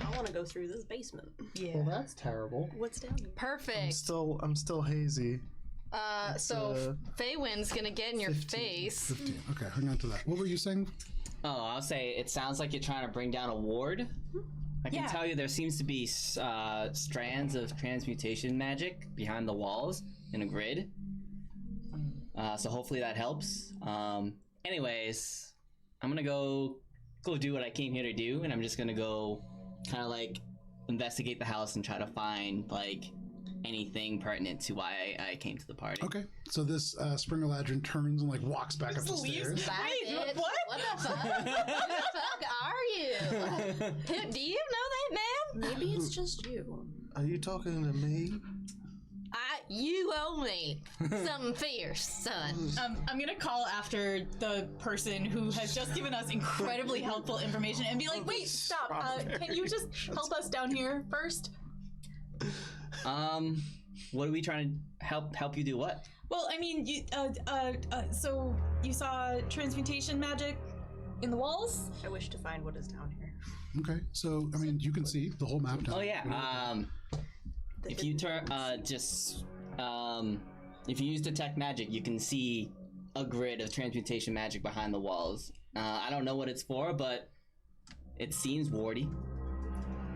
I want to go through this basement. Yeah. Well, that's terrible. What's down here? perfect. I'm still hazy. So Feywind's gonna get in your 15. face. 15. Okay, hang on to that. What were you saying? Oh, I'll say it sounds like you're trying to bring down a ward. I can Yeah. tell you there seems to be strands of transmutation magic behind the walls in a grid. So hopefully that helps. Anyways, I'm gonna go do what I came here to do, and I'm just gonna go kind of like investigate the house and try to find like anything pertinent to why I came to the party. Okay, so this Springer Ladrin turns and like walks back up the stairs. Bye, Wait, bitch. what? What the fuck? Who the fuck are you? Do you know that man? Maybe it's just you. Are you talking to me? You owe me something fierce, son. I'm gonna call after the person who has just given us incredibly helpful information and be like, wait, stop. Can you just help us down here first? What are we trying to help you do? What? Well, I mean, so you saw transmutation magic in the walls? I wish to find what is down here. Okay, so I mean, you can see the whole map now. Oh yeah. If you turn if you use detect magic, you can see a grid of transmutation magic behind the walls. I don't know what it's for, but it seems wardy.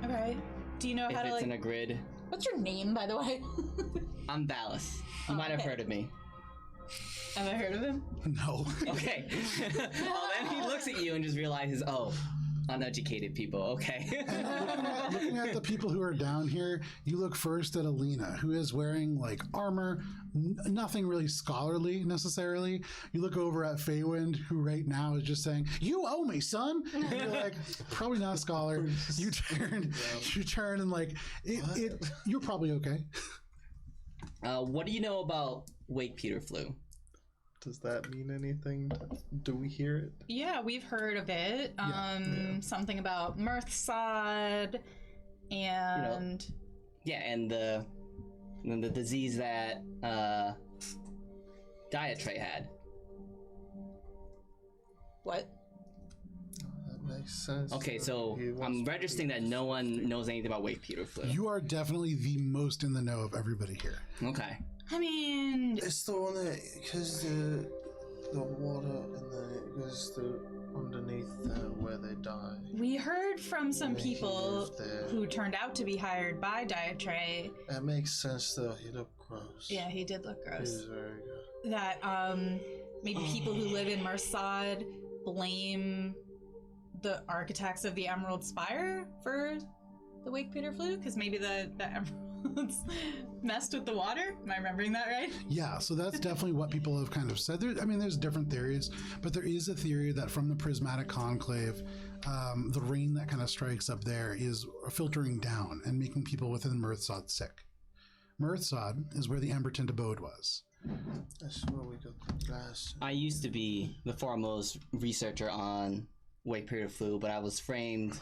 Okay. Do you know If how to, it's like, in a grid. what's your name, by the way? I'm Valis. You might have okay. heard of me. Have I heard of him? No. Okay. Well, then he looks at you and just realizes, oh, uneducated people. Okay. Looking at the people who are down here, you look first at Alina, who is wearing like armor, nothing really scholarly necessarily. You look over at Feywind, who right now is just saying, "You owe me, son." And you're like, probably not a scholar. You turn, and like, you're probably okay. What do you know about Wake Peter Flu? Does that mean anything? Do we hear it? Yeah, we've heard of it. Something about Mirthsod and Yeah, and the disease that Diatre had. what? That makes sense. Okay, so I'm registering that no one knows anything about Wake Peter Flu. You are definitely the most in the know of everybody here. Okay. I mean, It's the one that because the water and then it goes underneath where they die. we heard from some Yeah, he people lived there. who turned out to be hired by Diatre. That makes sense though. He looked gross. Yeah, he did look He gross. was very good. That maybe people who live in Mirthsod blame the architects of the Emerald Spire for the Wake Peter flu, because maybe the Emerald messed with the water. Am I remembering that right? Yeah, so that's definitely what people have kind of said. There's different theories, but there is a theory that from the prismatic conclave, the rain that kind of strikes up there is filtering down and making people within Mirthsod sick. Mirthsod is where the Embertint abode was. That's where we got the glass. I used to be the foremost researcher on Wake Period Flu, but I was framed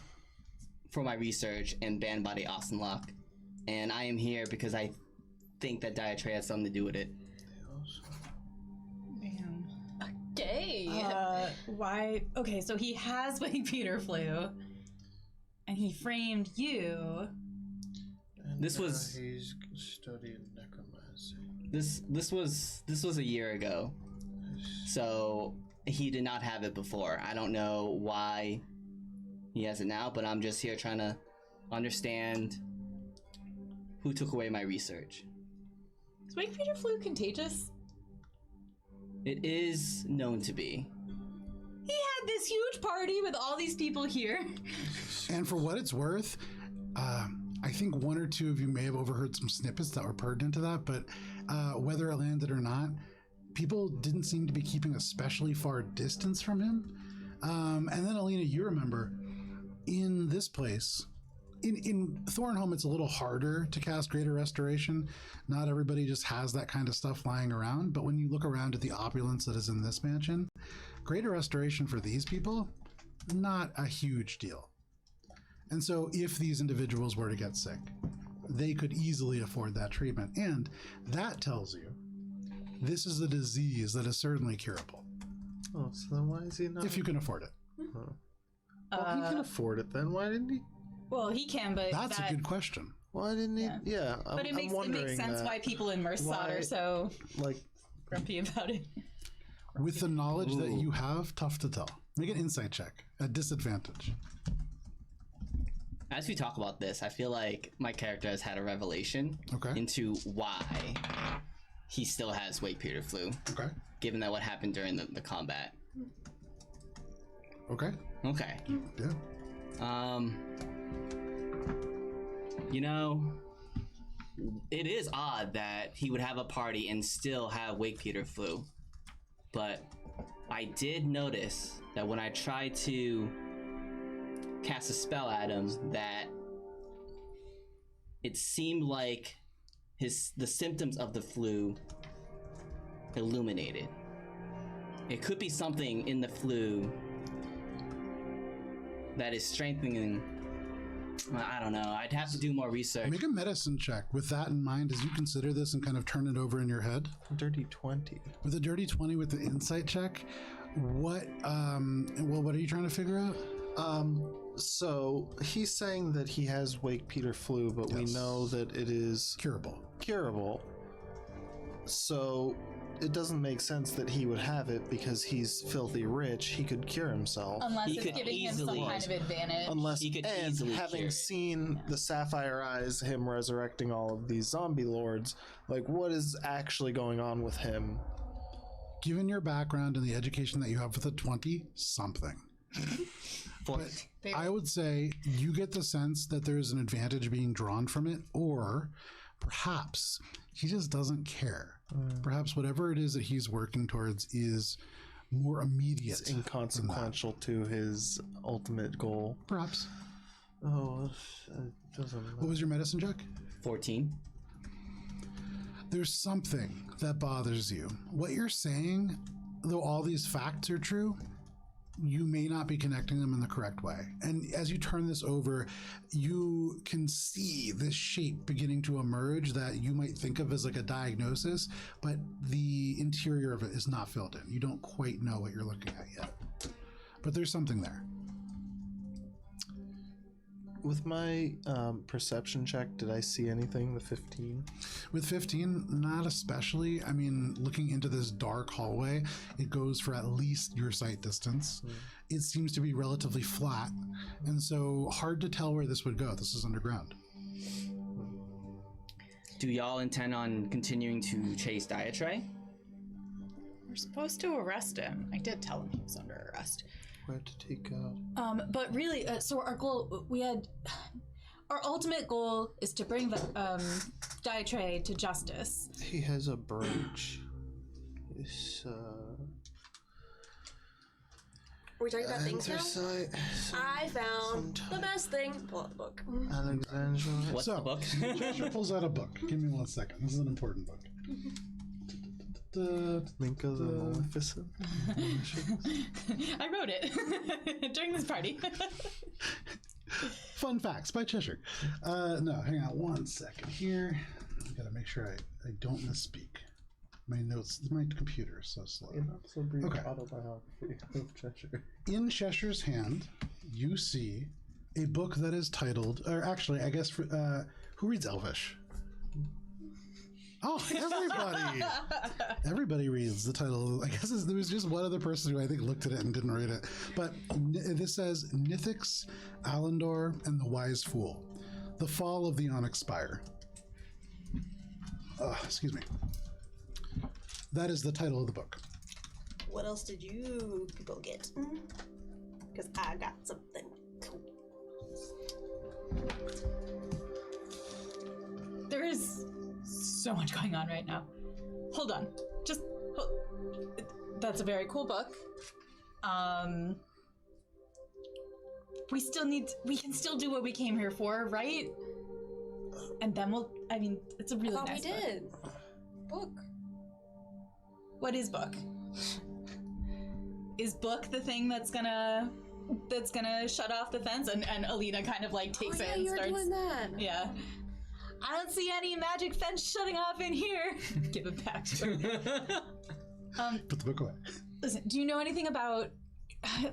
for my research and banned by the Austenlock. And I am here because I think that Diatre has something to do with it. Damn. Gay. Why? Okay, so he has Wake Peter flu, and he framed you. And This was- he's studying necromancy. This was a year ago, so he did not have it before. I don't know why he has it now, but I'm just here trying to understand who took away my research. Is Wake Peter flu contagious? It is known to be. He had this huge party with all these people here. And for what it's worth, I think one or two of you may have overheard some snippets that were pertinent to that, but whether it landed or not, people didn't seem to be keeping especially far distance from him. And then, Alina, you remember, in this place, in Thornholm, it's a little harder to cast Greater Restoration. Not everybody just has that kind of stuff lying around, but when you look around at the opulence that is in this mansion, Greater Restoration for these people, not a huge deal. And so if these individuals were to get sick, they could easily afford that treatment. And that tells you this is a disease that is certainly curable, Oh, so then why is he not? if you can afford it. Well, he can afford it then. Why didn't he? Well, he can, but That's a good question. Why didn't he? Yeah, But it makes sense why people in Merced Why- are so Like, grumpy about it. With the knowledge that Ooh. you have, tough to tell. Make an insight check at disadvantage. As we talk about this, I feel like my character has had a revelation Okay. into why he still has Wake Peter Flu, Okay. given that what happened during the combat. Okay. Okay. Yeah. You know, it is odd that he would have a party and still have Wake Peter Flu. But I did notice that when I tried to cast a spell at him, that it seemed like the symptoms of the flu illuminated. It could be something in the flu that is strengthening. I don't know. I'd have to do more research. Make a medicine check with that in mind as you consider this and kind of turn it over in your head. dirty 20. With a dirty 20 with the insight check, what are you trying to figure out? So he's saying that he has Wake Peter flu, but we Yes. know that it is Curable. curable. So it doesn't make sense that he would have it because he's filthy rich. He could cure himself. Unless He it's could giving him some easily- kind of advantage. Unless, He could and easily having cure it. seen the Sapphire Eyes, him resurrecting all of these zombie lords, like what is actually going on with him? Given your background and the education that you have with a 20, something. But I would say you get the sense that there's an advantage being drawn from it, or perhaps he just doesn't care. Perhaps whatever it is that he's working towards is more immediate. It's inconsequential to his ultimate goal. Perhaps. Oh, it doesn't What matter. was your medicine check? 14. There's something that bothers you. What you're saying, though all these facts are true, you may not be connecting them in the correct way. And as you turn this over, you can see this shape beginning to emerge that you might think of as like a diagnosis, but the interior of it is not filled in. You don't quite know what you're looking at yet. But there's something there. With my perception check, did I see anything? The 15? With 15, not especially. I mean, looking into this dark hallway, it goes for at least your sight distance. It seems to be relatively flat, and so hard to tell where this would go. This is underground. Do y'all intend on continuing to chase Diatre? We're supposed to arrest him. I did tell him he was under arrest. Where did he go? But really, so our goal, Our ultimate goal is to bring Diatre to justice. He has a brooch. It's Are we talking about things now? I found the best thing. Pull out the book. Alexandra. What's the book? Cheshire pulls out a book. Give me 1 second. This is an important book. Think of the Maleficent. I wrote it during this party. Fun Facts by Cheshire. No, hang on 1 second here. I gotta make sure I don't misspeak. My notes, my computer is so slow. So brief Okay. autobiography of Cheshire. In Cheshire's hand, you see a book that is titled, or actually, I guess, who reads Elvish? Oh, everybody! Everybody reads the title. I guess there was just one other person who I think looked at it and didn't read it. But this says Nithix, Alendor, and the Wise Fool. The Fall of the Onyx Spire. Excuse me. That is the title of the book. What else did you people get? Because I got something cool. There is so much going on right now. Hold on. That's a very cool book. We can still do what we came here for, right? And then it's a really nice we did. Book. What is book? Is book the thing that's gonna shut off the fence? And Alina kind of like takes it and you were starts doing that. Yeah. I don't see any magic fence shutting off in here. Give it back to her. Put the book away. Listen, do you know anything about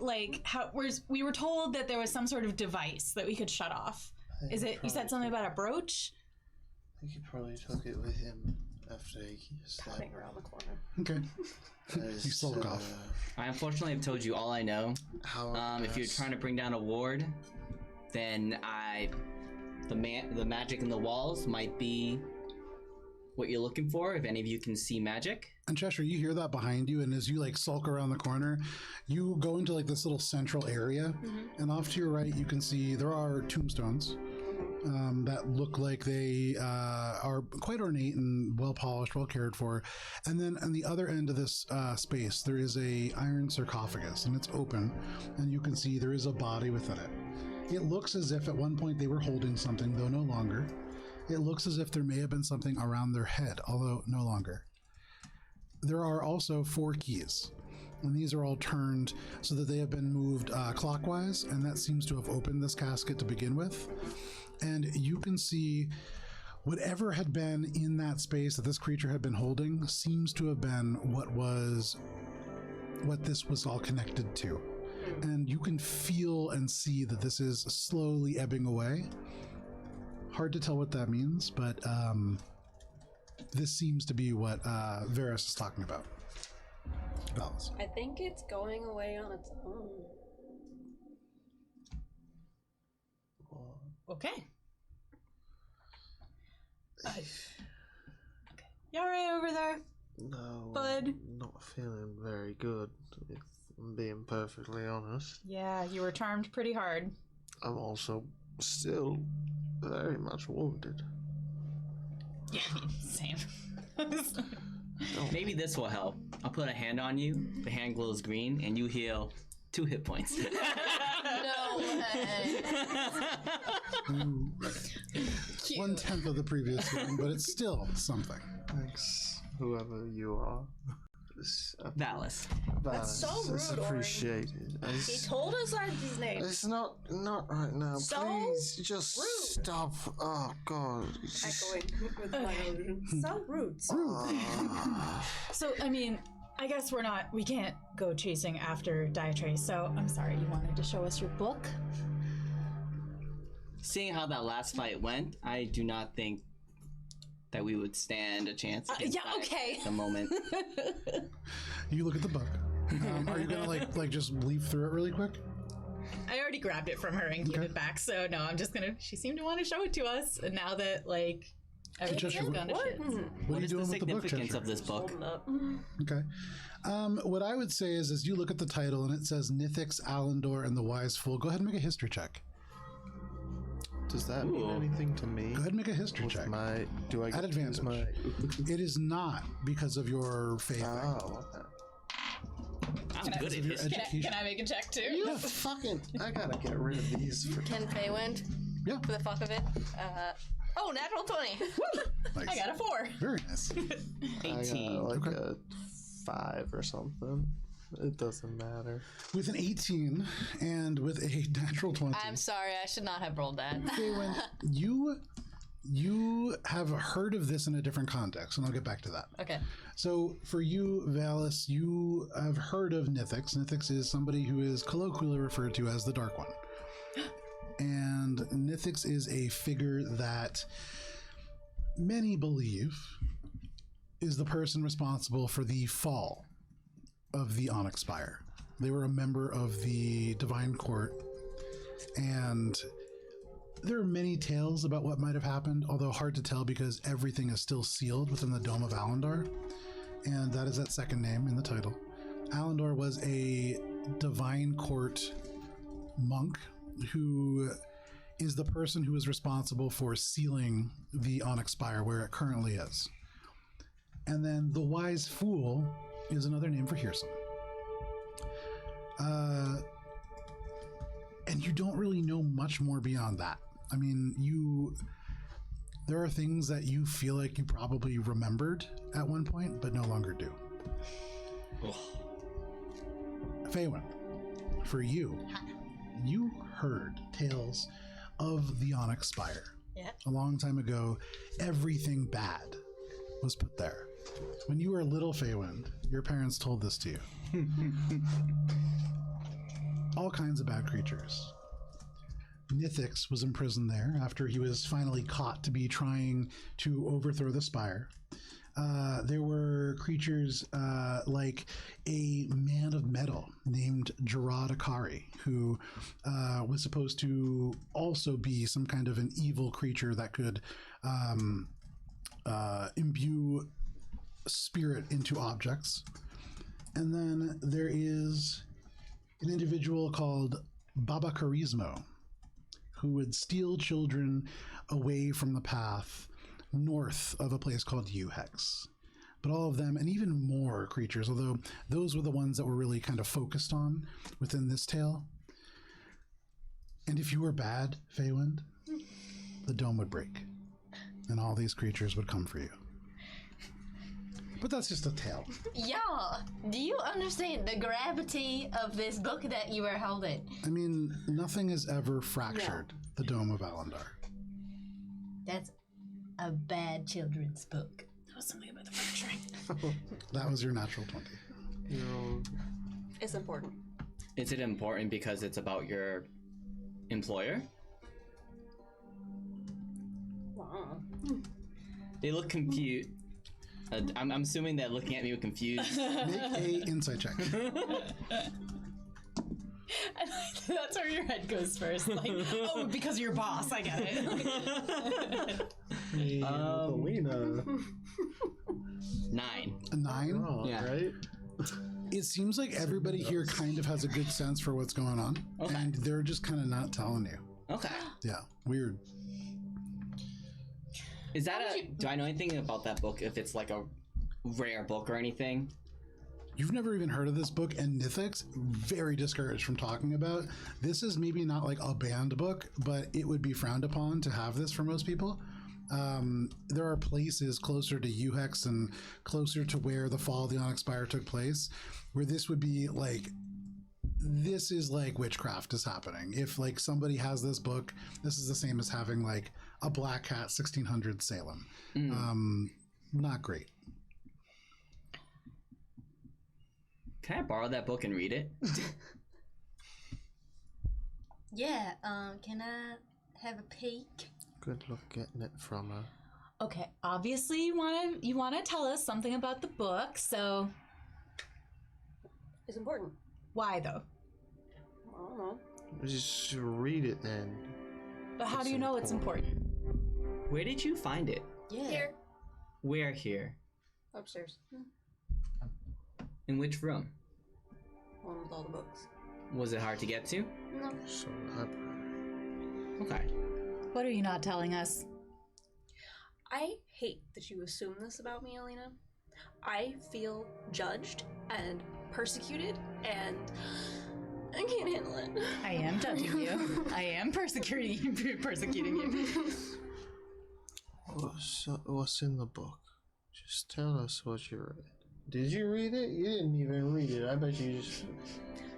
like how we were told that there was some sort of device that we could shut off? Is it you said something about a brooch? I think he probably took it with him after he Hang slept. around the corner. Okay. You sulk off. I unfortunately have told you all I know. If you're trying to bring down a ward, then the magic in the walls might be what you're looking for. If any of you can see magic. And Cheshire, you hear that behind you, and as you like sulk around the corner, you go into like this little central area, and off to your right you can see there are tombstones that look like they are quite ornate and well polished, well cared for. And then on the other end of this space, there is a iron sarcophagus, and it's open, and you can see there is a body within it. It looks as if at one point they were holding something, though no longer. It looks as if there may have been something around their head, although no longer. There are also 4 keys, and these are all turned so that they have been moved clockwise, and that seems to have opened this casket to begin with. And you can see whatever had been in that space that this creature had been holding seems to have been what this was all connected to. And you can feel and see that this is slowly ebbing away. Hard to tell what that means, but this seems to be what Varys is talking about. Valis. I think it's going away on its own. Okay. Okay. You alright over there? No, Bud? I'm not feeling very good, if I'm being perfectly honest. Yeah, you were charmed pretty hard. I'm also still very much wounded. Yeah, same. Maybe this will help. I'll put a hand on you. The hand glows green, and you heal 2 hit points. No way. 1/10 of the previous one, but it's still something. Thanks, whoever you are. Valis. That's so It's rude, appreciated. He told us our these names. It's not right now. So Please just rude. stop. Oh God. Echoing with my illusion. So rude. So, I mean, I guess we can't go chasing after Diatre, so I'm sorry, you wanted to show us your book? Seeing how that last fight went, I do not think that we would stand a chance against yeah, that okay. at the moment. You look at the book. Are you gonna like just leaf through it really quick? I already grabbed it from her and gave it back, so no, I'm just gonna. She seemed to want to show it to us, and now that everything's Cheshire, gone to shit. What are you is the doing with the book, significance Cheshire? of this book? Holding up. Okay. What I would say is you look at the title and it says Nithix, Alendor, and the Wise Fool. Go ahead and make a history check. Does that mean Ooh. anything to me? Go ahead and make a history With check. Do I At get to use advantage. my? It is not because of your faith. Oh, okay. I'm good at Of your history. education. Can I make a check too? Yeah. Fucking! I gotta get rid of these. For Can Feywind, Yeah. for the fuck of it? Natural 20. Nice. I got a 4. Very nice. I 18. got like Okay. a 5 or something. It doesn't matter. With an 18 and with a natural 20. I'm sorry, I should not have rolled that. Feywind, you have heard of this in a different context, and I'll get back to that. Okay. So for you, Valis, you have heard of Nithix. Nithix is somebody who is colloquially referred to as the Dark One. And Nithix is a figure that many believe is the person responsible for the fall of the Onyx Spire. They were a member of the Divine Court, and there are many tales about what might have happened, although hard to tell because everything is still sealed within the Dome of Alandar, and that is that second name in the title. Alandar was a Divine Court monk who is the person who is responsible for sealing the Onyx Spire where it currently is. And then the Wise Fool is another name for Hearsome. And you don't really know much more beyond that. I mean, there are things that you feel like you probably remembered at one point, but no longer do. Feywind, for you heard tales of the Onyx Spire. Yeah. A long time ago, everything bad was put there. When you were a little Feywind, your parents told this to you. All kinds of bad creatures. Nithix was imprisoned there after he was finally caught to be trying to overthrow the spire. There were creatures like a man of metal named Gerard Akari, who was supposed to also be some kind of an evil creature that could imbue spirit into objects. And then there is an individual called Baba Charismo, who would steal children away from the path north of a place called Uhex. But all of them, and even more creatures, although those were the ones that were really kind of focused on within this tale. And if you were bad, Feywind, the dome would break, and all these creatures would come for you. But that's just a tale. Y'all, do you understand the gravity of this book that you are holding? I mean, nothing has ever fractured the Dome of Alandar. That's a bad children's book. That was something about the fracturing. That was your natural 20. It's important. Is it important because it's about your employer? Wow. They look confused. I'm assuming that looking at me with confused. Make a insight check. That's where your head goes first. Like, oh, because you're boss. I get it. Melina. 9. A 9? Oh, Yeah. right? It seems like everybody here kind of has a good sense for what's going on, Okay. and they're just kind of not telling you. Okay. Yeah, weird. Is that do I know anything about that book? If it's like a rare book or anything? You've never even heard of this book, and Nithix, very discouraged from talking about. This is maybe not like a banned book, but it would be frowned upon to have this for most people. There are places closer to Uhex and closer to where the fall of the Onyx Spire took place, where this would be like, this is like witchcraft is happening. If like somebody has this book, this is the same as having like a Black Hat 1600 Salem. Not great. Can I borrow that book and read it? Yeah, can I have a peek? Good luck getting it from her. Okay, obviously you wanna tell us something about the book. So It's important. why though? I don't know. Just read it then. But how It's do you know it's important? Where did you find it? Yeah. Here. Where here? Upstairs. In which room? One with all the books. Was it hard to get to? No. So, Okay. What are you not telling us? I hate that you assume this about me, Alina. I feel judged and persecuted, and I can't handle it. I am judging you. I am persecuting you. What's in the book? Just tell us what you read. Did you read it? You didn't even read it. I bet you just...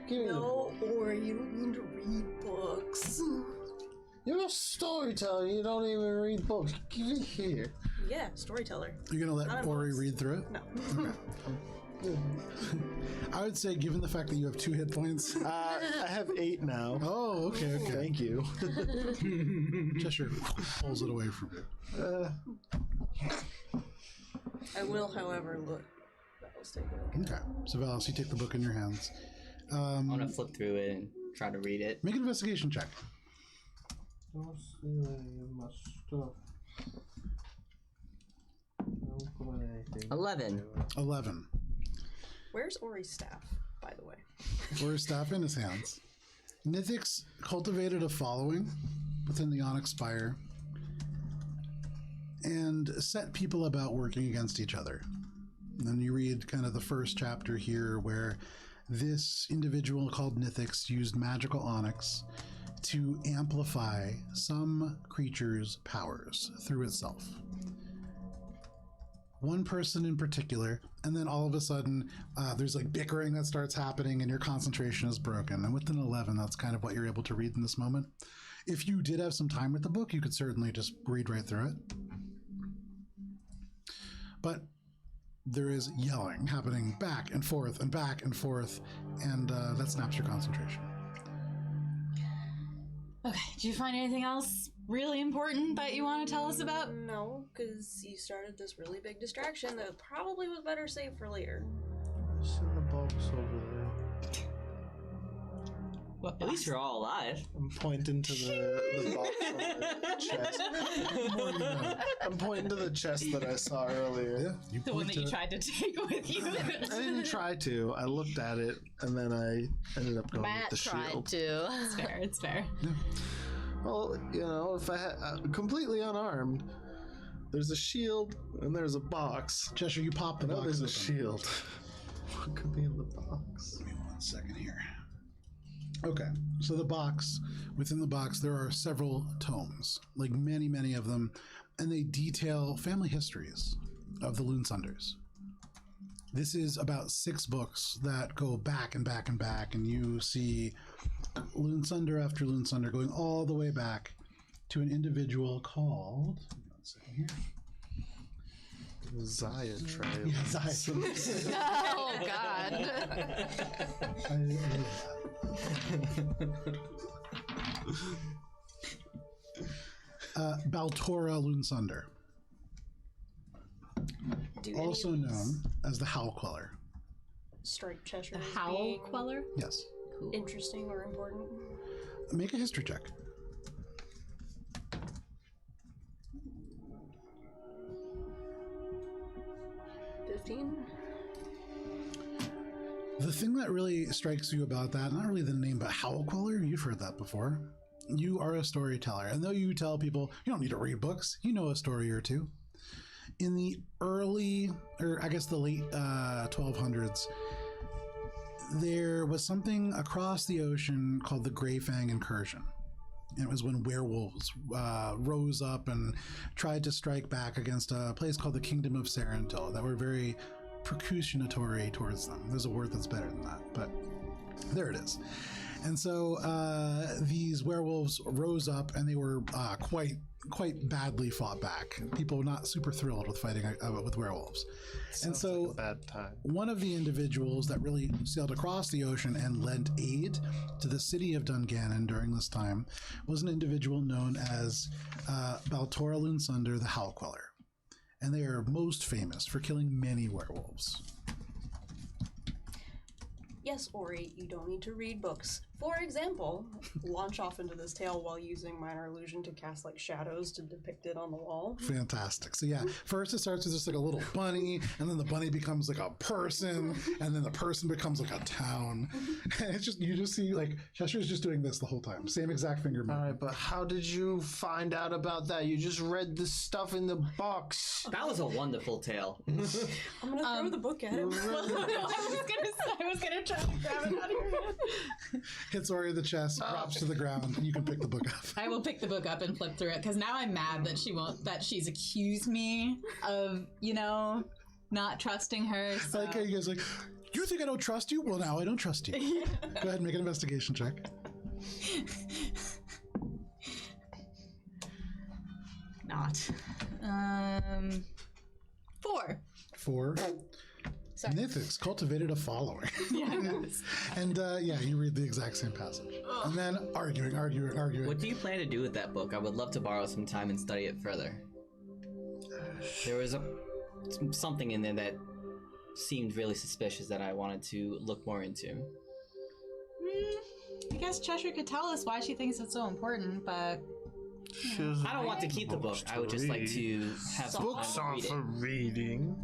Give me the book. Ori, you don't need to read books. You're a storyteller. You don't even read books. Give it here. Yeah, storyteller. You're gonna Not let in Ori books. read through it? No. I would say, given the fact that you have 2 hit points. I have 8 now. Oh, okay. Thank you. Cheshire pulls it away from you. I will, however, look. Let's take a look. Okay. So, Valis, you take the book in your hands. I want to flip through it and try to read it. Make an investigation check. Don't steal any of my stuff. Don't put anything. 11. 11. Where's Ori's staff, by the way? Or his staff in his hands. Nithix cultivated a following within the Onyx Spire and set people about working against each other. And then you read kind of the first chapter here where this individual called Nithix used magical onyx to amplify some creature's powers through itself. One person in particular, and then all of a sudden there's like bickering that starts happening and your concentration is broken. And with an 11, that's kind of what you're able to read in this moment. If you did have some time with the book, you could certainly just read right through it. But there is yelling happening back and forth and back and forth, and that snaps your concentration. Okay, did you find anything else really important that you want to tell us about? No, because you started this really big distraction that probably was better saved for later. It's in the box over there. What At least you're all alive. I'm pointing to the box on the chest. I'm pointing to the chest that I saw earlier. Yeah, you The one point that you to- tried to take with you. I didn't try to. I looked at it, and then I ended up going Matt with the tried shield. to. It's fair, it's fair. Well, you know, if I had completely unarmed, there's a shield and there's a box. Cheshire, you pop the I know box there's a open. shield. What could be in the box? Give me 1 second here. Okay, so the box, within the box, there are several tomes, like many, many of them, and they detail family histories of the Loon Sunders. This is about 6 books that go back and back and back, and you see Loon Sunder after Loon Sunder going all the way back to an individual called. Give me 1 second here. Zaya tribe. Yeah, Zaya. Oh God. I love that. Baltora Loonsunder, Do also any of these known as the Howl Queller. strike Cheshire The as Howl being Queller? Yes. Cool. interesting or important? Make a history check. The thing that really strikes you about that, not really the name, but Howl Queller, you've heard that before. You are a storyteller. And though you tell people you don't need to read books, you know a story or two. In the early, or I guess the late 1200s, there was something across the ocean called the Grey Fang Incursion. And it was when werewolves rose up and tried to strike back against a place called the Kingdom of Sarentil that were very percussionatory towards them. There's a word that's better than that, but there it is. And so these werewolves rose up, and they were quite badly fought back. People not super thrilled with fighting with werewolves. And so Like a bad time. one of the individuals that really sailed across the ocean and lent aid to the city of Dungannon during this time was an individual known as Baltora Loonsunder the Howl Queller. And they are most famous for killing many werewolves. Yes, Ori, you don't need to read books. For example, launch off into this tale while using minor illusion to cast like shadows to depict it on the wall. Fantastic. So yeah, first it starts with just like a little bunny, and then the bunny becomes like a person, and then the person becomes like a town. And it's just, you just see like Cheshire's just doing this the whole time. Same exact finger All movement. right, but how did you find out about that? You just read the stuff in the box. That was a wonderful tale. I'm gonna throw the book at him. I was gonna try to grab it out of your hand. Hits Ori in the chest, drops to the ground, and you can pick the book up. I will pick the book up and flip through it because now I'm mad that she's accused me of, not trusting her. So. Like, you guys like, you think I don't trust you? Well, now I don't trust you. Go ahead and make an investigation check. Not. 4. 4. Nithix cultivated a following. Yeah, I know. And you read the exact same passage. And then arguing. What do you plan to do with that book? I would love to borrow some time and study it further. There was something in there that seemed really suspicious that I wanted to look more into. I guess Cheshire could tell us why she thinks it's so important, but I don't want to keep the book. I would just like to have some Books time aren't to for read it. reading.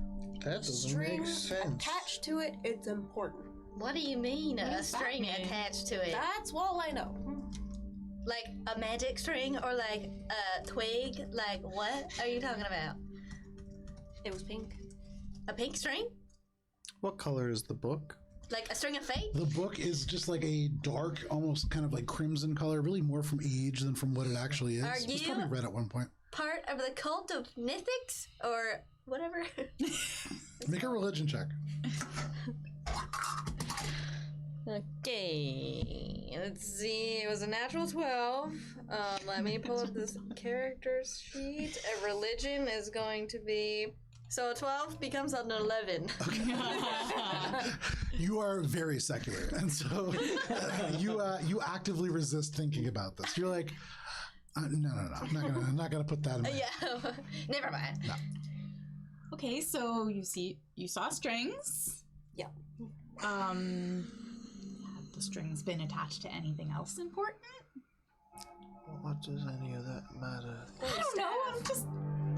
That doesn't make String sense. attached to it, it's important. What do you mean a does that string mean? attached to it? That's all I know. Like a magic string or like a twig? Like what are you talking about? It was pink. A pink string? What color is the book? Like a string of fate? The book is just like a dark, almost kind of like crimson color, really more from age than from what it actually is. Are It was you- probably red at one point. Part of the cult of Nithix? Or whatever? Make a religion check. Okay, let's see. It was a natural 12. Let me pull up this character sheet. A religion is going to be. So a 12 becomes an 11. You are very secular, and so you actively resist thinking about this. You're like, no, I'm not gonna put that in. Yeah, never mind. No. okay. So you saw strings. Yeah. Have the strings been attached to anything else important? What does any of that matter? I don't know. I'm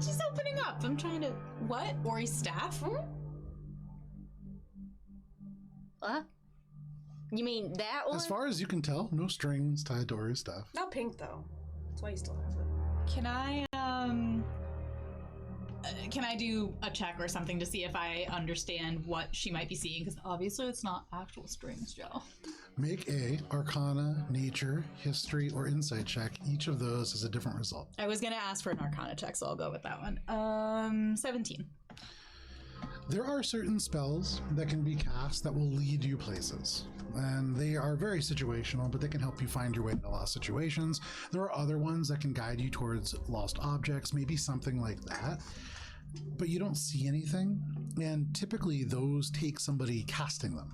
just opening up. I'm trying to. What? Ori's staff? What? You mean that one? As far as you can tell, no strings tied to Ori's stuff. Not pink though. That's why you still have it. Can I do a check or something to see if I understand what she might be seeing? Because obviously it's not actual strings, Joe. Make a Arcana, Nature, History, or Insight check. Each of those is a different result. I was gonna ask for an Arcana check, so I'll go with that one. 17. There are certain spells that can be cast that will lead you places. And they are very situational, but they can help you find your way in a lot of situations. There are other ones that can guide you towards lost objects, maybe something like that. But you don't see anything. And typically those take somebody casting them.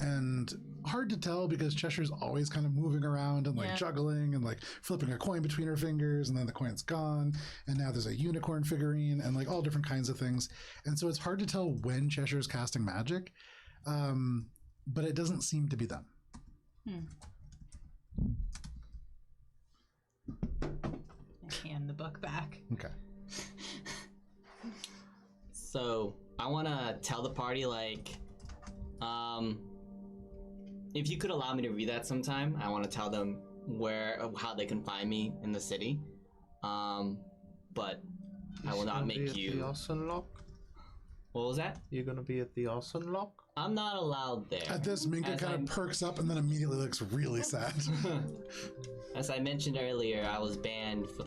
And hard to tell because Cheshire's always kind of moving around and like juggling and like flipping a coin between her fingers, and then the coin's gone, and now there's a unicorn figurine and like all different kinds of things. And so it's hard to tell when Cheshire's casting magic, but it doesn't seem to be them. I hand the book back. Okay. So I want to tell the party if you could allow me to read that sometime, I want to tell them how they can find me in the city. But I will not make you. The Arson Lock? What was that? You're gonna be at the Arson Lock? I'm not allowed there. At this, Minka As kind of perks up and then immediately looks really sad. As I mentioned earlier, I was banned for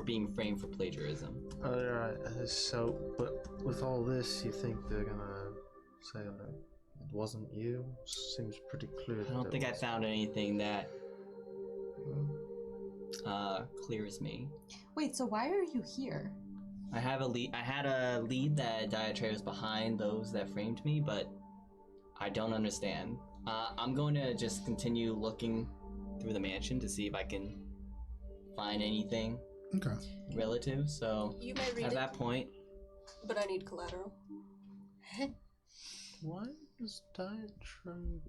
being framed for plagiarism. Alright, so, but with all this, you think they're gonna say, like, it wasn't you? Seems pretty clear. I don't think I found anything that clears me. Wait, so why are you here? I had a lead that Diatre was behind those that framed me, but I don't understand. I'm going to just continue looking through the mansion to see if I can find anything Okay. relative. So You may read at it, that point, but I need collateral. Why is Diet trying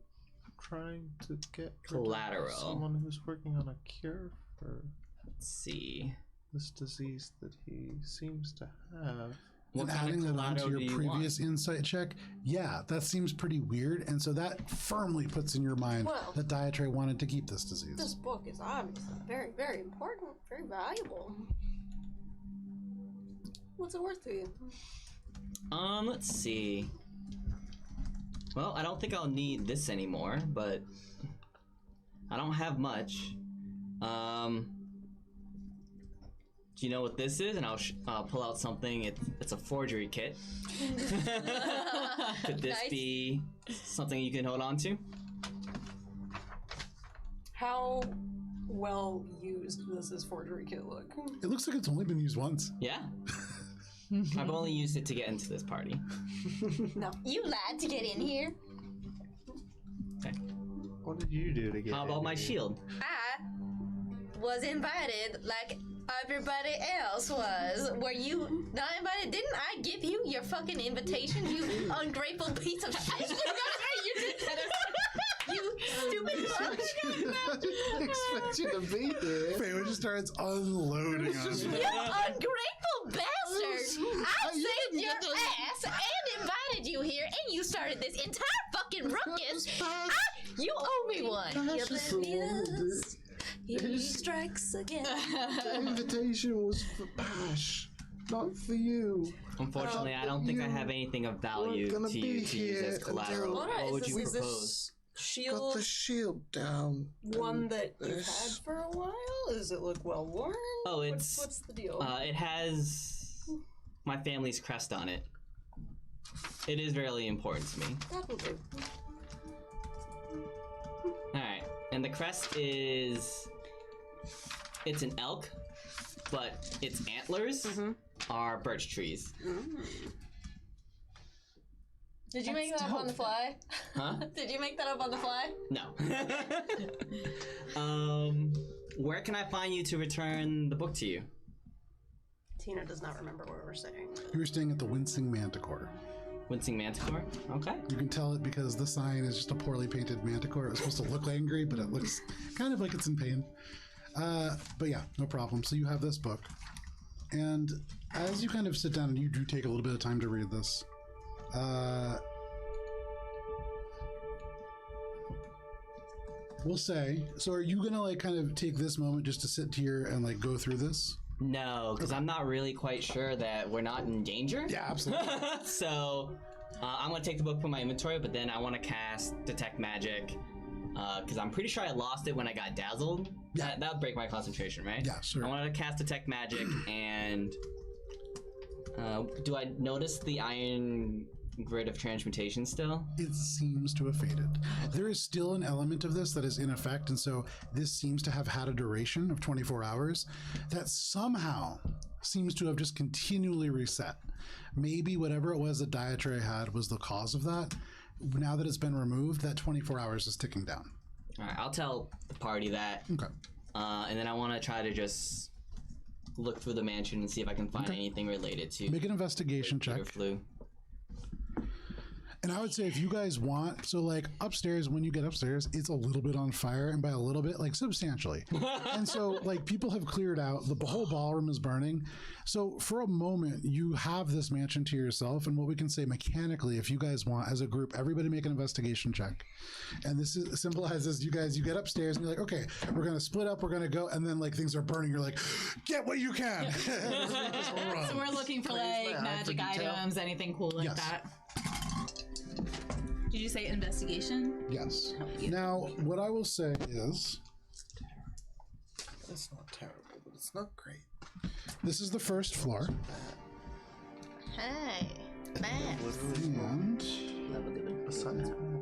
to get rid of Collateral. someone who's working on a cure for Let's see. this disease that he seems to have? What And kind adding of that onto collateral your do you previous insight check, yeah, that seems pretty weird. And so that firmly puts in your mind Well- that Diatre wanted to keep this disease. This book is obviously very, very important, very valuable. What's it worth to you? Let's see. Well, I don't think I'll need this anymore, but I don't have much. Do you know what this is? And I'll pull out something. It's a forgery kit. Could this Nice. be something you can hold on to? How well used does this forgery kit look? It looks like it's only been used once. Yeah. I've only used it to get into this party. You lied to get in here. Okay. What did you do to get? How about in my here? shield? I was invited like everybody else was. Were you not invited? Didn't I give you your fucking invitation, you ungrateful piece of shit? You did that. You stupid fuck. Expect you to be there. Faye just starts unloading on You you. ungrateful bastard! I saved your ass and invited you here, and you started this entire fucking ruckus. You owe me one. You're oblivious. He strikes again. The invitation was for Bash, not for you. Unfortunately, I don't think I have anything of value We're gonna to be use here as collateral. until- What would you is propose? this Got shield the shield down. one and that you've this- had for a while? Does it look well worn? Oh, it's What's the deal? it has my family's crest on it. It is very important to me. That will do. Alright, and the crest is... It's an elk, but its antlers are birch trees. Did you make that up on the fly? Huh? Did you make that up on the fly? No. Where can I find you to return the book to you? Tina does not remember what we're saying. You were staying at the Wincing Manticore. Wincing Manticore? Okay. You can tell it because the sign is just a poorly painted manticore. It was supposed to look angry, but it looks kind of like it's in pain. But yeah, no problem. So you have this book. And as you kind of sit down, and you do take a little bit of time to read this, we'll say, so are you gonna like kind of take this moment just to sit here and like go through this? No, because I'm not really quite sure that we're not in danger. Yeah, absolutely. So I'm going to take the book from my inventory, but then I want to cast Detect Magic because I'm pretty sure I lost it when I got dazzled. Yeah. That would break my concentration, right? Yeah, sure. I want to cast Detect Magic and do I notice the iron grid of transmutation still? It seems to have faded. There is still an element of this that is in effect, and so this seems to have had a duration of 24 hours that somehow seems to have just continually reset. Maybe whatever it was that Diatre had was the cause of that. Now that it's been removed, that 24 hours is ticking down. All right, I'll tell the party that. Okay. And then I want to try to just look through the mansion and see if I can find anything related to Make an investigation Peter check. Flu. And I would say if you guys want, so like upstairs, when you get upstairs, it's a little bit on fire, and by a little bit, like substantially. And so like people have cleared out, the whole ballroom is burning. So for a moment, you have this mansion to yourself, and what we can say mechanically, if you guys want, as a group, everybody make an investigation check. And this symbolizes you guys, you get upstairs and you're like, okay, we're gonna split up, we're gonna go, and then like things are burning, you're like, get what you can. So we're looking for like my eye for magic detail. items, anything cool like Yes. that. Did you say investigation? Yes. Now, what I will say is, It's not terrible, but it's not great. this is the first floor, Hey, man. and Besides my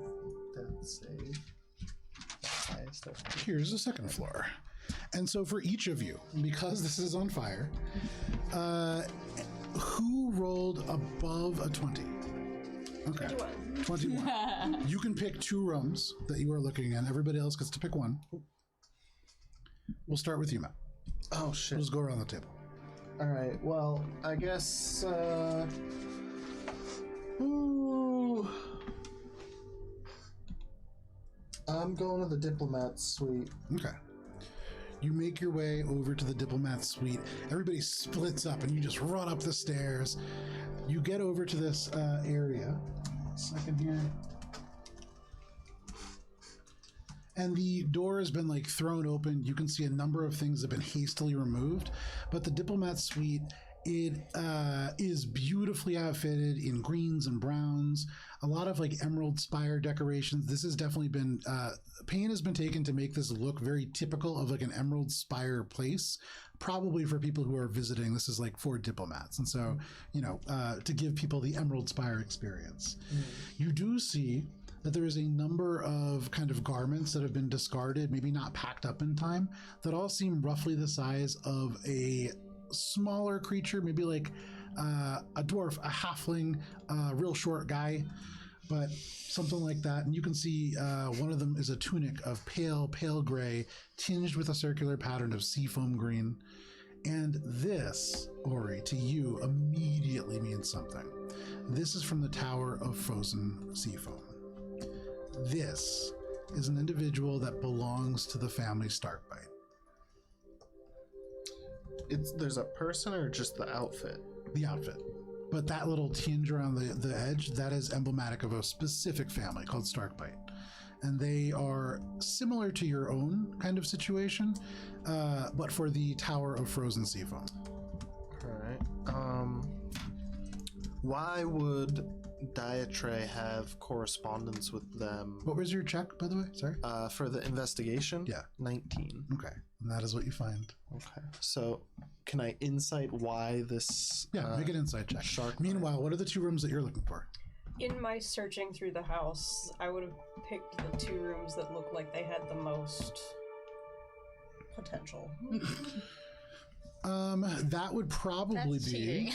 death save, highest ever. here's the second floor. And so for each of you, because this is on fire, who rolled above a 20? Okay. 21. You can pick 2 rooms that you are looking in. Everybody else gets to pick 1. We'll start with you, Matt. Oh shit. We'll just go around the table. Alright, well, I guess, I'm going to the diplomat suite. Okay. You make your way over to the diplomat suite. Everybody splits up and you just run up the stairs. You get over to this area. Second here. And the door has been like thrown open. You can see a number of things have been hastily removed. But the diplomat suite, it is beautifully outfitted in greens and browns. A lot of like emerald spire decorations. This has definitely been, pain has been taken to make this look very typical of like an emerald spire place. Probably for people who are visiting, this is like for diplomats. And so, you know, to give people the emerald spire experience. You do see that there is a number of kind of garments that have been discarded, maybe not packed up in time, that all seem roughly the size of a smaller creature, maybe like a dwarf, a halfling, a real short guy, but something like that. And you can see one of them is a tunic of pale gray, tinged with a circular pattern of seafoam green. And this, Ori, to you immediately means something. This is from the Tower of Frozen Seafoam. This is an individual that belongs to the family Starkbite. There's a person or just the outfit? The outfit. But that little tinge around the edge, that is emblematic of a specific family called Starkbite. And they are similar to your own kind of situation, but for the Tower of Frozen Seafoam. All right. Why would Diatre have correspondence with them? What was your check, by the way? Sorry? For the investigation? Yeah. 19. Okay. And that is what you find. Okay. So, can I insight why this... Yeah, make an insight check. Shark. Meanwhile, what are the two rooms that you're looking for? In my searching through the house, I would have picked the two rooms that looked like they had the most Potential. That would probably That's be... cheating.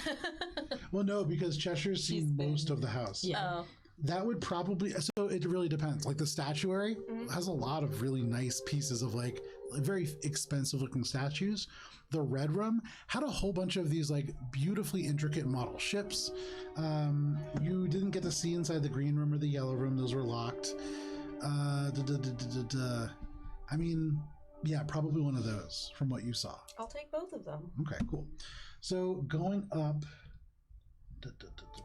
Well, no, because Cheshire's seen most of the house. Oh. That would probably, so it really depends. Like the statuary has a lot of really nice pieces of like very expensive looking statues. The Red Room had a whole bunch of these like beautifully intricate model ships. You didn't get to see inside the Green Room or the Yellow Room. Those were locked. I mean, yeah, probably one of those from what you saw. I'll take both of them. Okay, cool. So going up,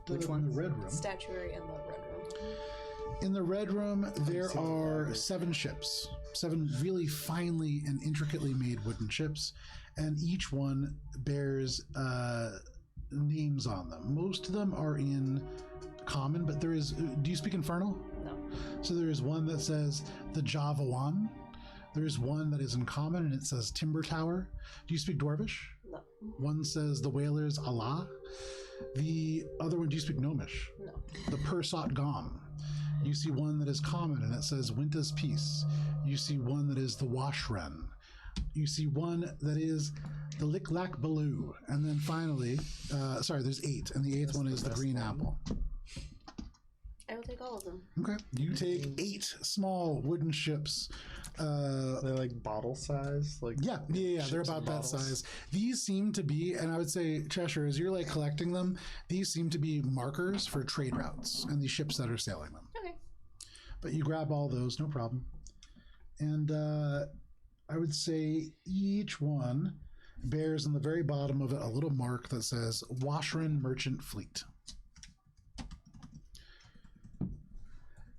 Which in ones? the Red Room. Statuary and the Red Room. In the Red Room, there are 7 ships, 7 really finely and intricately made wooden ships, and each one bears names on them. Most of them are in common, but there is. Do you speak Infernal? No. So there is one that says the Java One. There is one that is in common, and it says Timber Tower. Do you speak Dwarvish? No. One says the Whalers Allah. The other one, do you speak Gnomish? No. The Pursot Gom. You see one that is common and it says Winter's Peace. You see one that is the Washren. You see one that is the Lick Lack Baloo. And then finally, there's 8, and the 8th one is the Green Apple. I will take all of them. Okay. You take 8 small wooden ships. They're like bottle size? Like Yeah, they're about that size. These seem to be, and I would say, Cheshire, as you're like collecting them, these seem to be markers for trade routes and the ships that are sailing them. Okay. But you grab all those, no problem. And I would say each one bears on the very bottom of it a little mark that says Washran Merchant Fleet.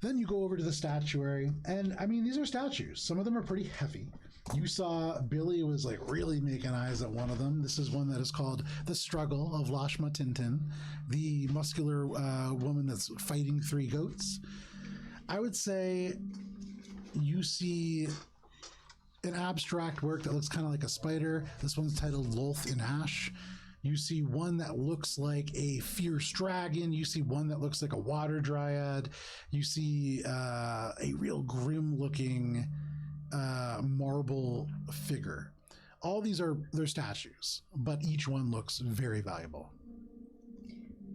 Then you go over to the statuary, and I mean, these are statues. Some of them are pretty heavy. You saw Billy was like really making eyes at one of them. This is one that is called The Struggle of Lashma Tintin, the muscular woman that's fighting 3 goats. I would say you see an abstract work that looks kind of like a spider. This one's titled Lolth in Ash. You see one that looks like a fierce dragon. You see one that looks like a water dryad. You see a real grim-looking marble figure. All these they're statues, but each one looks very valuable.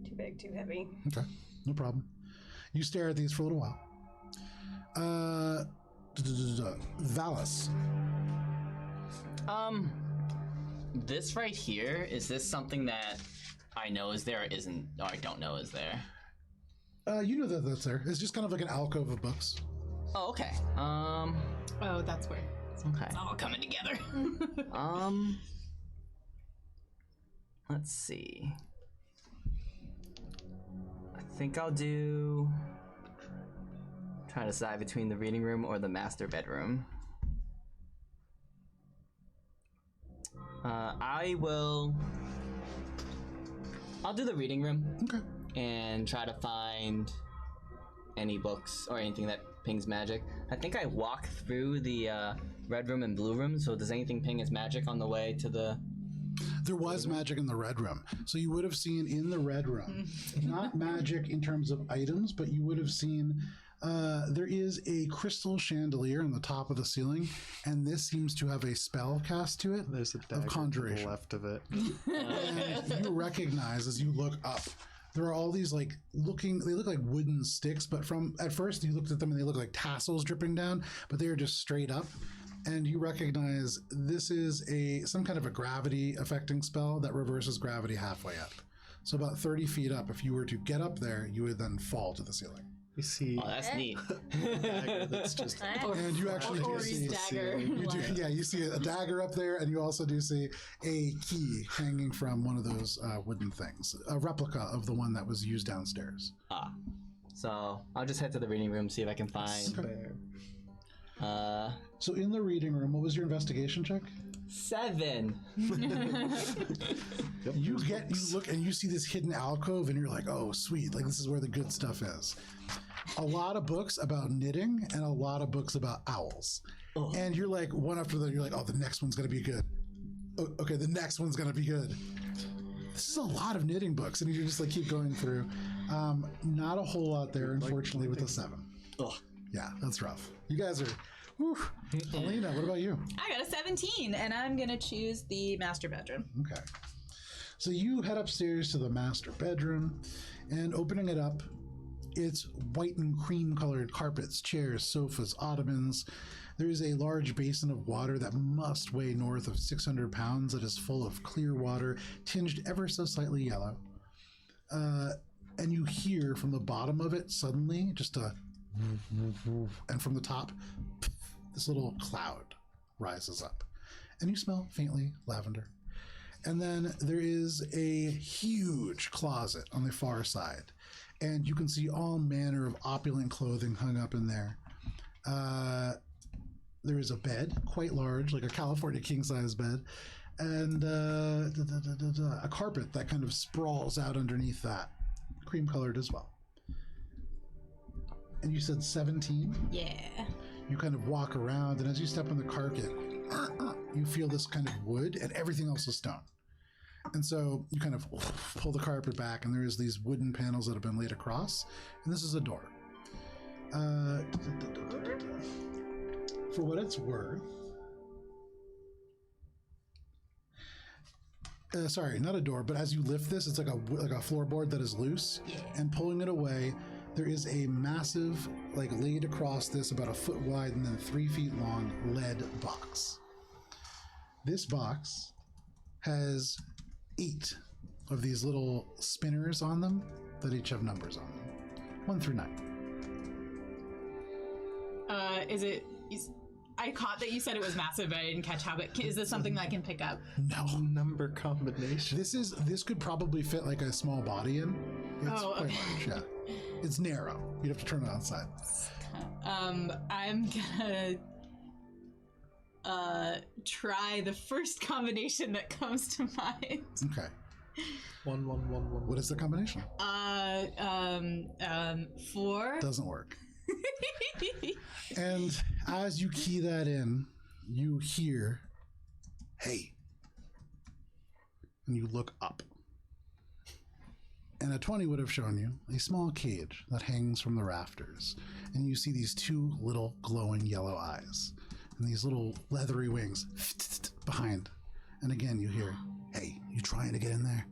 Too big, too heavy. Okay, no problem. You stare at these for a little while. Valis. This right here, is this something that I know is there or isn't, or I don't know is there? You know that that's there. It's just kind of like an alcove of books. Oh, okay. Oh, that's where Okay. it's all coming together. Let's see. I think I'll do. Try to decide between the reading room or the master bedroom. I'll do the reading room. Okay. And try to find any books or anything that pings magic. I think I walk through the red room and blue room, so does anything ping as magic on the way to the... There was magic in the red room. So you would have seen in the red room, not magic in terms of items, but you would have seen there is a crystal chandelier on the top of the ceiling, and this seems to have a spell cast to it. There's a dagger of conjuration. to the left of it. And you recognize as you look up, there are all these they look like wooden sticks, but at first you looked at them and they look like tassels dripping down, but they are just straight up. And you recognize this is some kind of a gravity affecting spell that reverses gravity halfway up. So about 30 feet up, if you were to get up there, you would then fall to the ceiling. You see Oh, that's neat. a dagger that's just And you actually do see dagger. you see a dagger up there, and you also do see a key hanging from one of those wooden things, a replica of the one that was used downstairs. So I'll just head to the reading room, see if I can find... So in the reading room, what was your investigation check? 7. You look and you see this hidden alcove, and you're like, oh, sweet, like this is where the good stuff is. A lot of books about knitting and a lot of books about owls. Oh. And you're like, one after the other, you're like, oh, the next one's going to be good. Oh, okay, the next one's going to be good. This is a lot of knitting books, and you just like keep going through. Not a whole lot there, unfortunately, with a 7. Ugh. Yeah, that's rough. You guys are... Whew. Alina, what about you? I got a 17, and I'm gonna choose the master bedroom. Okay. So you head upstairs to the master bedroom, and opening it up, it's white and cream colored carpets, chairs, sofas, ottomans. There is a large basin of water that must weigh north of 600 pounds that is full of clear water, tinged ever so slightly yellow. And you hear from the bottom of it suddenly just a... And from the top, this little cloud rises up. And you smell faintly lavender. And then there is a huge closet on the far side. And you can see all manner of opulent clothing hung up in there. There is a bed, quite large, like a California king-size bed. And a carpet that kind of sprawls out underneath that. Cream-colored as well. And you said 17? Yeah. You kind of walk around, and as you step on the carpet, you feel this kind of wood, and everything else is stone. And so you kind of pull the carpet back, and there's these wooden panels that have been laid across, and this is a door. For what it's worth... sorry, not a door, but as you lift this, it's like a floorboard that is loose, and pulling it away... There is a massive, laid across this about a foot wide and then 3 feet long lead box. This box has 8 of these little spinners on them that each have numbers on them, 1 through 9. I caught that you said it was massive, but I didn't catch how. But is this something that I can pick up? No number combination. This could probably fit like a small body in. It's quite large, yeah. It's narrow. You'd have to turn it on side. I'm gonna try the first combination that comes to mind. Okay. 1 1 1 1. What is the combination? 4. Doesn't work. And as you key that in, you hear, "Hey," and you look up. And a 20 would have shown you a small cage that hangs from the rafters. And you see these 2 little glowing yellow eyes and these little leathery wings behind. And again, you hear, "Hey, you trying to get in there?"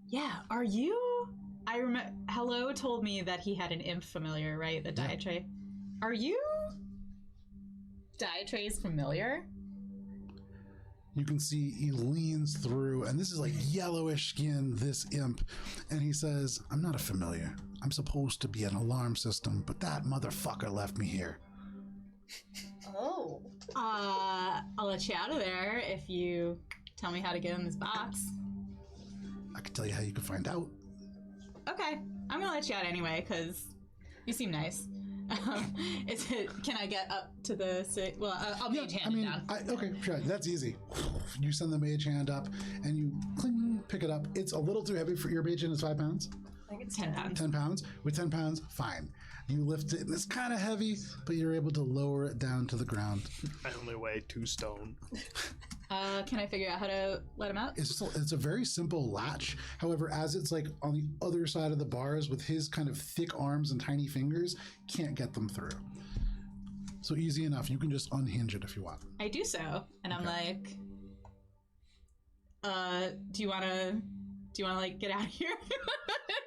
Yeah, are you? I remember Hello told me that he had an imp familiar, right? The Diatray. Are you Diatray's familiar? You can see he leans through, and this is like yellowish skin, this imp. And he says, "I'm not a familiar. I'm supposed to be an alarm system, but that motherfucker left me here. Oh. I'll let you out of there if you tell me how to get in this box. I can tell you how you can find out. Okay, I'm gonna let you out anyway because you seem nice. Can I get up to the? Well, I'll mage hand it down. Okay, sure. That's easy. You send the mage hand up, and you cling, pick it up. It's a little too heavy for your mage hand. It's 5 pounds. I think it's 10 pounds. 10 pounds. With 10 pounds, fine. You lift it, and it's kind of heavy, but you're able to lower it down to the ground. I only weigh 2 stone. Can I figure out how to let him out? It's a very simple latch. However, as it's like on the other side of the bars with his kind of thick arms and tiny fingers, can't get them through. So easy enough. You can just unhinge it if you want. I do so, and I'm like, do you want to like get out of here?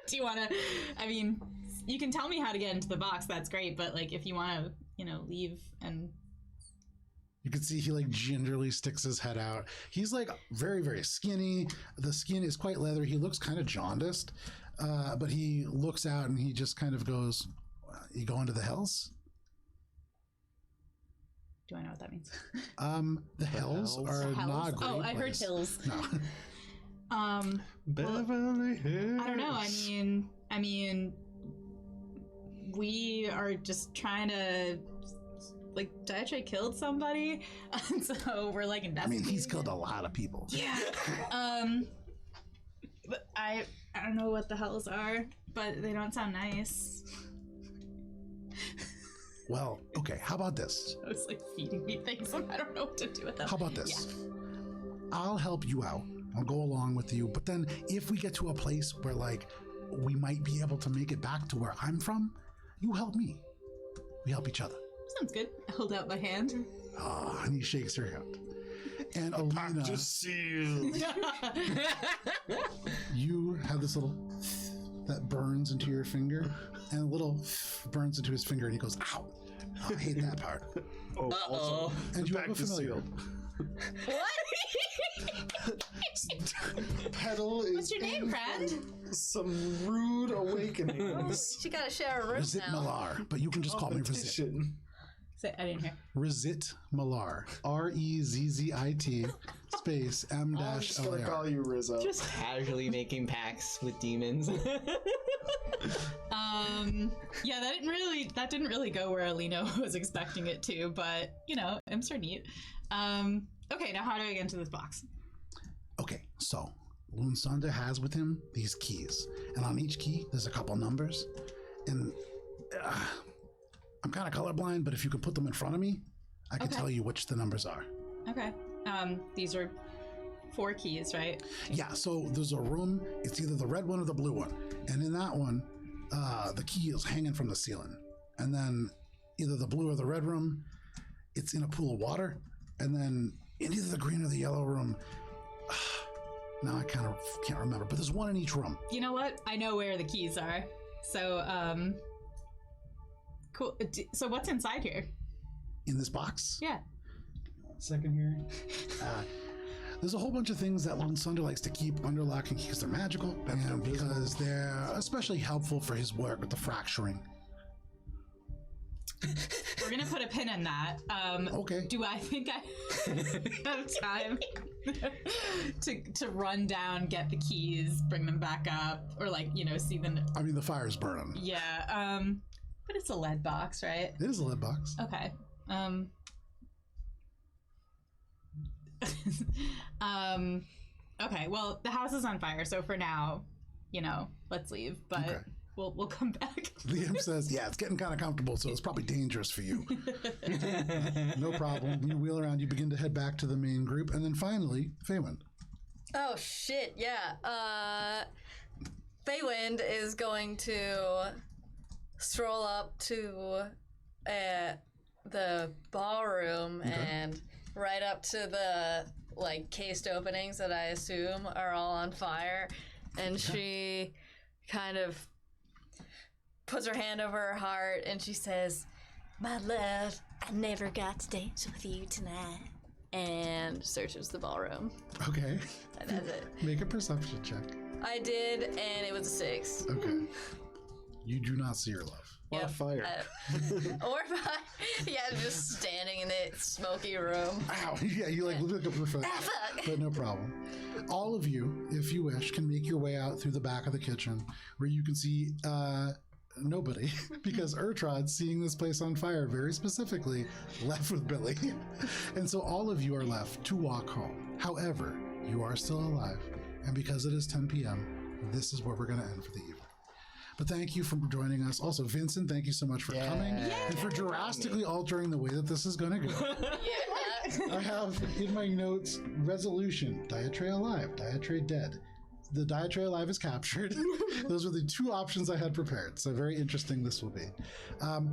Do you want to? I mean, you can tell me how to get into the box. That's great, but like, if you want to, leave and. You can see he like gingerly sticks his head out. He's like very, very skinny. The skin is quite leathery. He looks kind of jaundiced, but he looks out and he just kind of goes, "You going to the hells?" Do I know what that means? The hells are not a great Oh, I heard place. hills. No. Beverly Hills. I don't know. I mean, we are just trying to. Like, Diatre killed somebody, and so we're like I investigating. mean, he's killed a lot of people. Yeah. But I don't know what the hells are, but they don't sound nice. Well, okay. How about this? I was like feeding me things, and I don't know what to do with them. How about this? I'll help you out. I'll go along with you. But then if we get to a place where, like, we might be able to make it back to where I'm from, you help me. We help each other. Sounds good. I hold out my hand. Oh, and he shakes her hand. And Alina, Just sealed. you have this little that burns into your finger, and a little burns into his finger, and he goes, "Ow! Oh, I hate that part." Oh, also, And the you have a pact is familiar. Pedal is What's your name, friend? some rude awakenings. She got to share a room Rizit now. Malar, but you can just call me Rizit. Competition. Say, I didn't hear. Rizit Malar. Rezzit space M I'm dash just gonna LAR. call you Rizzo. Just casually making pacts with demons. Yeah, that didn't really go where Alina was expecting it to, but imps are neat. Okay, now how do I get into this box? Okay, so Lunsanda has with him these keys, and on each key there's a couple numbers, and I'm kind of colorblind, but if you could put them in front of me, I can Okay. tell you which the numbers are. Okay. These are 4 keys, right? Yeah, so there's a room, it's either the red one or the blue one, and in that one, the key is hanging from the ceiling, and then either the blue or the red room, it's in a pool of water, and then in either the green or the yellow room, now I kind of can't remember, but there's one in each room. You know what? I know where the keys are. So, cool. So what's inside here? In this box. Yeah. 1 second here. There's a whole bunch of things that Lunsanda likes to keep under lock and key because they're magical, and because they're especially helpful for his work with the fracturing. We're gonna put a pin in that. Okay. Do I think I have time to run down, get the keys, bring them back up, or see them? I mean, the fire's burning. Yeah. But it's a lead box, right? It is a lead box. Okay. Okay. Well, the house is on fire, so for now, let's leave. But Okay. we'll come back. Liam says, yeah, it's getting kind of comfortable, so it's probably dangerous for you. No problem. You wheel around, you begin to head back to the main group, and then finally, Feywind. Oh shit, yeah. Feywind is going to stroll up to the ballroom and right up to the cased openings that I assume are all on fire, and she kind of puts her hand over her heart and she says, "My love, I never got to dance with you tonight," and searches the ballroom. Okay. And that's it. Make a perception check. I did, and it was a 6. Okay. You do not see your love. Or Yep. fire. Or yeah, just standing in the smoky room. Ow! Yeah, you like look up the foot, but no problem. All of you, if you wish, can make your way out through the back of the kitchen, where you can see nobody, because Ertrod, seeing this place on fire very specifically, left with Billy, and so all of you are left to walk home. However, you are still alive, and because it is 10 p.m., this is where we're going to end for the evening. But thank you for joining us. Also, Vincent, thank you so much for coming and for drastically altering the way that this is going to go. Yeah. I have in my notes resolution: Diatray alive, Diatray dead. The Diatray alive is captured. Those are the two options I had prepared. So very interesting this will be.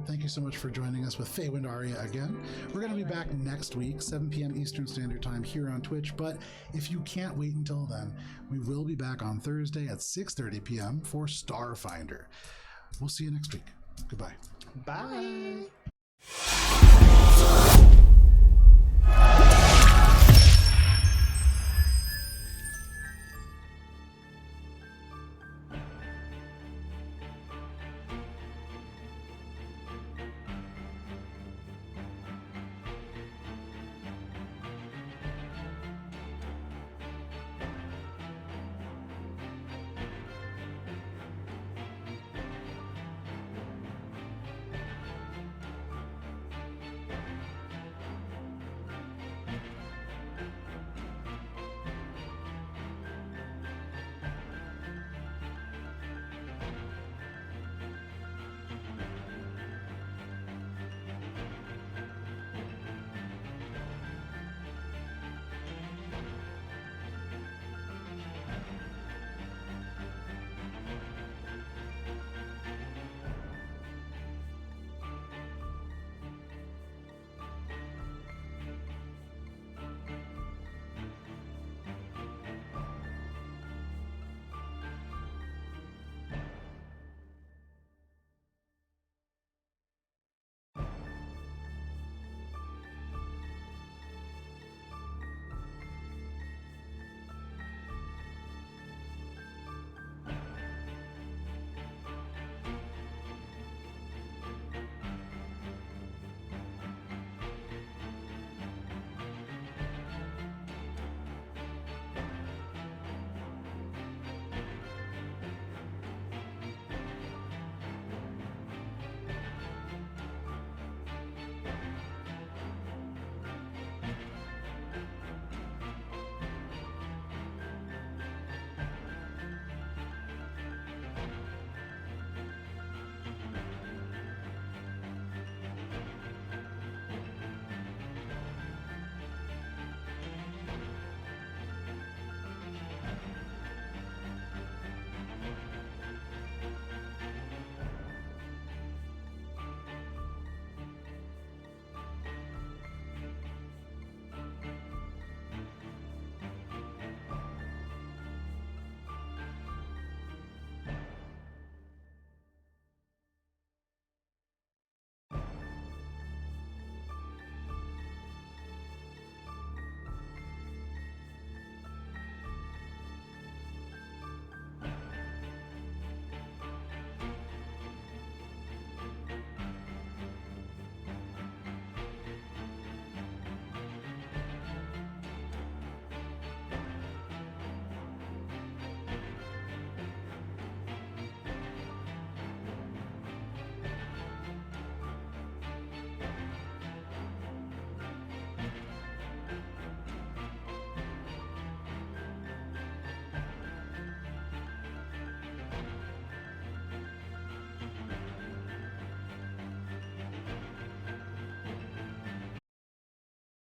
Thank you so much for joining us with Feywind Aria again. We're going to be back next week, 7 p.m. Eastern Standard Time here on Twitch. But if you can't wait until then, we will be back on Thursday at 6:30 p.m. for Starfinder. We'll see you next week. Goodbye. Bye.